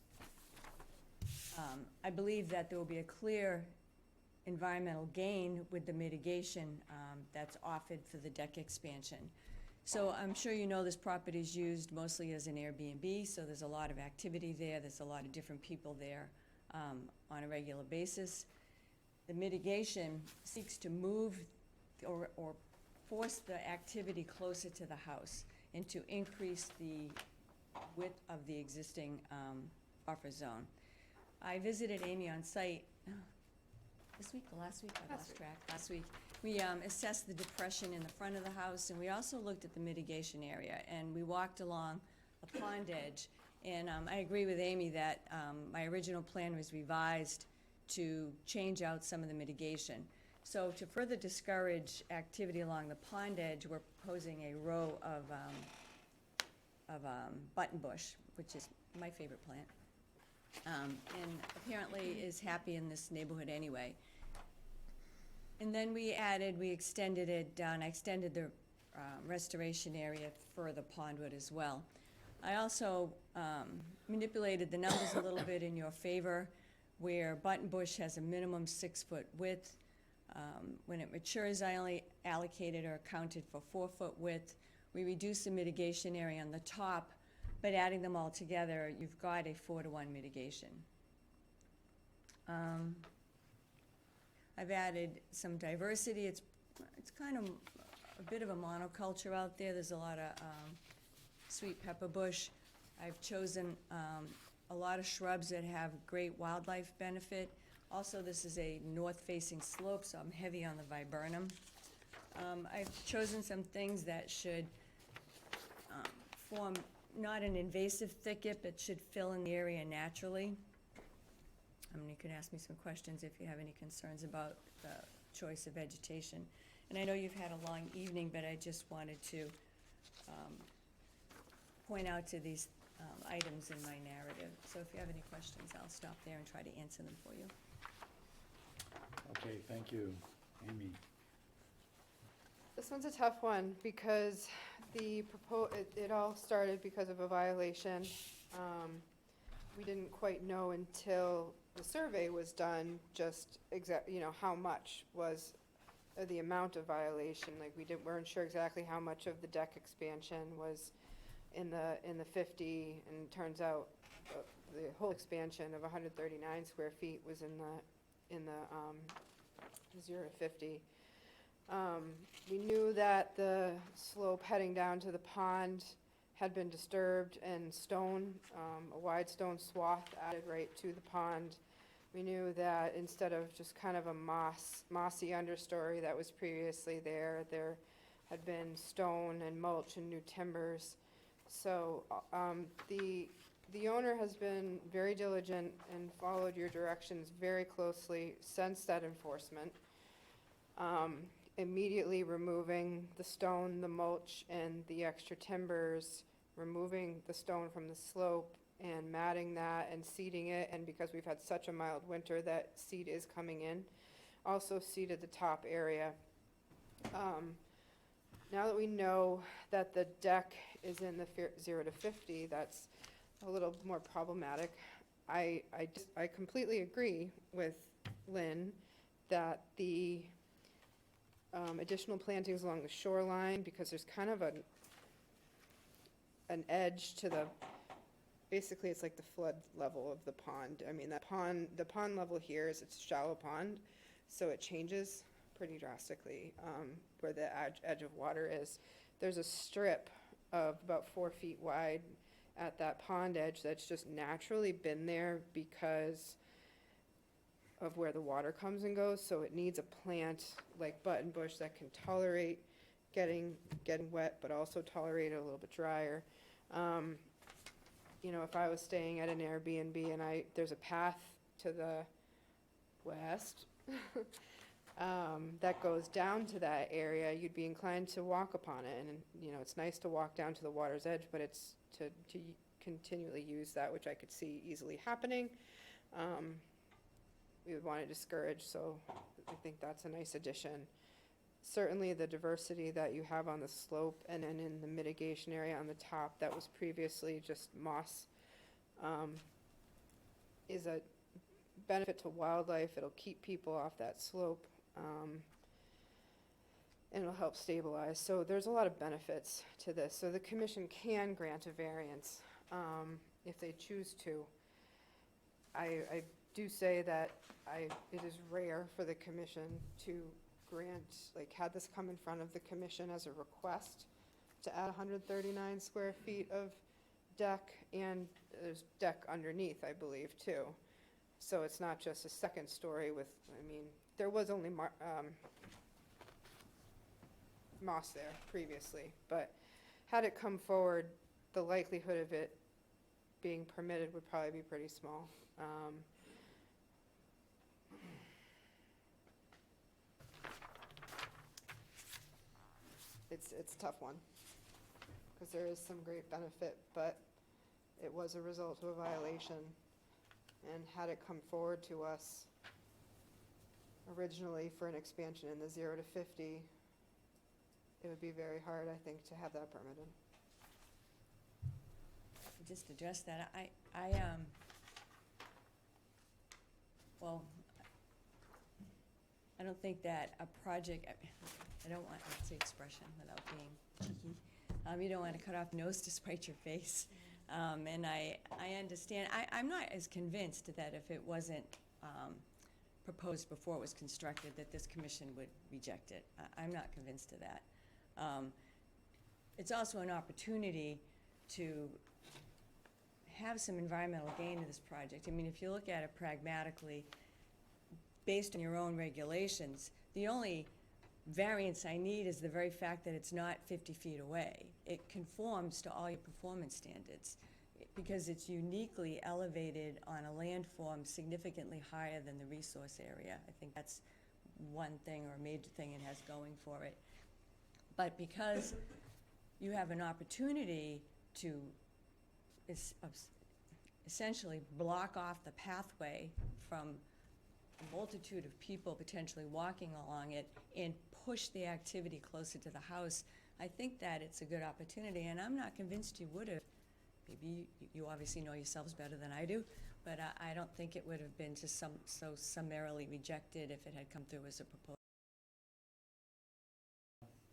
Speaker 20: I believe that there will be a clear environmental gain with the mitigation that's offered for the deck expansion. So I'm sure you know this property is used mostly as an Airbnb, so there's a lot of activity there. There's a lot of different people there on a regular basis. The mitigation seeks to move or force the activity closer to the house and to increase the width of the existing buffer zone. I visited Amy on site this week or last week? I lost track. Last week. We assessed the depression in the front of the house, and we also looked at the mitigation area, and we walked along a pond edge. And I agree with Amy that my original plan was revised to change out some of the mitigation. So to further discourage activity along the pond edge, we're proposing a row of buttonbush, which is my favorite plant, and apparently is happy in this neighborhood anyway. And then we extended it down. I extended the restoration area for the pondwood as well. I also manipulated the numbers a little bit in your favor, where buttonbush has a minimum 6-foot width. When it matures, I only allocated or accounted for 4-foot width. We reduced the mitigation area on the top, but adding them all together, you've got a 4-to-1 mitigation. I've added some diversity. It's kind of a bit of a monoculture out there. There's a lot of sweet pepper bush. I've chosen a lot of shrubs that have great wildlife benefit. Also, this is a north-facing slope, so I'm heavy on the viburnum. I've chosen some things that should form not an invasive thicket, but should fill in the area naturally. You can ask me some questions if you have any concerns about the choice of vegetation. And I know you've had a long evening, but I just wanted to point out to these items in my narrative. So if you have any questions, I'll stop there and try to answer them for you.
Speaker 1: Okay, thank you, Amy.
Speaker 3: This one's a tough one because it all started because of a violation. We didn't quite know until the survey was done, just how much was the amount of violation. Like weren't sure exactly how much of the deck expansion was in the 50, and it turns out the whole expansion of 139 square feet was in the 0 to 50. We knew that the slope heading down to the pond had been disturbed and a wide stone swath added right to the pond. We knew that instead of just kind of a mossy understory that was previously there had been stone and mulch and new timbers. So the owner has been very diligent and followed your directions very closely since that enforcement. Immediately removing the stone, the mulch, and the extra timbers, removing the stone from the slope and matting that and seeding it, and because we've had such a mild winter, that seed is coming in. Also seeded the top area. Now that we know that the deck is in the 0 to 50, that's a little more problematic. I completely agree with Lynn that the additional plantings along the shoreline, because there's kind of an edge to basically it's like the flood level of the pond. I mean, the pond level here it's a shallow pond, so it changes pretty drastically where the edge of water is. There's a strip of about 4 feet wide at that pond edge that's just naturally been there because of where the water comes and goes, so it needs a plant like buttonbush that can tolerate getting wet, but also tolerate it a little bit drier. If I was staying at an Airbnb and there's a path to the west that goes down to that area, you'd be inclined to walk upon it, and it's nice to walk down to the water's edge, but it's to continually use that, which I could see easily happening. We would want to discourage, so I think that's a nice addition. Certainly the diversity that you have on the slope and then in the mitigation area on the top that was previously just moss is a benefit to wildlife. It'll keep people off that slope and it'll help stabilize. So there's a lot of benefits to this. So the commission can grant a variance if they choose to. I do say that it is rare for the commission to grant, had this come in front of the commission as a request to add 139 square feet of deck, and there's deck underneath, I believe, too. So it's not just a second story with, there was only moss there previously, but had it come forward, the likelihood of it being permitted would probably be pretty small. It's a tough one, because there is some great benefit, but it was a result of a violation. And had it come forward to us originally for an expansion in the 0 to 50, it would be very hard, I think, to have that permitted.
Speaker 20: Just address that, well, I don't think that a project, I don't want, that's the expression without being cheeky. You don't want to cut off nose to spite your face. And I understand, I'm not as convinced that if it wasn't proposed before it was constructed, that this commission would reject it. I'm not convinced of that. It's also an opportunity to have some environmental gain to this project. If you look at it pragmatically, based on your own regulations, the only variance I need is the very fact that it's not 50 feet away. It conforms to all your performance standards. because it's uniquely elevated on a landform significantly higher than the resource area. I think that's one thing or a major thing it has going for it. But because you have an opportunity to essentially block off the pathway from a multitude of people potentially walking along it and push the activity closer to the house, I think that it's a good opportunity, and I'm not convinced you would have. Maybe you obviously know yourselves better than I do, but I don't think it would have been just so summarily rejected if it had come through as a proposal.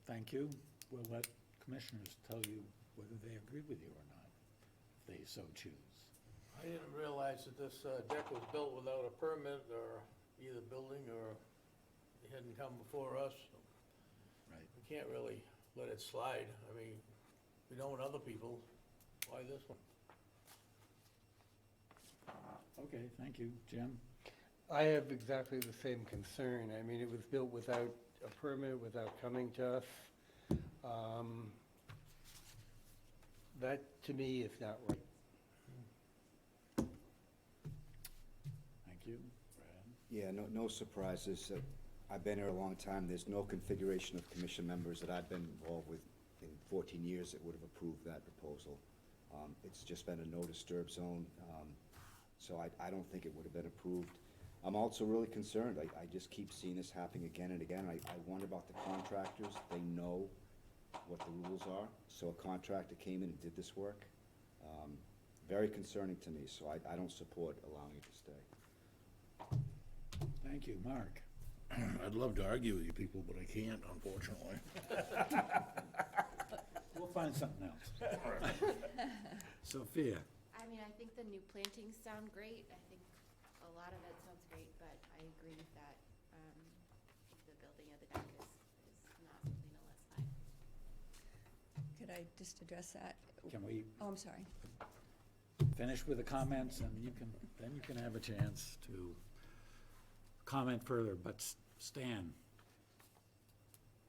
Speaker 1: Thank you. We'll let commissioners tell you whether they agree with you or not, if they so choose.
Speaker 7: I didn't realize that this deck was built without a permit or either building or it hadn't come before us.
Speaker 1: Right.
Speaker 7: We can't really let it slide. I mean, we don't want other people. Why this one?
Speaker 1: Okay, thank you. Jim?
Speaker 5: I have exactly the same concern. I mean, it was built without a permit, without coming to us. That, to me, is not right.
Speaker 1: Thank you. Brad?
Speaker 6: Yeah, no surprises. I've been here a long time. There's no configuration of commission members that I've been involved with in 14 years that would have approved that proposal. It's just been a no disturb zone, so I don't think it would have been approved. I'm also really concerned. I just keep seeing this happening again and again. I wonder about the contractors. They know what the rules are. So a contractor came in and did this work. Very concerning to me, so I don't support allowing it to stay.
Speaker 1: Thank you. Mark?
Speaker 12: I'd love to argue with you people, but I can't, unfortunately.
Speaker 1: We'll find something else. Sophia?
Speaker 15: I mean, I think the new plantings sound great. I think a lot of it sounds great, but I agree that the building of the deck is not something to let slide.
Speaker 20: Could I just address that?
Speaker 1: Can we
Speaker 20: Oh, I'm sorry.
Speaker 1: finish with the comments, and then you can have a chance to comment further, but Stan?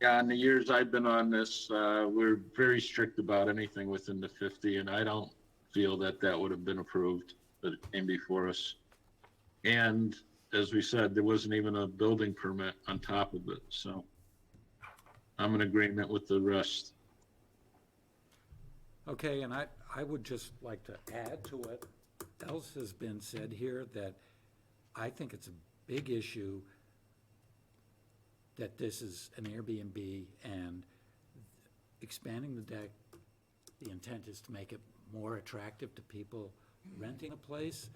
Speaker 8: Yeah, in the years I've been on this, we're very strict about anything within the 50, and I don't feel that would have been approved, that it came before us. And as we said, there wasn't even a building permit on top of it, so I'm in agreement with the rest.
Speaker 1: Okay, and I would just like to add to what else has been said here, that I think it's a big issue that this is an Airbnb, and expanding the deck, the intent is to make it more attractive to people renting a place.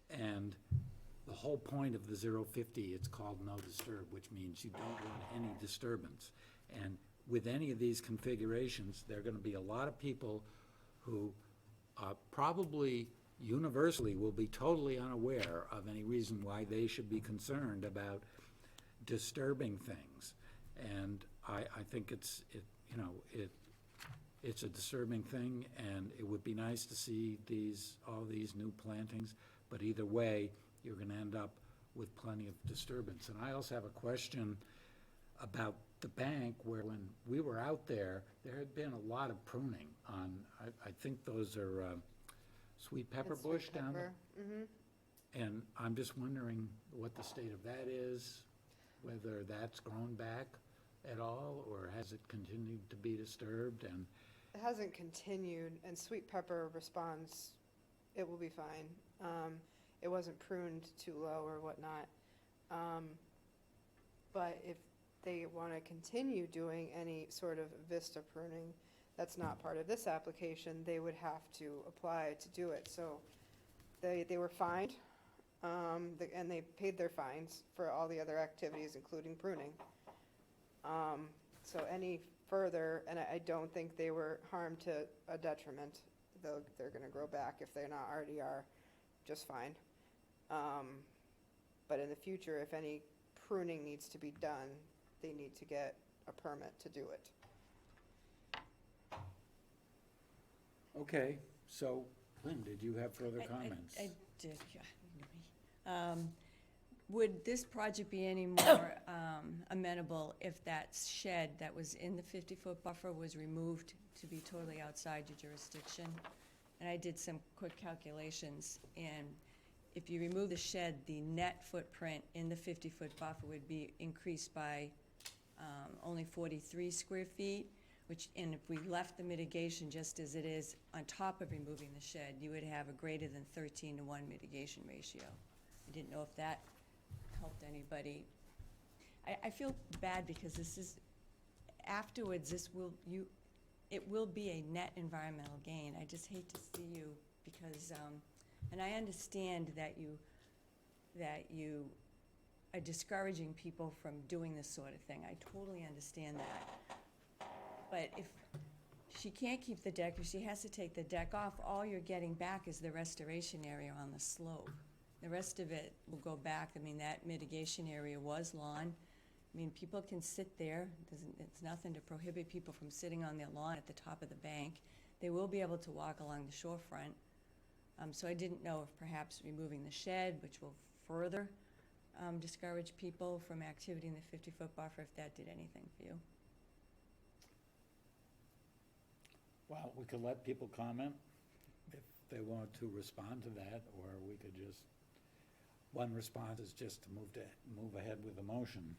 Speaker 1: And the whole point of the 050, it's called no disturb, which means you don't want any disturbance. And with any of these configurations, there are gonna be a lot of people who probably universally will be totally unaware of any reason why they should be concerned about disturbing things. And I think it's a disturbing thing, and it would be nice to see all these new plantings, but either way, you're gonna end up with plenty of disturbance. And I also have a question about the bank, where when we were out there had been a lot of pruning on, I think those are sweet pepper
Speaker 3: That's sweet
Speaker 1: bush down there.
Speaker 3: pepper. Mhm.
Speaker 1: And I'm just wondering what the state of that is, whether that's grown back at all, or has it continued to be disturbed? And
Speaker 3: It hasn't continued, and sweet pepper responds, it will be fine. It wasn't pruned too low or whatnot. But if they want to continue doing any sort of vista pruning, that's not part of this application, they would have to apply to do it. So they were fined, and they paid their fines for all the other activities, including pruning. So any further, and I don't think they were harmed to a detriment, though they're gonna grow back if they're not already are, just fine. But in the future, if any pruning needs to be done, they need to get a permit to do it.
Speaker 1: okay, so Lynn, did you have further comments?
Speaker 20: I did, yeah. Would this project be any more amenable if that shed that was in the 50-foot buffer was removed to be totally outside your jurisdiction? and I did some quick calculations, and if you remove the shed, the net footprint in the 50-foot buffer would be increased by only 43 square feet, and if we left the mitigation just as it is on top of removing the shed, you would have a greater than 13-to-1 mitigation ratio. I didn't know if that helped anybody. I feel bad because this is, afterwards, it will be a net environmental gain. I just hate to see you, because, and I understand that you are discouraging people from doing this sort of thing. I totally understand that. But if she can't keep the deck, if she has to take the deck off, all you're getting back is the restoration area on the slope. The rest of it will go back. I mean, that mitigation area was lawn. I mean, people can sit there. It's nothing to prohibit people from sitting on their lawn at the top of the bank. They will be able to walk along the shorefront. So I didn't know if perhaps removing the shed, which will further discourage people from activity in the 50-foot buffer, if that did anything for you.
Speaker 1: Well, we could let people comment if they want to respond to that, or we could just, one response is just to move ahead with the motion.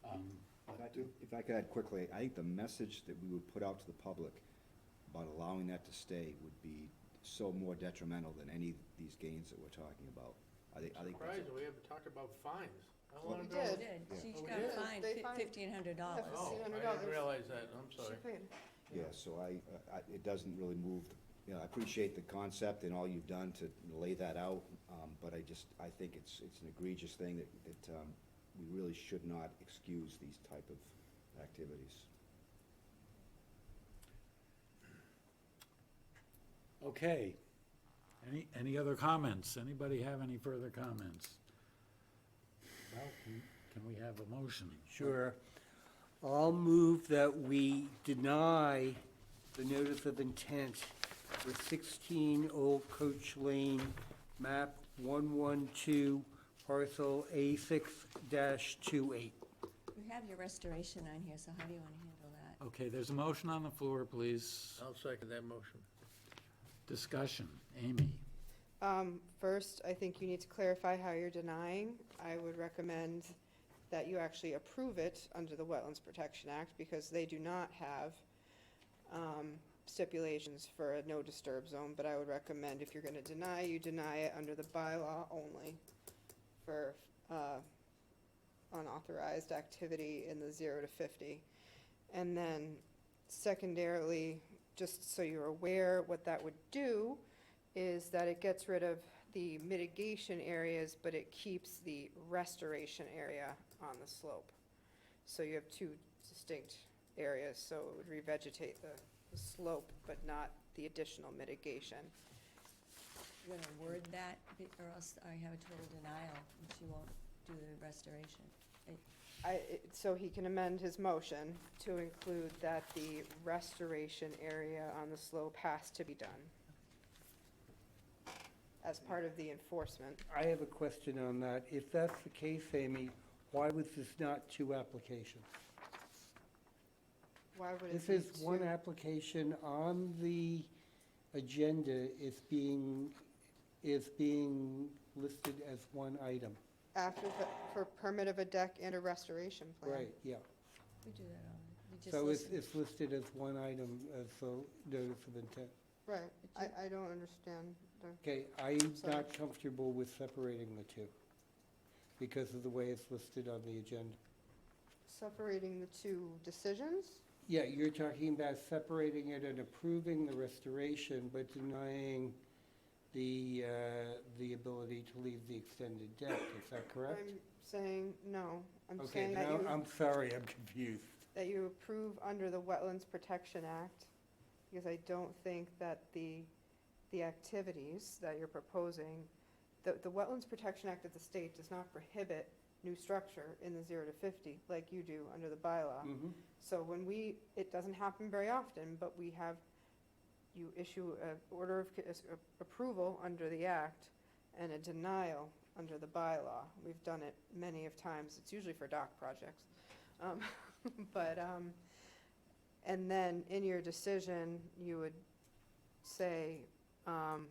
Speaker 6: If I could add quickly, I think the message that we would put out to the public about allowing that to stay would be so more detrimental than any of these gains that we're talking about. I think that's
Speaker 7: Surprised we haven't talked about fines. How long
Speaker 3: We
Speaker 7: ago?
Speaker 3: did.
Speaker 20: She
Speaker 7: Oh, we
Speaker 20: got
Speaker 7: did?
Speaker 20: fined
Speaker 3: They fined-
Speaker 20: $1,500.
Speaker 7: Oh, I
Speaker 3: $1,500.
Speaker 7: didn't realize that, I'm sorry.
Speaker 3: She paid.
Speaker 6: Yeah, so it doesn't really move, I appreciate the concept and all you've done to lay that out, but I think it's an egregious thing that we really should not excuse these type of activities.
Speaker 1: Okay. Any other comments? Anybody have any further comments? Well, can we have a motion?
Speaker 5: Sure. I'll move that we deny the notice of intent for 16 Old Coach Lane, map 112, parcel A6-28.
Speaker 20: You have your restoration on here, so how do you want to handle that?
Speaker 1: Okay, there's a motion on the floor, please.
Speaker 7: I'll second that motion.
Speaker 1: Discussion. Amy?
Speaker 3: First, I think you need to clarify how you're denying. I would recommend that you actually approve it under the Wetlands Protection Act, because they do not have stipulations for a no disturb zone, but I would recommend if you're gonna deny, you deny it under the bylaw only for unauthorized activity in the 0 to 50. And then secondarily, just so you're aware, what that would do is that it gets rid of the mitigation areas, but it keeps the restoration area on the slope. So you have two distinct areas, so it would revegetate the slope, but not the additional mitigation.
Speaker 20: You're going to word that, or else I have a total denial, and she won't do the restoration.
Speaker 3: So he can amend his motion to include that the restoration area on the slope has to be done as part of the enforcement.
Speaker 5: I have a question on that. If that's the case, Amy, why was this not two applications?
Speaker 3: Why would it
Speaker 5: This
Speaker 3: be
Speaker 5: is one
Speaker 3: two?
Speaker 5: application on the agenda is being listed as one item.
Speaker 3: After for permit of a deck and a restoration plan.
Speaker 5: Right, yeah.
Speaker 20: We do that all, we just
Speaker 5: So
Speaker 20: listen.
Speaker 5: it's listed as one item, as a notice of intent.
Speaker 3: Right, I don't understand the.
Speaker 5: Okay, I'm
Speaker 3: Sorry.
Speaker 5: not comfortable with separating the two because of the way it's listed on the agenda.
Speaker 3: Separating the two decisions?
Speaker 5: Yeah, you're talking about separating it and approving the restoration, but denying the ability to leave the extended deck, is that correct?
Speaker 3: I'm saying no. I'm
Speaker 5: Okay,
Speaker 3: saying that
Speaker 5: now,
Speaker 3: you,
Speaker 5: I'm sorry, I'm confused.
Speaker 3: that you approve under the Wetlands Protection Act, because I don't think that the activities that you're proposing, the Wetlands Protection Act of the state does not prohibit new structure in the 0 to 50 like you do under the bylaw.
Speaker 5: Mhm.
Speaker 3: So when it doesn't happen very often, but you issue an order of approval under the act and a denial under the bylaw. We've done it many of times. It's usually for dock projects. And then in your decision, you would say that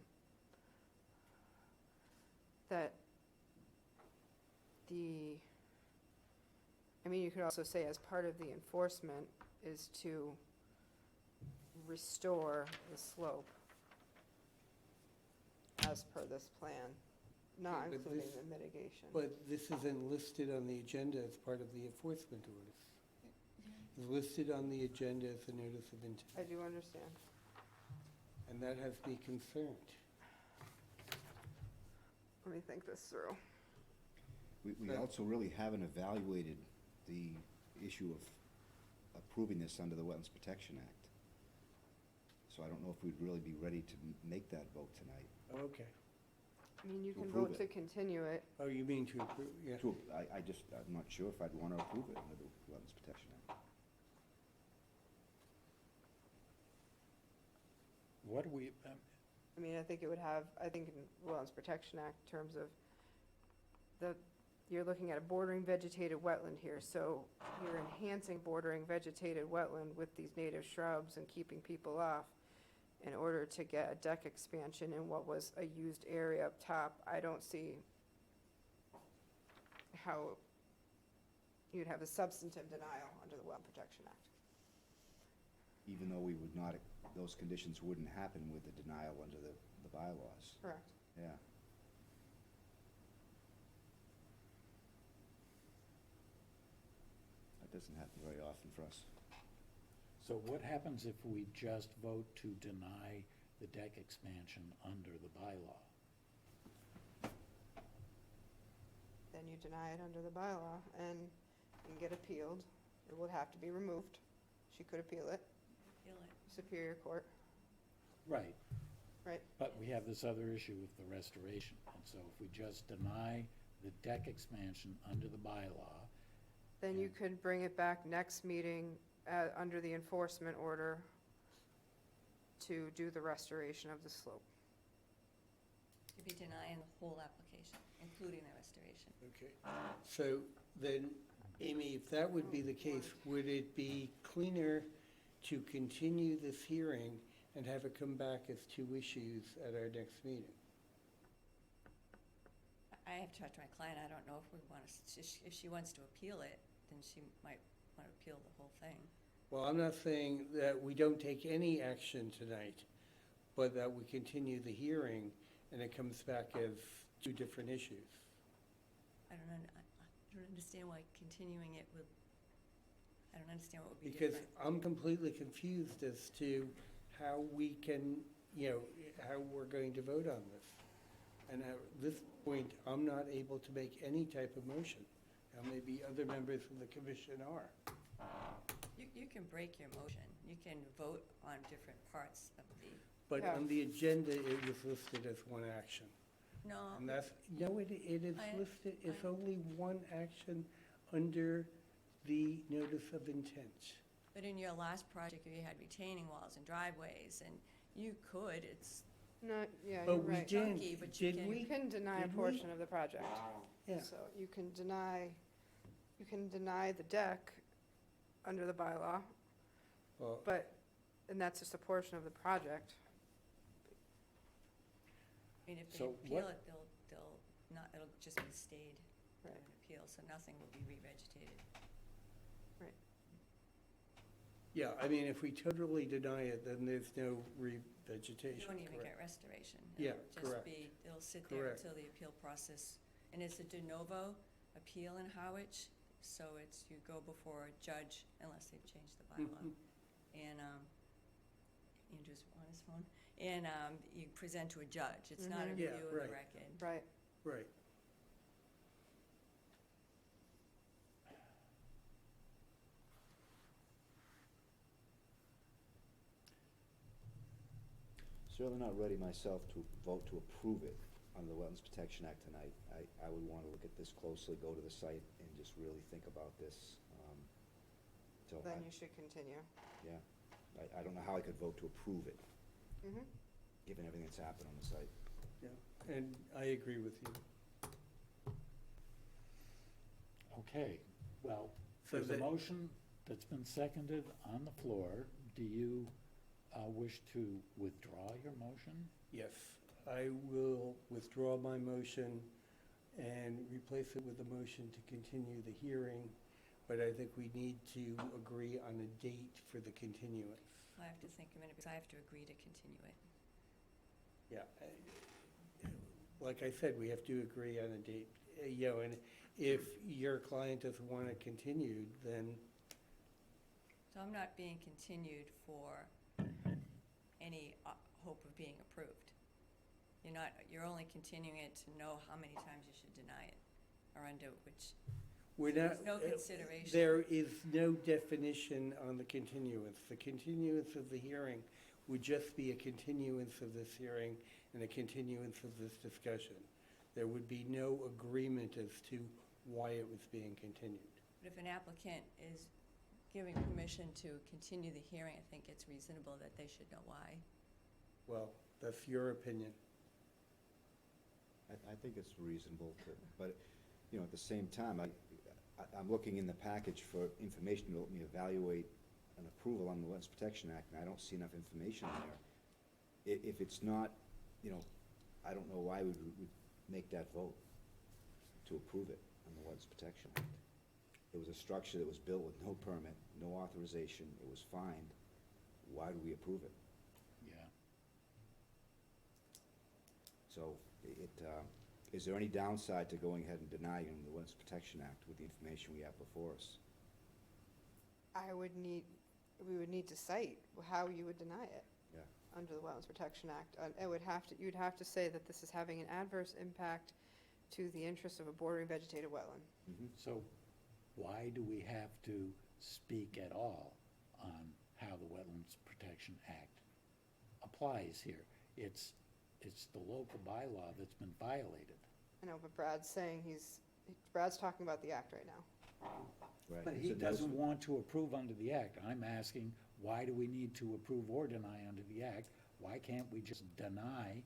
Speaker 3: I mean, you could also say as part of the enforcement is to restore the slope as per this plan, not
Speaker 5: Yeah, but
Speaker 3: including
Speaker 5: this-
Speaker 3: the mitigation.
Speaker 5: But this isn't listed on the agenda as part of the enforcement orders. It's listed on the agenda as a notice of intent,
Speaker 3: I do understand.
Speaker 5: and that has me concerned.
Speaker 3: Let me think this through.
Speaker 6: We also really haven't evaluated the issue of approving this under the Wetlands Protection Act. So I don't know if we'd really be ready to make that vote tonight.
Speaker 5: Okay.
Speaker 3: I mean, you
Speaker 6: To
Speaker 3: can
Speaker 6: approve
Speaker 3: vote to
Speaker 6: it.
Speaker 3: continue it.
Speaker 5: Oh, you mean to approve, yeah.
Speaker 6: I'm not sure if I'd want to approve it under the Wetlands Protection Act.
Speaker 1: What do we,
Speaker 3: I mean, I think it would have, I think in Wetlands Protection Act, in terms of you're looking at a bordering vegetated wetland here, so you're enhancing bordering vegetated wetland with these native shrubs and keeping people off in order to get a deck expansion in what was a used area up top. I don't see how you'd have a substantive denial under the Wetland Protection Act.
Speaker 6: Even though we would not, those conditions wouldn't happen with the denial under the bylaws.
Speaker 3: Correct.
Speaker 6: Yeah. That doesn't happen very often for us.
Speaker 1: so what happens if we just vote to deny the deck expansion under the bylaw?
Speaker 3: Then you deny it under the bylaw and you can get appealed. It will have to be removed. She could appeal it,
Speaker 20: Feel it.
Speaker 3: Superior Court,
Speaker 1: Right,
Speaker 3: right?
Speaker 1: but we have this other issue with the restoration, and so if we just deny the deck expansion under the bylaw,
Speaker 3: Then you could bring it back next meeting, under the enforcement order to do the restoration of the slope.
Speaker 20: You'd be denying the whole application, including the restoration.
Speaker 5: Okay. So then, Amy, if that would be the case, would it be cleaner to continue this hearing and have it come back as two issues at our next meeting?
Speaker 20: I have to talk to my client, I don't know if we want to, if she wants to appeal it, then she might want to appeal the whole thing.
Speaker 5: Well, I'm not saying that we don't take any action tonight, but that we continue the hearing and it comes back as two different issues.
Speaker 20: I don't understand why continuing it would, I don't understand what would be
Speaker 5: Because
Speaker 20: different.
Speaker 5: I'm completely confused as to how we can, how we're going to vote on this. And at this point, I'm not able to make any type of motion. Now, maybe other members of the commission are.
Speaker 20: You can break your motion, you can vote on different parts of the,
Speaker 5: But
Speaker 3: Yeah.
Speaker 5: on the agenda, it was listed as one action.
Speaker 20: no,
Speaker 5: And that's, no, it is listed, it's only one action under the notice of intent.
Speaker 20: but in your last project, you had retaining walls and driveways, and you could, it's
Speaker 3: No, yeah,
Speaker 5: But
Speaker 3: you're
Speaker 5: we
Speaker 3: right.
Speaker 5: didn't,
Speaker 20: chunky, but you
Speaker 5: did
Speaker 20: can-
Speaker 5: we?
Speaker 3: You can deny a
Speaker 5: Did we?
Speaker 3: portion of the project.
Speaker 5: Yeah.
Speaker 3: So you can deny the deck under the bylaw,
Speaker 5: Well,
Speaker 3: and that's just a portion of the project.
Speaker 20: I mean, if they
Speaker 1: So
Speaker 20: appeal
Speaker 1: what-
Speaker 20: it, they'll not, it'll just be stayed to
Speaker 3: Right.
Speaker 20: an appeal, so nothing will be revegetated.
Speaker 5: yeah, I mean, if we totally deny it, then there's no
Speaker 20: You
Speaker 5: revegetation,
Speaker 20: don't even
Speaker 5: correct?
Speaker 20: get restoration.
Speaker 5: Yeah,
Speaker 20: It'll just
Speaker 5: correct.
Speaker 20: be, it'll sit there
Speaker 5: Correct.
Speaker 20: until the appeal process, and it's a de novo appeal in Harwich, so it's, you go before a judge unless they've changed the bylaw.
Speaker 5: Mhm.
Speaker 20: And, Andrew's on his phone, and, you present to a judge, it's not a
Speaker 3: Mhm.
Speaker 5: Yeah,
Speaker 20: review of the
Speaker 5: right.
Speaker 20: record.
Speaker 3: Right.
Speaker 5: Right.
Speaker 6: Certainly not ready myself to vote to approve it under the Wetlands Protection Act tonight. I would want to look at this closely, go to the site, and just really think about this. So,
Speaker 3: Then you should continue.
Speaker 6: yeah, I don't know how I could vote to approve it,
Speaker 3: Mhm.
Speaker 6: given everything that's happened on the site.
Speaker 5: Yeah, and I agree with you.
Speaker 1: Okay, well,
Speaker 5: So
Speaker 1: there's a
Speaker 5: that-
Speaker 1: motion that's been seconded on the floor. Do you wish to withdraw your motion?
Speaker 5: Yes, I will withdraw my motion and replace it with a motion to continue the hearing, but I think we need to agree on a date for the continuance.
Speaker 20: I have to think a minute, because I have to agree to continue it.
Speaker 5: Yeah, like I said, we have to agree on a date, you know, and if your client doesn't want it continued, then,
Speaker 20: So I'm not being continued for any hope of being approved. You're only continuing it to know how many times you should deny it, or under which,
Speaker 5: we're not.
Speaker 20: there's no consideration.
Speaker 5: There is no definition on the continuance. The continuance of the hearing would just be a continuance of this hearing and a continuance of this discussion. There would be no agreement as to why it was being continued.
Speaker 20: But if an applicant is giving permission to continue the hearing, I think it's reasonable that they should know why.
Speaker 5: Well, that's your opinion.
Speaker 6: I think it's reasonable, but, you know, at the same time, I'm looking in the package for information to help me evaluate an approval on the Wetlands Protection Act, and I don't see enough information there. If it's not, you know, I don't know why we would make that vote to approve it on the Wetlands Protection Act. It was a structure that was built with no permit, no authorization, it was fined. Why do we approve it?
Speaker 1: Yeah.
Speaker 6: So is there any downside to going ahead and denying the Wetlands Protection Act with the information we have before us?
Speaker 3: We would need to cite how you would deny it.
Speaker 6: Yeah.
Speaker 3: Under the Wetlands Protection Act. You'd have to say that this is having an adverse impact to the interests of a bordering vegetated wetland.
Speaker 1: So why do we have to speak at all on how the Wetlands Protection Act applies here? It's the local bylaw that's been violated.
Speaker 3: I know, but Brad's talking about the act right now.
Speaker 6: Right.
Speaker 1: But he
Speaker 6: So that's-
Speaker 1: doesn't want to approve under the act. I'm asking, why do we need to approve or deny under the act? Why can't we just deny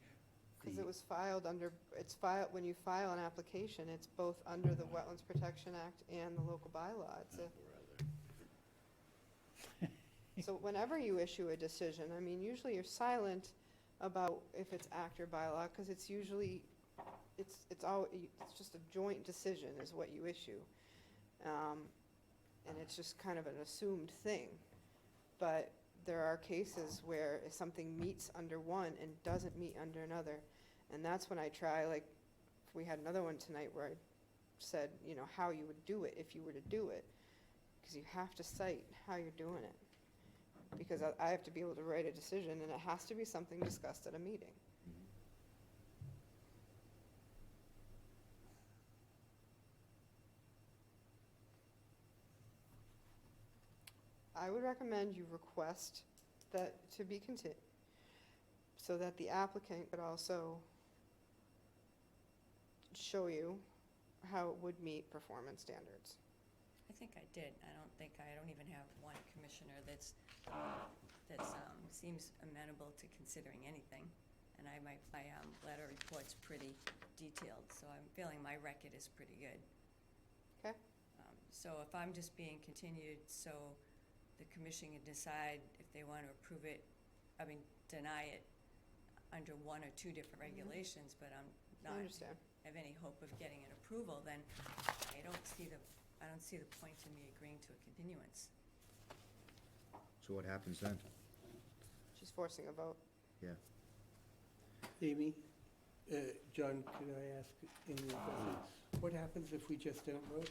Speaker 3: Because
Speaker 1: the,
Speaker 3: it was filed under, when you file an application, it's both under the Wetlands Protection Act and the local bylaw. So whenever you issue a decision, I mean, usually you're silent about if it's act or bylaw, because it's usually, it's just a joint decision is what you issue. And it's just kind of an assumed thing. But there are cases where if something meets under one and doesn't meet under another, and that's when I try, like, if we had another one tonight where I said, you know, how you would do it if you were to do it, because you have to cite how you're doing it. Because I have to be able to write a decision, and it has to be something discussed at a meeting. I would recommend you request that to be continued, so that the applicant could also show you how it would meet performance standards.
Speaker 20: I think I did. I don't even have one commissioner that's seems amenable to considering anything. And my letter report's pretty detailed, so I'm feeling my record is pretty good.
Speaker 3: Okay.
Speaker 20: So if I'm just being continued, so the commission can decide if they want to deny it under one or two different regulations, but I'm not have any hope of getting an approval, then I don't see the point in me agreeing to a continuance.
Speaker 6: So what happens then?
Speaker 3: She's forcing a vote.
Speaker 6: Yeah.
Speaker 5: Amy, John, can I ask Amy a question? What happens if we just don't vote?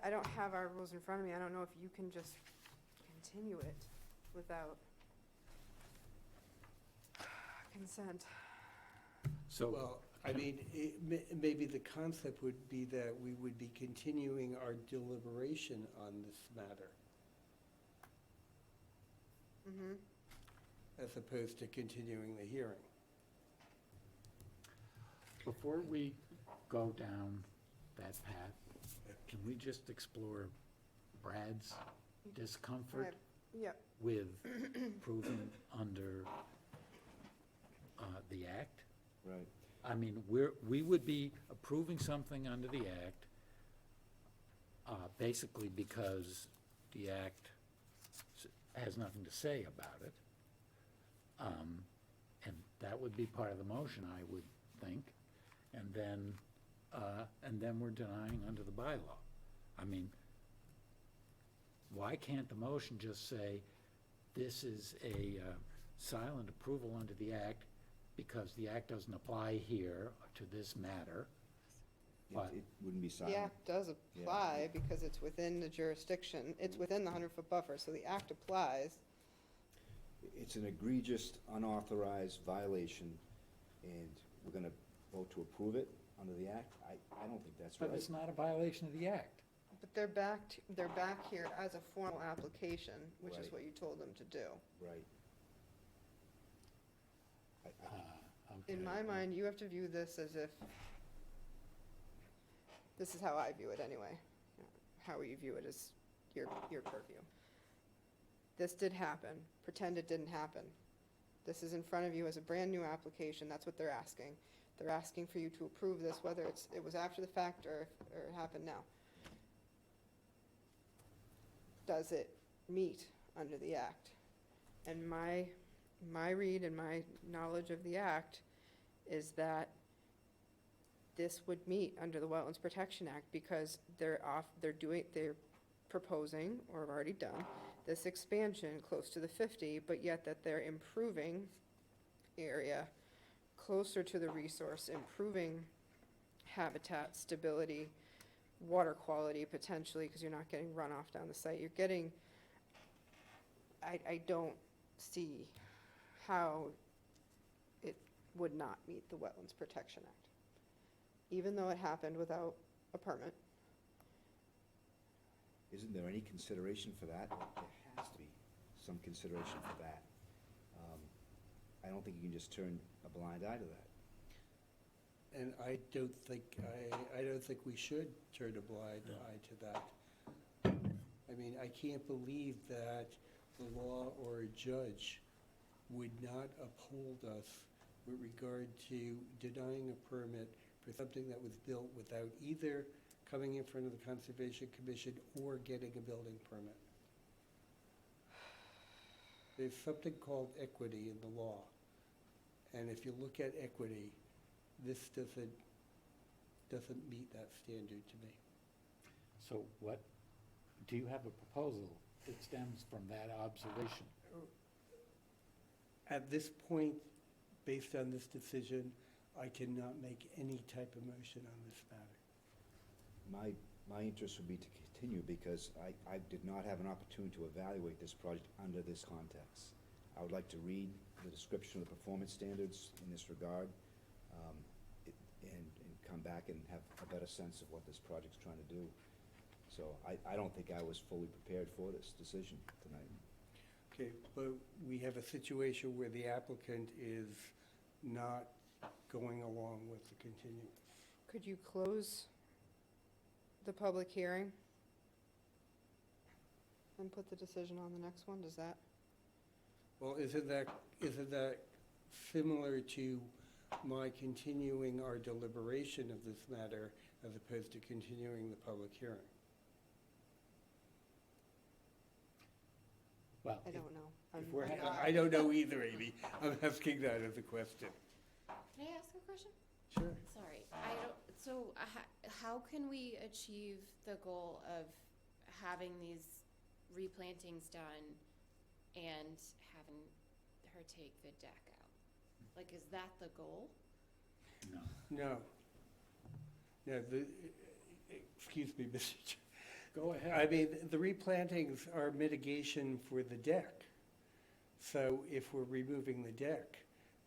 Speaker 3: I don't have our rules in front of me. I don't know if you can just continue it without consent.
Speaker 1: so,
Speaker 5: Well, I mean, maybe the concept would be that we would be continuing our deliberation on this matter, as opposed to continuing the hearing.
Speaker 1: before we go down that path, can we just explore Brad's discomfort
Speaker 3: Yep.
Speaker 1: with approving under the act?
Speaker 6: Right.
Speaker 1: I mean, we would be approving something under the act, basically because the act has nothing to say about it. And that would be part of the motion, I would think. And then we're denying under the bylaw. I mean, why can't the motion just say, this is a silent approval under the act because the act doesn't apply here to this matter? But
Speaker 6: It wouldn't be
Speaker 3: The
Speaker 6: silent.
Speaker 3: act does apply because it's within the jurisdiction, it's within the 100-foot buffer, so the act applies.
Speaker 6: It's an egregious, unauthorized violation, and we're gonna vote to approve it under the act? I don't think that's right.
Speaker 1: But it's not a violation of the act.
Speaker 3: But they're back here as a formal application, which is
Speaker 6: Right.
Speaker 3: what you told them to do.
Speaker 6: Right.
Speaker 3: In my mind, you have to view this as if, this is how I view it anyway. How you view it is your purview. This did happen. Pretend it didn't happen. This is in front of you as a brand-new application. That's what they're asking. They're asking for you to approve this, whether it was after the fact or it happened now. Does it meet under the act? And my read and my knowledge of the act is that this would meet under the Wetlands Protection Act because they're proposing, or have already done, this expansion close to the 50, but yet that they're improving area closer to the resource, improving habitat stability, water quality potentially, because you're not getting runoff down the site. You're getting, I don't see how it would not meet the Wetlands Protection Act, even though it happened without a permit.
Speaker 6: Isn't there any consideration for that? There has to be some consideration for that. I don't think you can just turn a blind eye to that.
Speaker 5: And I don't think we should turn a blind eye to that. I mean, I can't believe that the law or a judge would not uphold us with regard to denying a permit for something that was built without either coming in front of the Conservation Commission or getting a building permit. There's something called equity in the law. And if you look at equity, this doesn't meet that standard to me.
Speaker 1: So what, do you have a proposal that stems from that observation?
Speaker 5: At this point, based on this decision, I cannot make any type of motion on this matter.
Speaker 6: My interest would be to continue because I did not have an opportunity to evaluate this project under this context. I would like to read the description of the performance standards in this regard, and come back and have a better sense of what this project's trying to do. So I don't think I was fully prepared for this decision tonight.
Speaker 5: Okay, but we have a situation where the applicant is not going along with the continuance.
Speaker 3: Could you close the public hearing and put the decision on the next one? Does that?
Speaker 5: Well, isn't that similar to my continuing our deliberation of this matter as opposed to continuing the public hearing?
Speaker 1: Well,
Speaker 3: I don't know.
Speaker 1: if we're having-
Speaker 5: I don't know either, Amy. I'm asking that as a question.
Speaker 15: Can I ask a question?
Speaker 5: Sure.
Speaker 15: Sorry, I don't, so how can we achieve the goal of having these replantings done and having her take the deck out? Like, is that the goal?
Speaker 5: No. No, excuse me, Mr. Chair.
Speaker 1: Go ahead.
Speaker 5: I mean, the replantings are mitigation for the deck. So if we're removing the deck,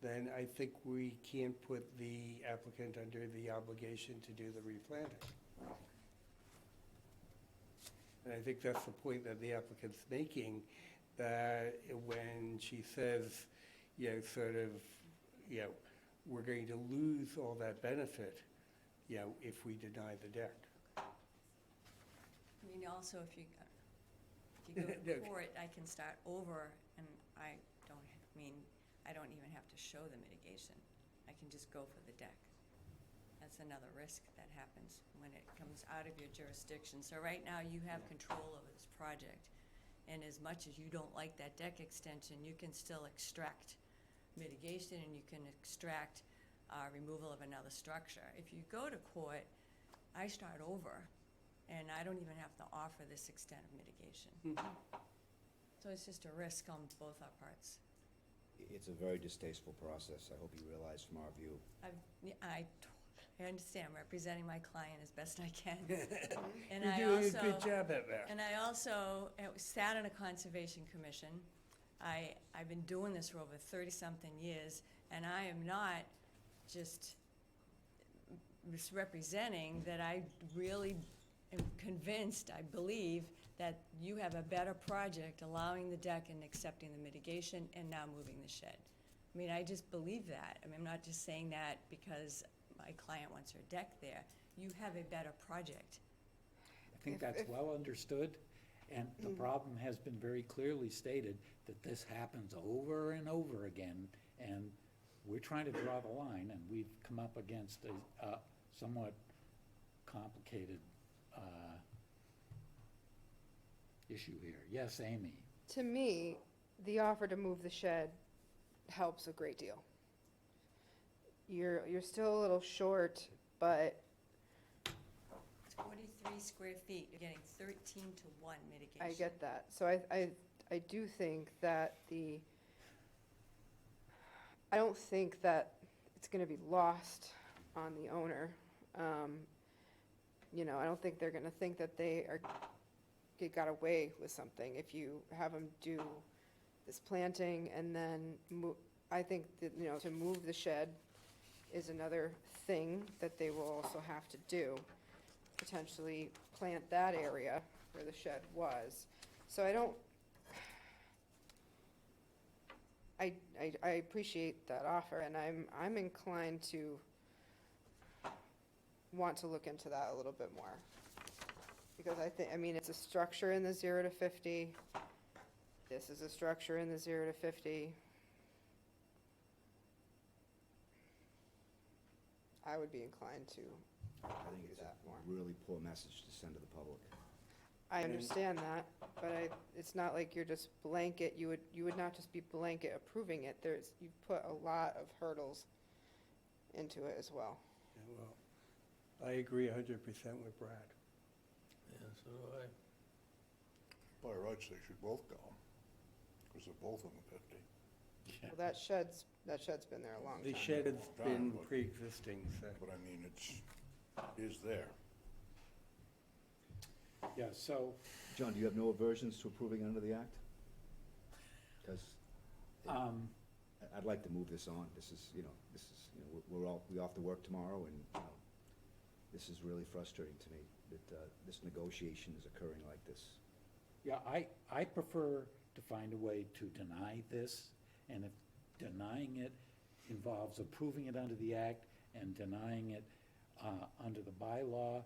Speaker 5: then I think we can't put the applicant under the obligation to do the replanting. And I think that's the point that the applicant's making, that when she says, we're going to lose all that benefit, if we deny the deck.
Speaker 20: I mean, also, if you, If you go to court, I can start over, and I don't even have to show the mitigation. I can just go for the deck. That's another risk that happens when it comes out of your jurisdiction. So right now, you have control over this project. And as much as you don't like that deck extension, you can still extract mitigation, and you can extract removal of another structure. If you go to court, I start over, and I don't even have to offer this extent of mitigation. So it's just a risk on both our parts.
Speaker 6: It's a very distasteful process, I hope you realize from our view.
Speaker 20: I understand, I'm representing my client as best I can. And
Speaker 5: You're
Speaker 20: I
Speaker 5: doing
Speaker 20: also,
Speaker 5: a good job at that.
Speaker 20: and I also sat on a conservation commission. I've been doing this for over 30-something years, and I am not just misrepresenting that I really am convinced, I believe, that you have a better project allowing the deck and accepting the mitigation and now moving the shed. I mean, I just believe that. I mean, I'm not just saying that because my client wants her deck there. You have a better project.
Speaker 1: I think that's well understood, and the problem has been very clearly stated that this happens over and over again, and we're trying to draw the line, and we've come up against a somewhat complicated issue here. Yes, Amy?
Speaker 3: To me, the offer to move the shed helps a great deal. You're still a little short, but
Speaker 20: It's 43 square feet, you're getting 13-to-1 mitigation.
Speaker 3: I get that. So I do think that I don't think that it's gonna be lost on the owner. You know, I don't think they're gonna think that they got away with something if you have them do this planting and then I think that, you know, to move the shed is another thing that they will also have to do. Potentially plant that area where the shed was. So I appreciate that offer, and I'm inclined to want to look into that a little bit more. Because I mean, it's a structure in the 0 to 50. This is a structure in the 0 to 50. I would be inclined to
Speaker 6: I think it's a really poor message to send to the public.
Speaker 3: I understand that, but it's not like you're just blanket, you would not just be blanket approving it. You've put a lot of hurdles into it as well.
Speaker 5: Yeah, well, I agree 100% with Brad.
Speaker 7: Yeah, so do I.
Speaker 12: By rights, they should both go, because they're both in the 50.
Speaker 3: Well, that shed's been there a long time.
Speaker 5: The shed has been pre-existing, so.
Speaker 12: But I mean, is there.
Speaker 1: Yeah, so,
Speaker 6: John, do you have no aversions to approving under the act? Because I'd like to move this on. This is, we're off to work tomorrow, and, this is really frustrating to me that this negotiation is occurring like this.
Speaker 1: yeah, I prefer to find a way to deny this, and if denying it involves approving it under the act and denying it under the bylaw,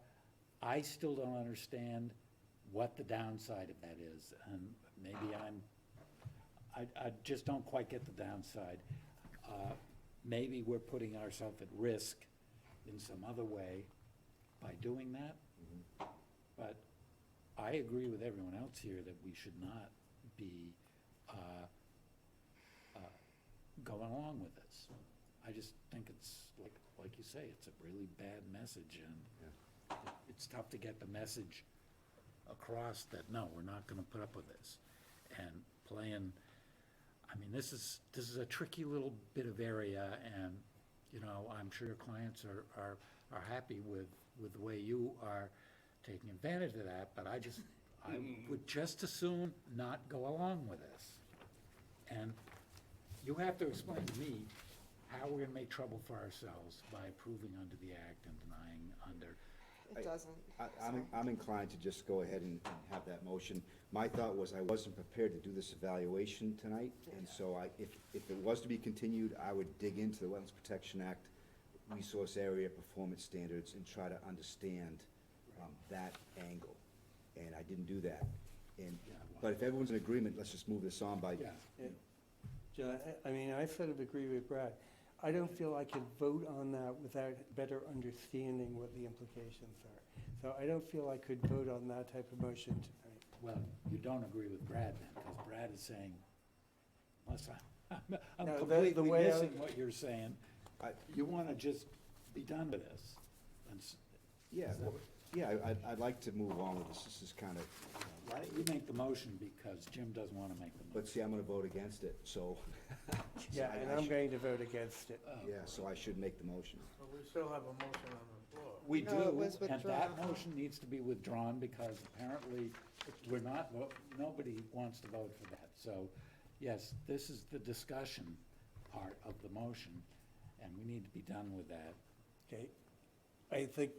Speaker 1: I still don't understand what the downside of that is, and maybe I just don't quite get the downside. Maybe we're putting ourselves at risk in some other way by doing that, but I agree with everyone else here that we should not be going along with this. I just think it's, like you say, it's a really bad message, and it's tough to get the message across that, no, we're not gonna put up with this. And playing, I mean, this is a tricky little bit of area, and, I'm sure your clients are happy with the way you are taking advantage of that, but I would just as soon not go along with this. And you have to explain to me how we're gonna make trouble for ourselves by approving under the act and denying under.
Speaker 3: It doesn't.
Speaker 6: I'm inclined to just go ahead and have that motion. My thought was I wasn't prepared to do this evaluation tonight, and so if it was to be continued, I would dig into the Wetlands Protection Act, resource area performance standards, and try to understand that angle. And I didn't do that. And, but if everyone's in agreement, let's just move this on by,
Speaker 1: Yeah.
Speaker 5: John, I mean, I sort of agree with Brad. I don't feel I can vote on that without better understanding what the implications are. So I don't feel I could vote on that type of motion tonight.
Speaker 1: Well, you don't agree with Brad then, because Brad is saying, unless I'm
Speaker 5: No, the
Speaker 1: completely
Speaker 5: way I-
Speaker 1: missing what you're saying, you want to just be done with this. And
Speaker 6: yeah, well, yeah, I'd like to move on with this. This is kind of,
Speaker 1: why don't you make the motion, because Jim doesn't want to make the motion.
Speaker 6: but see, I'm gonna vote against it, so.
Speaker 5: Yeah, and I'm going to vote against it.
Speaker 6: Yeah, so I should make the motion.
Speaker 7: But we still have a motion on the floor.
Speaker 1: We
Speaker 3: No, it
Speaker 1: do,
Speaker 3: was
Speaker 1: and that
Speaker 3: withdrawn.
Speaker 1: motion needs to be withdrawn, because apparently we're not, nobody wants to vote for that. So, yes, this is the discussion part of the motion, and we need to be done with that.
Speaker 5: Okay. I think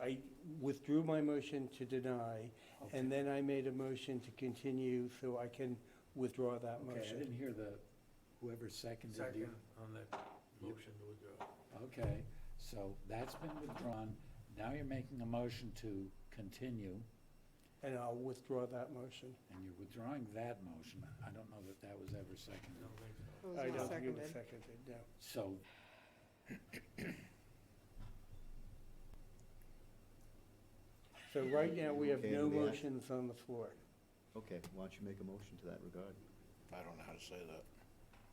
Speaker 5: I withdrew my motion to deny, and then I made a motion to continue, so I can withdraw that
Speaker 1: Okay, I
Speaker 5: motion.
Speaker 1: didn't hear whoever seconded you.
Speaker 7: Second on the motion to withdraw.
Speaker 1: Okay, so that's been withdrawn. Now you're making a motion to continue,
Speaker 5: And I'll withdraw that motion.
Speaker 1: and you're withdrawing that motion. I don't know that that was ever seconded.
Speaker 3: It was
Speaker 5: I
Speaker 3: not
Speaker 5: don't think it was
Speaker 3: seconded.
Speaker 5: seconded, no.
Speaker 1: So,
Speaker 5: So right now, we have
Speaker 6: Okay,
Speaker 5: no
Speaker 6: we have-
Speaker 5: motions on the floor.
Speaker 6: Okay, why don't you make a motion to that regard?
Speaker 12: I don't know how to say that.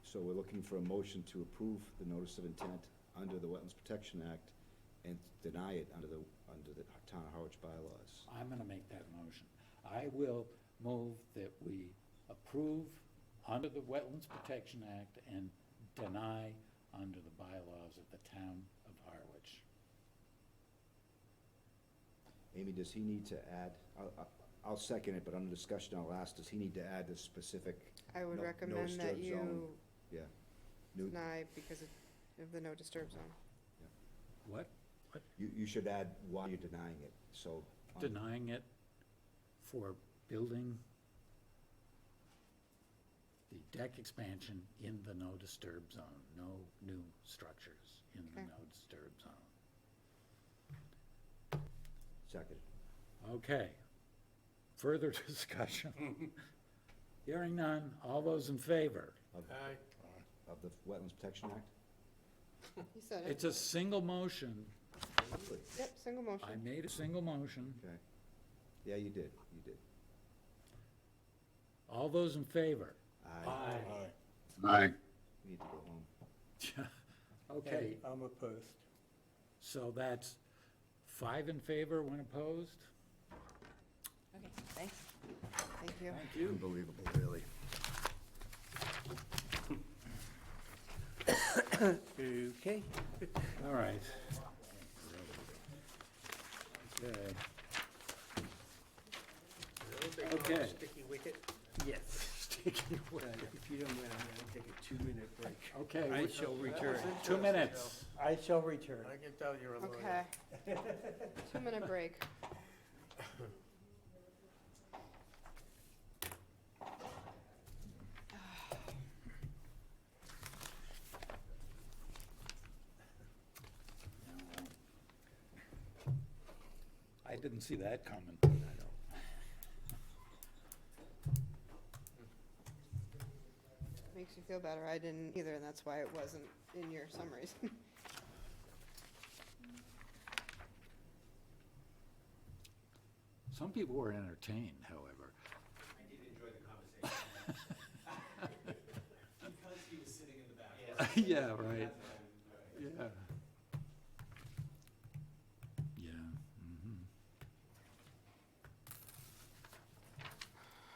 Speaker 6: So we're looking for a motion to approve the notice of intent under the Wetlands Protection Act and deny it under the Town of Harwich bylaws.
Speaker 1: I'm gonna make that motion. I will move that we approve under the Wetlands Protection Act and deny under the bylaws of the Town of Harwich.
Speaker 6: Amy, does he need to add, I'll second it, but under discussion, I'll ask, does he need to add the specific?
Speaker 3: I would
Speaker 6: no
Speaker 3: recommend that
Speaker 6: disturb zone?
Speaker 3: you
Speaker 6: Yeah. No-
Speaker 3: deny because of the no disturb zone.
Speaker 1: What?
Speaker 6: You should add why you're denying it, so.
Speaker 1: Denying it for building the deck expansion in the no disturb zone, no new structures in the
Speaker 3: Okay.
Speaker 1: no disturb zone.
Speaker 6: Second.
Speaker 1: Okay. Further discussion? Hearing none, all those in favor?
Speaker 7: Aye.
Speaker 6: Of the Wetlands Protection Act?
Speaker 3: You said it.
Speaker 1: It's a single motion.
Speaker 3: Yep, single motion.
Speaker 1: I made a single motion.
Speaker 6: Okay. Yeah, you did.
Speaker 1: All those in favor?
Speaker 6: Aye.
Speaker 8: Aye.
Speaker 6: We need to go home.
Speaker 1: Okay,
Speaker 5: And I'm opposed.
Speaker 1: so that's 5 in favor, 1 opposed?
Speaker 20: Okay, thanks.
Speaker 3: Thank you.
Speaker 1: Thank you.
Speaker 6: Unbelievable, really.
Speaker 5: Okay.
Speaker 1: All right. Okay. Okay.
Speaker 7: Sticky wicket.
Speaker 5: Yes.
Speaker 1: Sticky
Speaker 5: If you don't mind, I'm going to take a 2-minute break.
Speaker 1: Okay.
Speaker 5: I
Speaker 1: we-
Speaker 5: shall return.
Speaker 1: 2 minutes.
Speaker 5: I shall return.
Speaker 7: I can tell you're a lawyer.
Speaker 3: Okay. 2-minute break.
Speaker 1: I didn't see that coming.
Speaker 3: Makes you feel better. I didn't either, and that's why it wasn't in your summaries.
Speaker 1: Some people were entertained, however.
Speaker 21: I did enjoy the conversation. Because he was sitting in the back.
Speaker 1: Yeah, right. Yeah. Yeah. Mhm.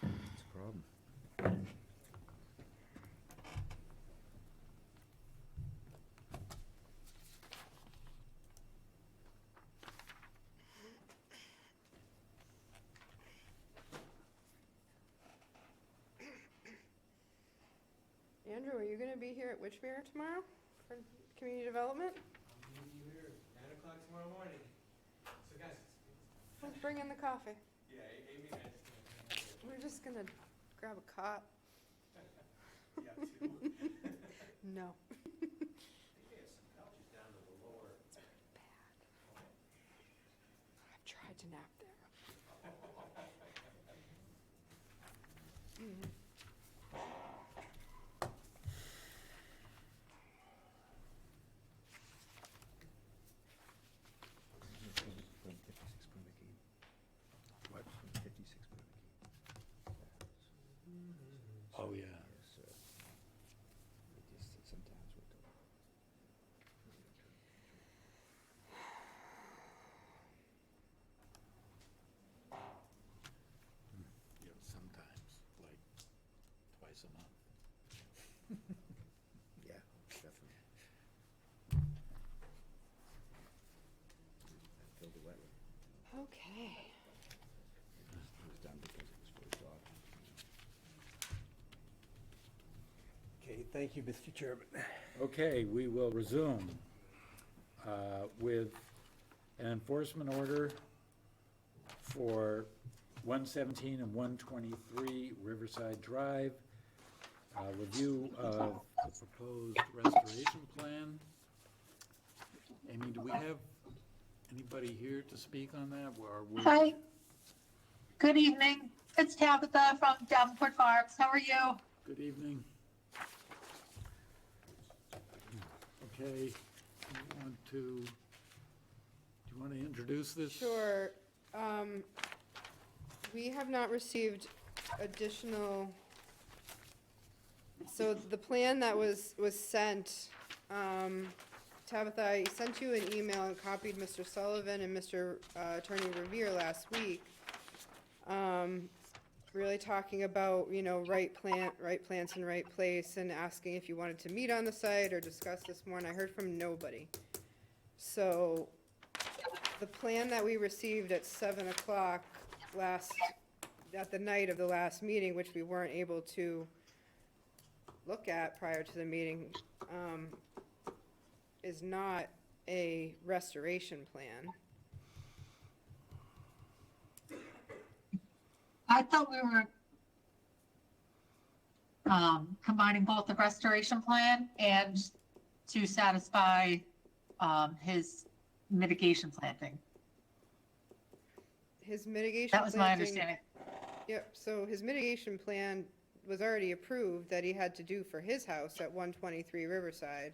Speaker 6: That's a problem.
Speaker 3: Andrew, are you gonna be here at Witchmere tomorrow for community development?
Speaker 21: I'll be here 9 o'clock tomorrow morning. So guys,
Speaker 3: Let's bring in the coffee.
Speaker 21: yeah, Amy and I just
Speaker 3: We're just gonna grab a cot.
Speaker 21: you have to.
Speaker 3: No.
Speaker 21: They have some couches down to the lower.
Speaker 3: I've tried to nap there.
Speaker 1: Oh, yeah.
Speaker 6: Yes, sir. It just sometimes with the-
Speaker 1: Yeah, sometimes, like twice a month.
Speaker 6: Yeah, definitely. That filled the wetland.
Speaker 3: Okay.
Speaker 6: It was done because it was closed off.
Speaker 5: Okay, thank you, Mr. Chairman.
Speaker 1: Okay, we will resume with an enforcement order for 117 and 123 Riverside Drive, review of the proposed restoration plan. Amy, do we have anybody here to speak on that?
Speaker 4: Hi, good evening. It's Tabitha from Davenport Farms. How are you?
Speaker 1: Good evening. Okay, do you want to introduce this?
Speaker 3: Sure. We have not received additional, so the plan that was sent, Tabitha, I sent you an email and copied Mr. Sullivan and Mr. Attorney Revere last week. Really talking about, you know, right plants in right place, and asking if you wanted to meet on the site or discuss this more, and I heard from nobody. So, the plan that we received at 7 o'clock at the night of the last meeting, which we weren't able to look at prior to the meeting, is not a restoration plan.
Speaker 4: I thought we were combining both the restoration plan and to satisfy his mitigation planting.
Speaker 3: His mitigation
Speaker 4: That was my
Speaker 3: planting-
Speaker 4: understanding.
Speaker 3: Yep, so his mitigation plan was already approved that he had to do for his house at 123 Riverside.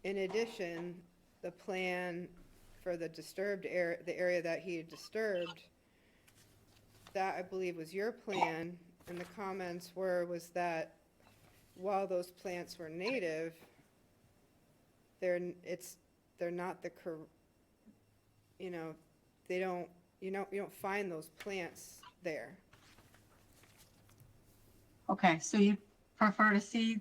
Speaker 3: In addition, the plan for the disturbed area, the area that he had disturbed, that I believe was your plan, and the comments was that while those plants were native, they're not the you know, they don't, you don't find those plants there.
Speaker 4: Okay, so you prefer to see,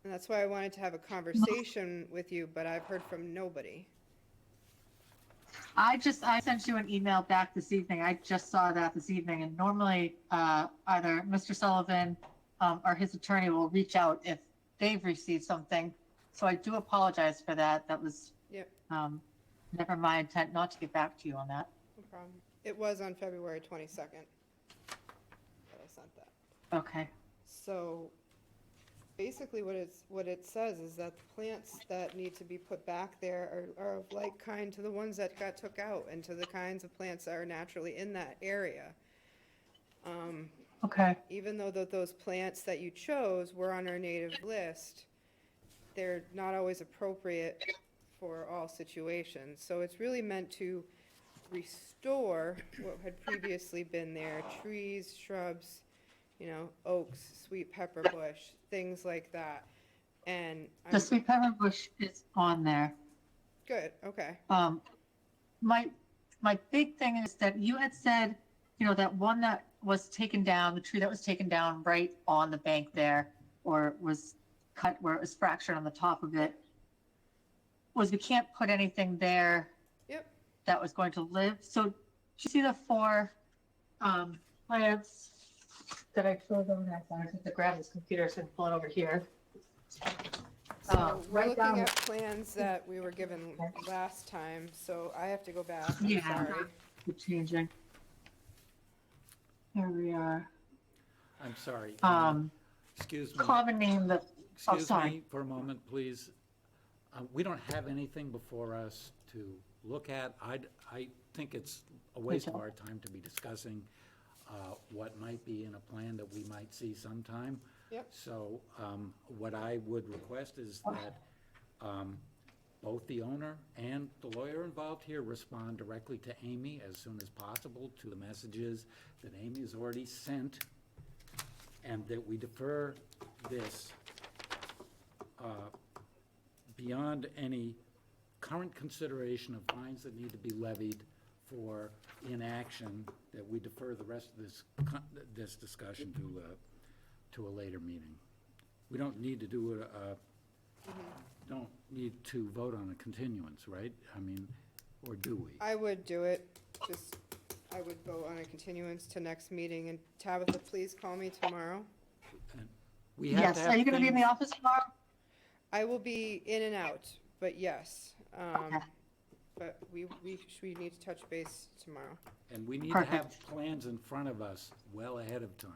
Speaker 3: And that's why I wanted to have a conversation with you, but I've heard from nobody.
Speaker 4: I sent you an email back this evening. I just saw that this evening, and normally either Mr. Sullivan or his attorney will reach out if they've received something. So I do apologize for that. That was
Speaker 3: Yep,
Speaker 4: never my intent not to get back to you on that.
Speaker 3: no problem. It was on February 22nd that I sent that.
Speaker 4: Okay.
Speaker 3: So basically what it says is that the plants that need to be put back there are of like kind to the ones that got took out and to the kinds of plants that are naturally in that area.
Speaker 4: Okay.
Speaker 3: Even though those plants that you chose were on our native list, they're not always appropriate for all situations. So it's really meant to restore what had previously been there, trees, shrubs, you know, oaks, sweet pepper bush, things like that. And
Speaker 4: The sweet pepper bush is on there.
Speaker 3: good, okay.
Speaker 4: My big thing is that you had said, you know, that one that was taken down, the tree that was taken down right on the bank there, or was cut where it was fractured on the top of it, was we can't put anything there.
Speaker 3: Yep.
Speaker 4: That was going to live. So do you see the 4 plants that I showed on that side? I have to grab this computer so I can pull it over here.
Speaker 3: So we're
Speaker 4: right
Speaker 3: looking
Speaker 4: down-
Speaker 3: at plans that we were given last time, so I have to go back, I'm
Speaker 4: Yeah.
Speaker 3: sorry.
Speaker 4: Keep changing. Here we are.
Speaker 1: I'm sorry. Excuse me.
Speaker 4: Common name that, oh,
Speaker 1: Excuse
Speaker 4: sorry.
Speaker 1: me for a moment, please. We don't have anything before us to look at. I think it's a waste of our time to be discussing what might be in a plan that we might see sometime.
Speaker 3: Yep.
Speaker 1: So what I would request is that both the owner and the lawyer involved here respond directly to Amy as soon as possible to the messages that Amy has already sent, and that we defer this beyond any current consideration of fines that need to be levied for inaction, that we defer the rest of this discussion to a later meeting. We don't need to do don't need to vote on a continuance, right? I mean, or do we?
Speaker 3: I would do it, just, I would vote on a continuance to next meeting, and Tabitha, please call me tomorrow.
Speaker 1: We have
Speaker 4: Yes,
Speaker 1: to have
Speaker 4: are you gonna be in the
Speaker 1: things-
Speaker 4: office tomorrow?
Speaker 3: I will be in and out, but yes.
Speaker 4: Okay.
Speaker 3: But we need to touch base tomorrow.
Speaker 1: And we need to have
Speaker 4: Perfect.
Speaker 1: plans in front of us well ahead of time.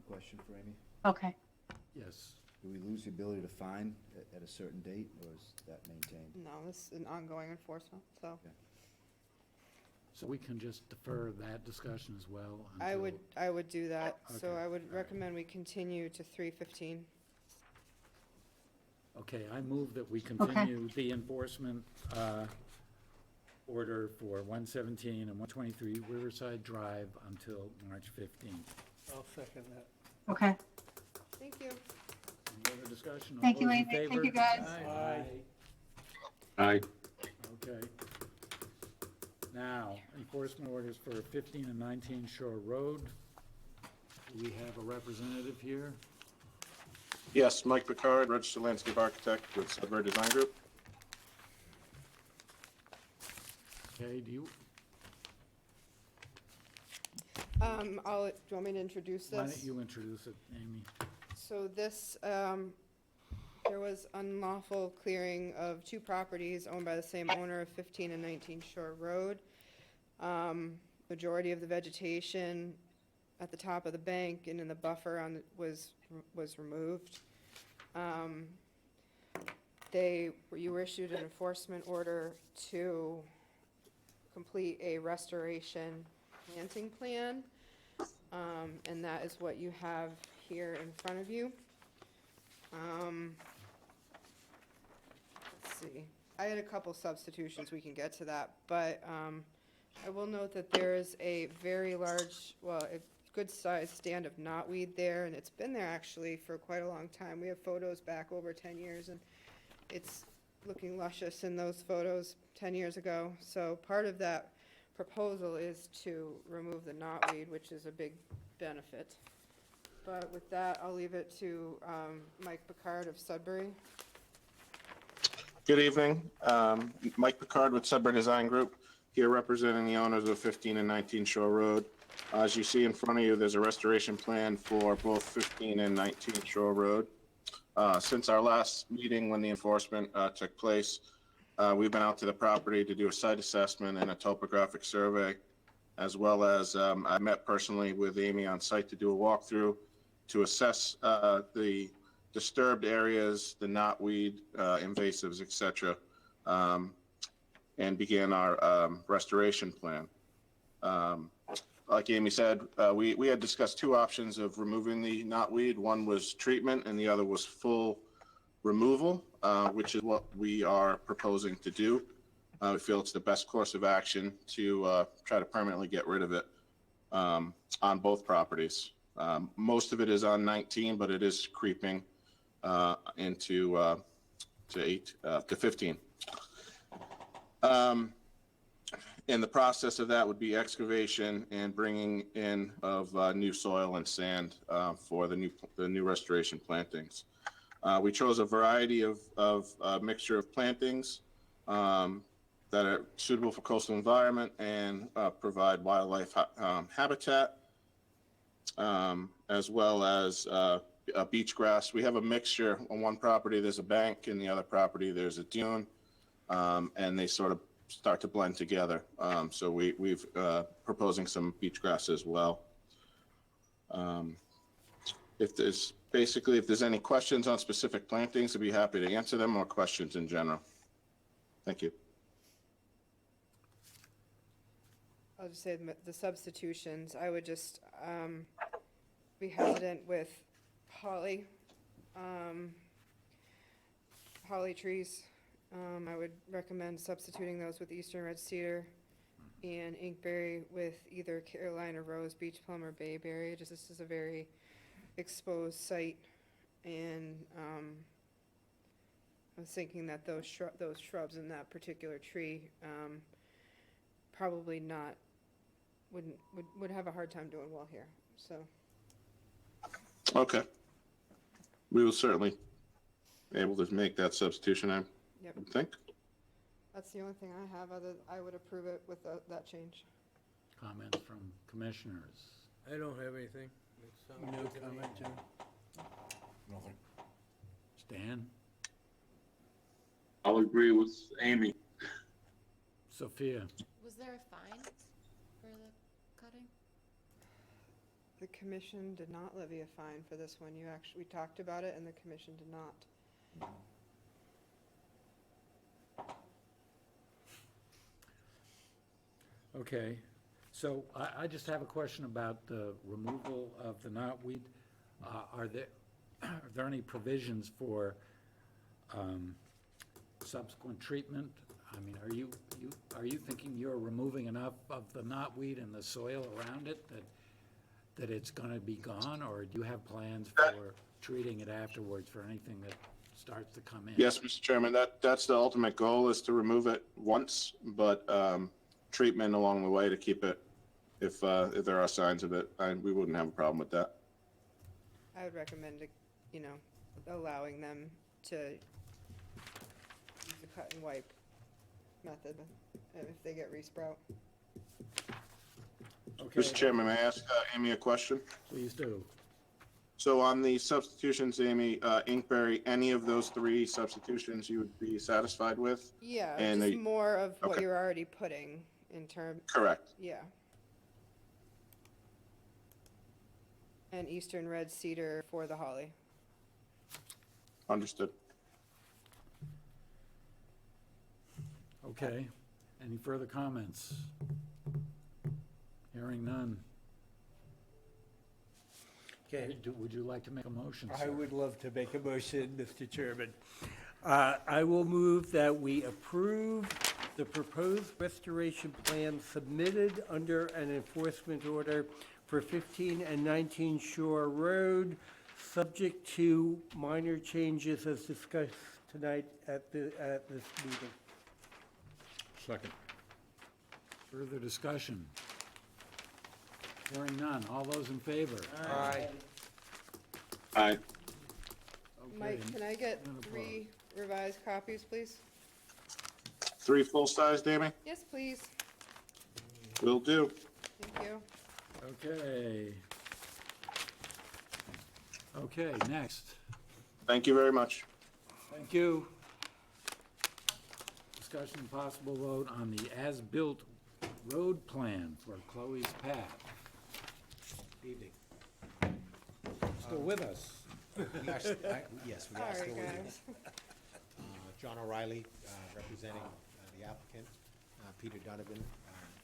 Speaker 6: Question for Amy?
Speaker 4: Okay.
Speaker 1: Yes.
Speaker 6: Do we lose the ability to fine at a certain date, or is that maintained?
Speaker 3: No, this is an ongoing enforcement, so.
Speaker 1: So we can just defer that discussion as well?
Speaker 3: I would do that, so
Speaker 1: Okay,
Speaker 3: I would
Speaker 1: all right.
Speaker 3: recommend we continue to 3:15.
Speaker 1: Okay, I move that we continue the enforcement order for 117 and 123 Riverside Drive until March 15th.
Speaker 5: I'll second that.
Speaker 4: Okay.
Speaker 3: Thank you.
Speaker 1: Any other discussion? All
Speaker 4: Thank you,
Speaker 1: those in
Speaker 4: Amy. Thank
Speaker 1: favor?
Speaker 4: you, guys.
Speaker 8: Aye.
Speaker 1: Okay. Now, enforcement orders for 15 and 19 Shore Road. Do we have a representative here?
Speaker 9: Yes, Mike Picard, registered landscape architect with Sudbury Design Group.
Speaker 1: Okay, do you,
Speaker 3: Do you want me to introduce this?
Speaker 1: why don't you introduce it, Amy?
Speaker 3: So this, there was unlawful clearing of two properties owned by the same owner of 15 and 19 Shore Road. Majority of the vegetation at the top of the bank and in the buffer was removed. You were issued an enforcement order to complete a restoration planting plan, and that is what you have here in front of you. Let's see, I had a couple substitutions, we can get to that, but I will note that there is a very large, well, a good-sized stand of knotweed there, and it's been there actually for quite a long time. We have photos back over 10 years, and it's looking luscious in those photos 10 years ago. So part of that proposal is to remove the knotweed, which is a big benefit. But with that, I'll leave it to Mike Picard of Sudbury.
Speaker 9: Good evening. Mike Picard with Sudbury Design Group, here representing the owners of 15 and 19 Shore Road. As you see in front of you, there's a restoration plan for both 15 and 19 Shore Road. Since our last meeting when the enforcement took place, we've been out to the property to do a site assessment and a topographic survey, as well as I met personally with Amy on site to do a walkthrough to assess the disturbed areas, the knotweed, invasives, et cetera, and began our restoration plan. Like Amy said, we had discussed two options of removing the knotweed. One was treatment and the other was full removal, which is what we are proposing to do. We feel it's the best course of action to try to permanently get rid of it on both properties. Most of it is on 19, but it is creeping into to 15. And the process of that would be excavation and bringing in of new soil and sand for the new restoration plantings. We chose a variety of mixture of plantings that are suitable for coastal environment and provide wildlife habitat, as well as beach grass. We have a mixture. On one property there's a bank, in the other property there's a dune, and they sort of start to blend together. So we've proposing some beach grass as well. If there's any questions on specific plantings, I'd be happy to answer them, or questions in general. Thank you.
Speaker 3: I'll just say the substitutions, I would just be hesitant with holly. holly trees. I would recommend substituting those with eastern red cedar and inkberry with either Carolina rose, beach plum, or bayberry. Just this is a very exposed site, and I was thinking that those shrubs in that particular tree probably not would have a hard time doing well here. So
Speaker 9: Okay. We will certainly be able to make that substitution, I
Speaker 3: yep,
Speaker 9: think.
Speaker 3: that's the only thing I have. I would approve it with that change.
Speaker 1: Comments from commissioners?
Speaker 7: I don't have anything. It sounds
Speaker 5: No
Speaker 7: good to me.
Speaker 5: comment, John.
Speaker 12: Nothing.
Speaker 1: Stan?
Speaker 8: I'll agree with Amy.
Speaker 1: Sophia?
Speaker 15: Was there a fine for the cutting?
Speaker 3: The commission did not levy a fine for this one. We talked about it, and the commission did not.
Speaker 1: Okay, so I just have a question about the removal of the knotweed. Are there any provisions for subsequent treatment? I mean, are you thinking you're removing enough of the knotweed and the soil around it that it's gonna be gone, or do you have plans for treating it afterwards for anything that starts to come in?
Speaker 9: Yes, Mr. Chairman, that's the ultimate goal, is to remove it once, but treatment along the way to keep it, if there are signs of it, we wouldn't have a problem with that.
Speaker 3: I would recommend, allowing them to use the cut and wipe method if they get resprout.
Speaker 1: Okay,
Speaker 9: Mr. Chairman, may I ask Amy a question?
Speaker 1: please do.
Speaker 9: So on the substitutions, Amy, inkberry, any of those 3 substitutions you would be satisfied with?
Speaker 3: Yeah,
Speaker 9: And
Speaker 3: just
Speaker 9: they-
Speaker 3: more of what
Speaker 9: okay.
Speaker 3: you're already putting in term,
Speaker 9: Correct.
Speaker 3: yeah. And eastern red cedar for the holly.
Speaker 9: Understood.
Speaker 1: Okay, any further comments? Hearing none.
Speaker 5: Okay.
Speaker 1: Would you like to make a motion,
Speaker 5: I
Speaker 1: sir?
Speaker 5: would love to make a motion, Mr. Chairman. I will move that we approve the proposed restoration plan submitted under an enforcement order for 15 and 19 Shore Road, subject to minor changes as discussed tonight at this meeting.
Speaker 12: Second.
Speaker 1: Further discussion? Hearing none. All those in favor?
Speaker 5: Aye.
Speaker 9: Aye.
Speaker 1: Okay,
Speaker 3: Mike, can I get
Speaker 1: none opposed.
Speaker 3: 3 revised copies, please?
Speaker 9: 3 full-sized, Amy?
Speaker 3: Yes, please.
Speaker 9: Will do.
Speaker 3: Thank you.
Speaker 1: Okay. Okay, next.
Speaker 9: Thank you very much.
Speaker 1: Thank you. Discussion and possible vote on the as-built road plan for Chloe's Path.
Speaker 10: Evening.
Speaker 1: Still with us?
Speaker 10: Yes, we are
Speaker 3: Sorry,
Speaker 10: still with you.
Speaker 3: guys.
Speaker 10: John O'Reilly, representing the applicant, Peter Donovan,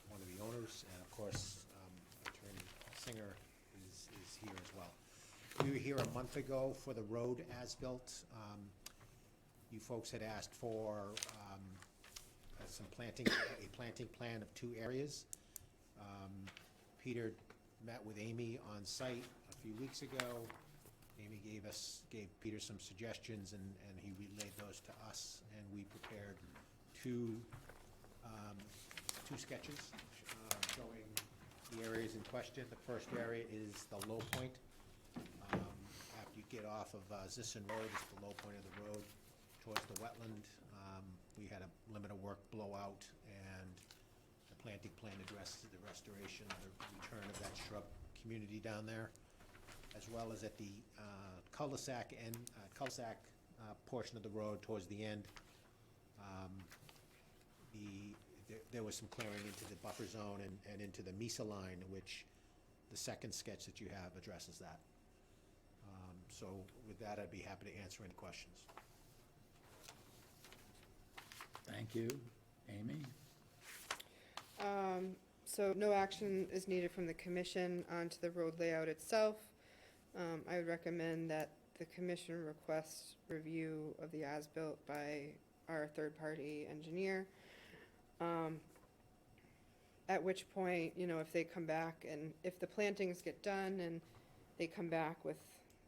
Speaker 10: one of the owners, and of course, Attorney Singer is here as well. We were here a month ago for the road as-built. You folks had asked for some planting, a planting plan of 2 areas. Peter met with Amy on site a few weeks ago. Amy gave Peter some suggestions, and he relayed those to us, and we prepared two sketches showing the areas in question. The first area is the low point. After you get off of Zisson Road, it's the low point of the road towards the wetland. We had a limit of work blowout, and the planting plan addresses the restoration, the return of that shrub community down there, as well as at the cul-de-sac portion of the road towards the end. There was some clearing into the buffer zone and into the MESA line, which the second sketch that you have addresses that. So with that, I'd be happy to answer any questions.
Speaker 1: Thank you. Amy?
Speaker 3: So no action is needed from the commission onto the road layout itself. I would recommend that the commission requests review of the as-built by our third-party engineer. At which point, you know, if they come back and if the plantings get done and they come back with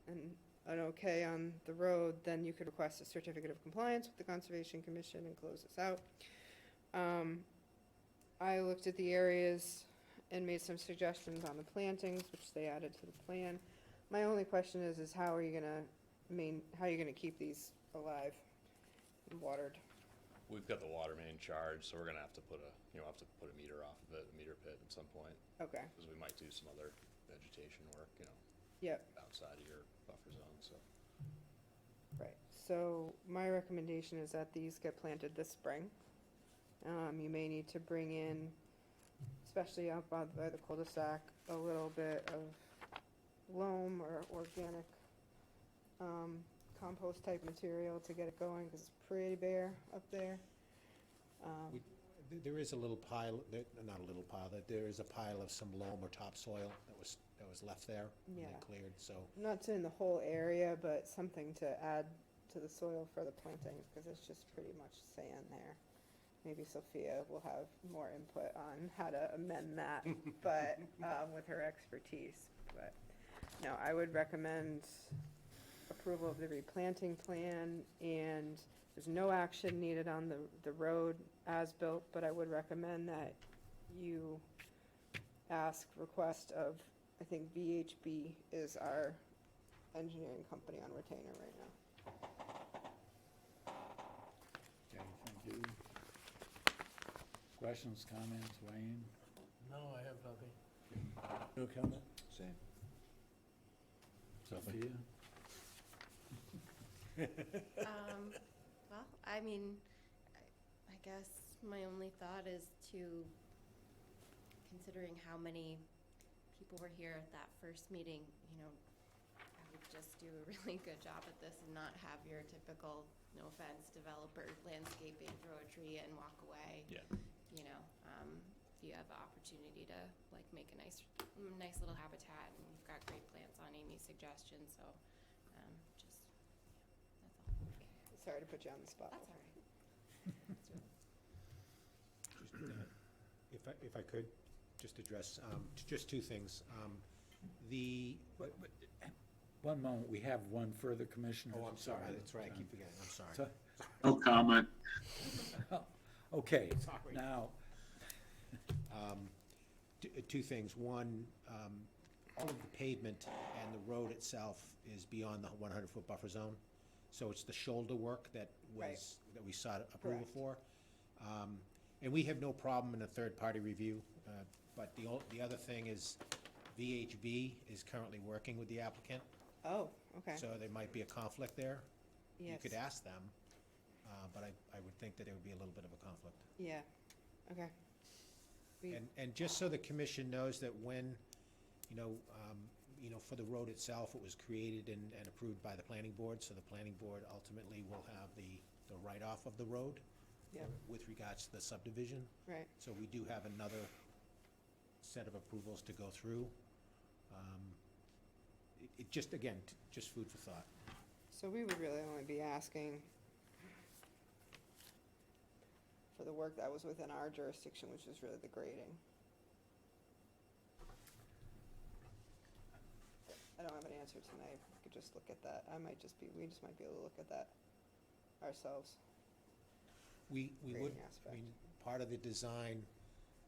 Speaker 3: an okay on the road, then you could request a certificate of compliance with the Conservation Commission and close this out. I looked at the areas and made some suggestions on the plantings, which they added to the plan. My only question is how are you gonna keep these alive and watered?
Speaker 2: We've got the water main charged, so we're gonna have to put a meter off of it, a meter pit at some point.
Speaker 3: Okay.
Speaker 2: Because we might do some other vegetation work,
Speaker 3: Yep.
Speaker 2: outside of your buffer zone, so.
Speaker 3: Right, so my recommendation is that these get planted this spring. You may need to bring in, especially up by the cul-de-sac, a little bit of loam or organic compost type material to get it going, because it's pretty bare up there.
Speaker 10: There is a little pile, not a little pile, there is a pile of some loam or topsoil that was left there and then
Speaker 3: Yeah.
Speaker 10: cleared, so.
Speaker 3: I'm not saying the whole area, but something to add to the soil for the plantings, because it's just pretty much sand there. Maybe Sophia will have more input on how to amend that, but, with her expertise. But, no, I would recommend approval of the replanting plan, and there's no action needed on the road as built, but I would recommend that you request of, I think VHB is our engineering company on retainer right now.
Speaker 1: Okay, thank you. Questions, comments, Wayne?
Speaker 7: No, I have nothing.
Speaker 1: No comment?
Speaker 6: Same.
Speaker 1: Sophia?
Speaker 15: Well, I mean, I guess my only thought is to, considering how many people were here at that first meeting, I would just do a really good job at this and not have your typical, no offense, developer landscaping, throw a tree and walk away.
Speaker 2: Yeah.
Speaker 15: You have the opportunity to make a nice little habitat, and you've got great plants on Amy's suggestion, so, that's all.
Speaker 3: Sorry to put you on the spot.
Speaker 15: That's all right.
Speaker 10: If I could, just address, just two things.
Speaker 1: One moment, we have one further commissioner.
Speaker 10: Oh, I'm sorry, that's right, I keep forgetting, I'm sorry.
Speaker 1: So-
Speaker 8: No comment.
Speaker 1: Okay,
Speaker 10: Sorry.
Speaker 1: now,
Speaker 10: Two things. One, all of the pavement and the road itself is beyond the 100-foot buffer zone. So it's the shoulder work that we sought approval for. And we have no problem in a third-party review. But the other thing is VHB is currently working with the applicant.
Speaker 3: Oh, okay.
Speaker 10: So there might be a conflict there. You
Speaker 3: Yes.
Speaker 10: could ask them, but I would think that there would be a little bit of a conflict.
Speaker 3: Yeah, okay.
Speaker 10: And just so the commission knows that when, for the road itself, it was created and approved by the planning board, so the planning board ultimately will have the write-off of the road
Speaker 3: Yep.
Speaker 10: with regards to the subdivision.
Speaker 3: Right.
Speaker 10: So we do have another set of approvals to go through. It just, again, just food for thought.
Speaker 3: So we would really only be asking for the work that was within our jurisdiction, which is really the grading. I don't have an answer tonight. We could just look at that. We just might be able to look at that ourselves.
Speaker 10: We would,
Speaker 3: Grading aspect.
Speaker 10: part of the design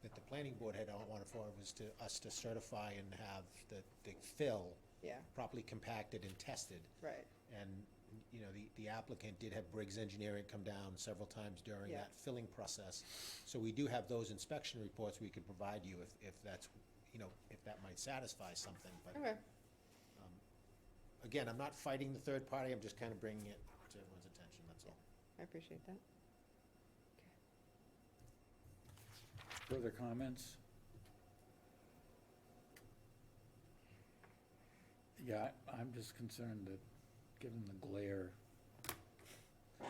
Speaker 10: that the planning board had wanted for was us to certify and have the fill
Speaker 3: Yeah,
Speaker 10: properly compacted and tested.
Speaker 3: right.
Speaker 10: And, the applicant did have Briggs Engineering come down several times during
Speaker 3: Yeah.
Speaker 10: that filling process. So we do have those inspection reports we could provide you if that's, if that might satisfy something, but.
Speaker 3: Okay.
Speaker 10: Again, I'm not fighting the third party, I'm just kind of bringing it to everyone's attention, that's all.
Speaker 3: I appreciate that.
Speaker 1: further comments? Yeah, I'm just concerned that, given the glare, that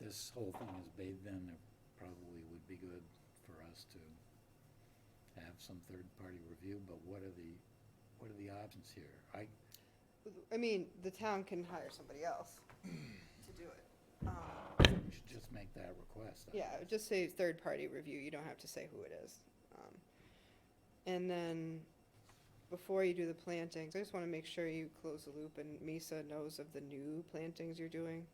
Speaker 1: this whole thing is bathed in, it probably would be good for us to have some third-party review, but what are the options here?
Speaker 3: I mean, the town can hire somebody else to do it.
Speaker 1: We should just make that request.
Speaker 3: Yeah, just say third-party review, you don't have to say who it is. And then, before you do the plantings, I just wanna make sure you close the loop and Misa knows of the new plantings you're doing.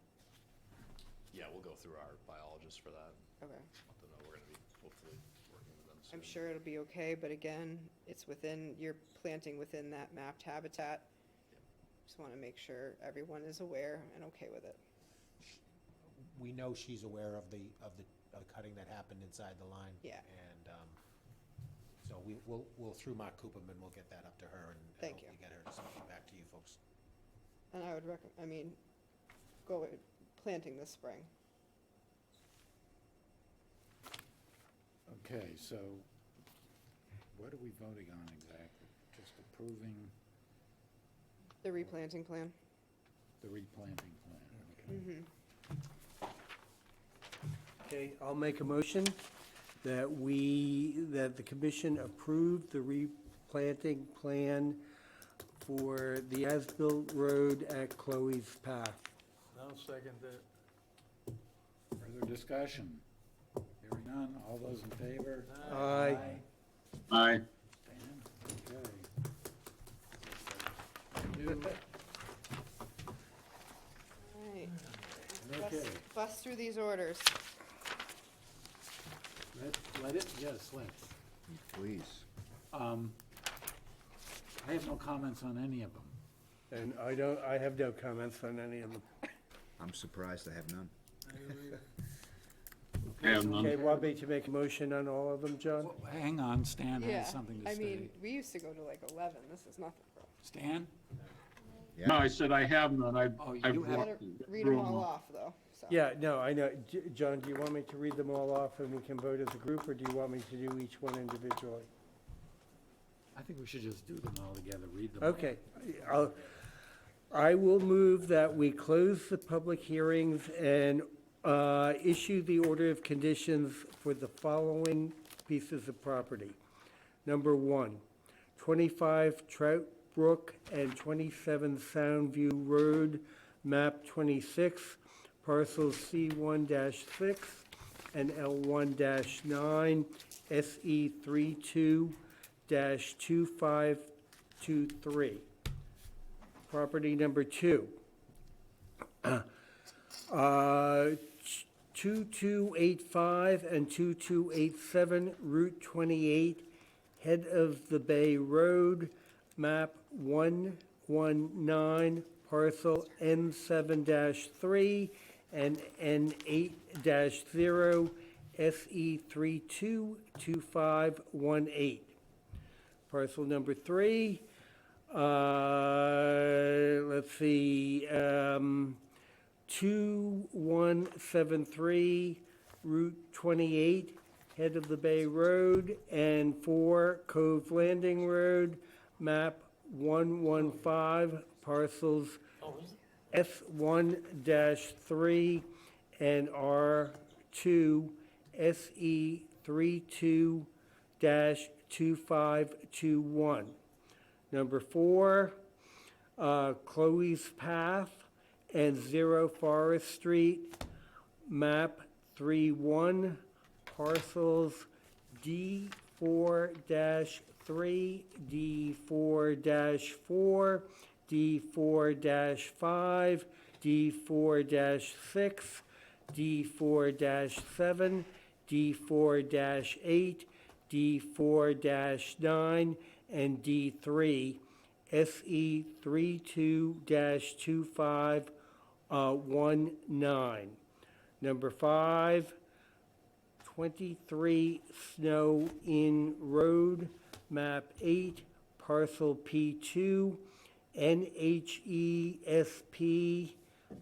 Speaker 2: Yeah, we'll go through our biologist for that.
Speaker 3: Okay.
Speaker 2: Let them know we're gonna be hopefully working with them soon.
Speaker 3: I'm sure it'll be okay, but again, it's within, you're planting within that mapped habitat. Just wanna make sure everyone is aware and okay with it.
Speaker 10: We know she's aware of the cutting that happened inside the line.
Speaker 3: Yeah.
Speaker 10: And, so we'll, through Mark Cooperman, we'll get that up to her and
Speaker 3: Thank you.
Speaker 10: hopefully get her to speak back to you folks.
Speaker 3: And I would go with planting this spring.
Speaker 1: Okay, so what are we voting on exactly? Just approving
Speaker 3: The replanting plan.
Speaker 1: the replanting plan, okay?
Speaker 5: Okay, I'll make a motion that that the commission approve the replanting plan for the as-built road at Chloe's Path.
Speaker 7: I'll second that.
Speaker 1: Further discussion? Hearing none, all those in favor?
Speaker 5: Aye.
Speaker 8: Aye.
Speaker 1: Dan?
Speaker 3: Alright.
Speaker 1: Okay.
Speaker 3: Bust through these orders.
Speaker 1: Let it, yes, let's.
Speaker 6: Please.
Speaker 1: I have no comments on any of them.
Speaker 5: And I have no comments on any of them.
Speaker 6: I'm surprised I have none.
Speaker 8: I have none.
Speaker 5: Okay, want me to make a motion on all of them, John?
Speaker 1: Well, hang on, Stan
Speaker 3: Yeah,
Speaker 1: has something to
Speaker 3: I
Speaker 1: say.
Speaker 3: mean, we used to go to like 11, this is nothing, bro.
Speaker 1: Stan?
Speaker 6: Yeah.
Speaker 8: No, I said I have none.
Speaker 1: Oh, you
Speaker 8: I've
Speaker 1: do have-
Speaker 3: Gotta
Speaker 8: walked
Speaker 3: read
Speaker 8: through
Speaker 3: them all
Speaker 8: them.
Speaker 3: off, though, so.
Speaker 5: Yeah, no, I know. John, do you want me to read them all off and we can vote as a group, or do you want me to do each one individually?
Speaker 1: I think we should just do them all together, read them all.
Speaker 5: Okay, I will move that we close the public hearings and issue the order of conditions for the following pieces of property. Number 1, 25 Trout Brook and 27 Soundview Road, map 26, parcels C1-6 and L1-9, SE32-2523. Property number 2, 2285 and 2287 Route 28, head of the Bay Road, map 119, parcel N7-3 and N8-0, SE322518. Parcel number 3, let's see, 2173 Route 28, head of the Bay Road, and 4 Cove Landing Road, map 115, parcels S1-3 and R2, SE32-2521. Number 4, Chloe's Path and 0 Forest Street, map 31, parcels D4-3, D4-4, D4-5, D4-6, D4-7, D4-8, D4-9, and D3, SE32-2519. Number 5, 23 Snow Inn Road, map 8, parcel P2, NHESP,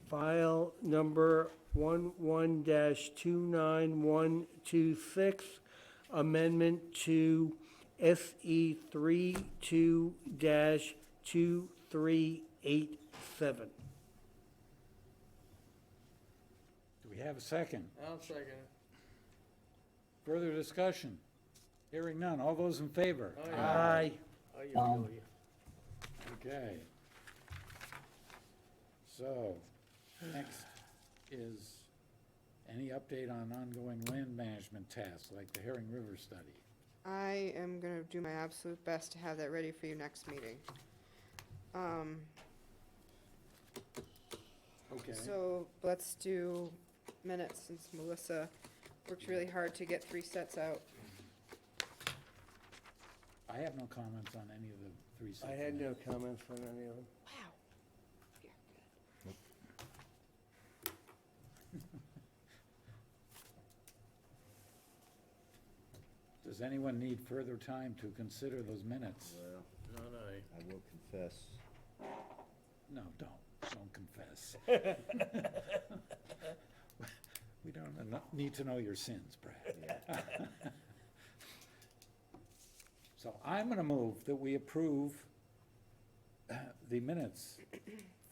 Speaker 5: file number 11-29126, amendment to SE32-2387.
Speaker 1: Do we have a second?
Speaker 7: I'll second it.
Speaker 1: Further discussion? Hearing none, all those in favor?
Speaker 7: Aye.
Speaker 5: Aye.
Speaker 7: Aye, aye, aye.
Speaker 1: Okay. So, next is any update on ongoing land management tasks, like the Herring River study?
Speaker 3: I am gonna do my absolute best to have that ready for you next meeting.
Speaker 1: Okay.
Speaker 3: So let's do minutes, since Melissa worked really hard to get 3 sets out.
Speaker 1: I have no comments on any of the 3 sets.
Speaker 5: I had no comments on any of them.
Speaker 3: Wow.
Speaker 1: Does anyone need further time to consider those minutes?
Speaker 6: Well,
Speaker 7: Not I.
Speaker 6: I will confess.
Speaker 1: No, don't confess. We don't need to know your sins, Brad. So I'm gonna move that we approve the minutes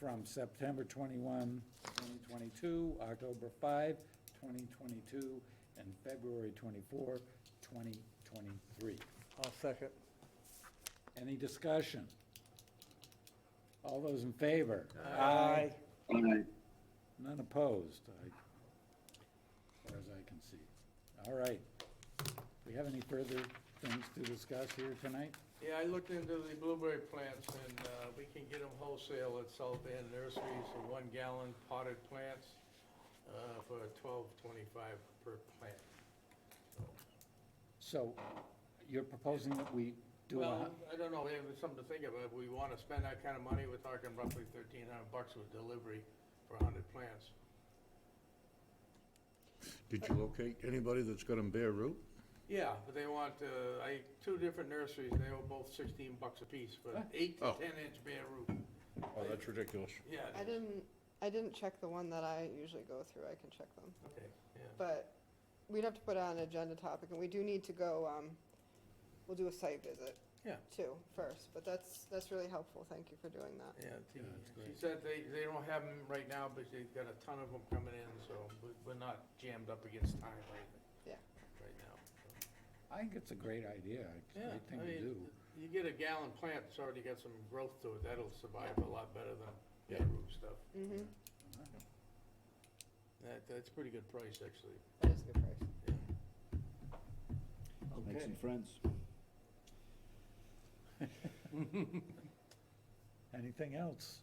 Speaker 1: from September 21, 2022, October 5, 2022, and February 24, 2023.
Speaker 5: I'll second.
Speaker 1: Any discussion? All those in favor?
Speaker 5: Aye.
Speaker 1: None opposed, as far as I can see. All right. We have any further things to discuss here tonight?
Speaker 7: Yeah, I looked into the blueberry plants, and we can get them wholesale at South End Nurseries for 1 gallon potted plants for $12.25 per plant.
Speaker 1: So you're proposing that we do a,
Speaker 7: Well, I don't know, it's something to think about. If we want to spend that kind of money, we're talking roughly $1,300 with delivery for 100 plants.
Speaker 12: Did you locate anybody that's got them bare root?
Speaker 7: Yeah, but they want, 2 different nurseries, they were both $16 a piece, but 8 to
Speaker 12: Oh.
Speaker 7: 10-inch bare root.
Speaker 12: Oh, that's ridiculous.
Speaker 7: Yeah,
Speaker 3: I didn't check the one that I usually go through, I can check them.
Speaker 7: okay, yeah.
Speaker 3: But we'd have to put it on an agenda topic, and we do need to go, we'll do a site visit.
Speaker 7: Yeah.
Speaker 3: Too, first, but that's really helpful, thank you for doing that.
Speaker 7: Yeah,
Speaker 1: that's
Speaker 7: she
Speaker 1: great.
Speaker 7: said they don't have them right now, but they've got a ton of them coming in, so we're not jammed up against time
Speaker 3: Yeah.
Speaker 7: right now. so.
Speaker 1: I think it's a great idea, it's a
Speaker 7: Yeah,
Speaker 1: great thing
Speaker 7: I
Speaker 1: to
Speaker 7: mean,
Speaker 1: do.
Speaker 7: You get a gallon plant that's already got some growth to it, that'll survive a lot better than
Speaker 12: Yeah.
Speaker 7: bare root stuff.
Speaker 3: Mm-hmm,
Speaker 7: That's a pretty good price, actually.
Speaker 3: that is a good price.
Speaker 6: Make
Speaker 1: Okay.
Speaker 6: some friends.
Speaker 1: Anything else?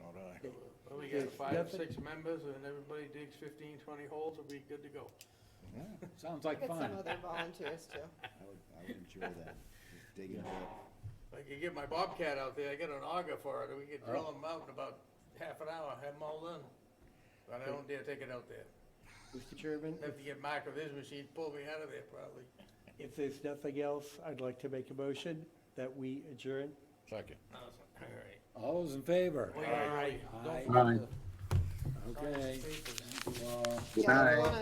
Speaker 12: Not I.
Speaker 7: Well, we got
Speaker 5: There's
Speaker 7: 5,
Speaker 5: nothing-
Speaker 7: 6 members, and everybody digs 15, 20 holes, we'll be good to go.
Speaker 1: Sounds like
Speaker 3: Get some
Speaker 1: fun.
Speaker 3: other volunteers too.
Speaker 6: I would enjoy that. Just digging it up.
Speaker 7: I could get my Bobcat out there, I got an auger for it, and we could drill them out in about half an hour, have them all done. But I don't dare take it out there.
Speaker 5: Mr. Chairman,
Speaker 7: Have to get Mark with his machine, pull me out of there probably.
Speaker 5: if there's nothing else, I'd like to make a motion that we adjourn.
Speaker 12: Second.
Speaker 7: Awesome. All right.
Speaker 1: All those in favor?
Speaker 7: Aye. Don't
Speaker 1: Aye.
Speaker 7: forget to
Speaker 1: Okay.
Speaker 7: sign the papers.
Speaker 1: Thank you all.
Speaker 3: Yeah, if you wanna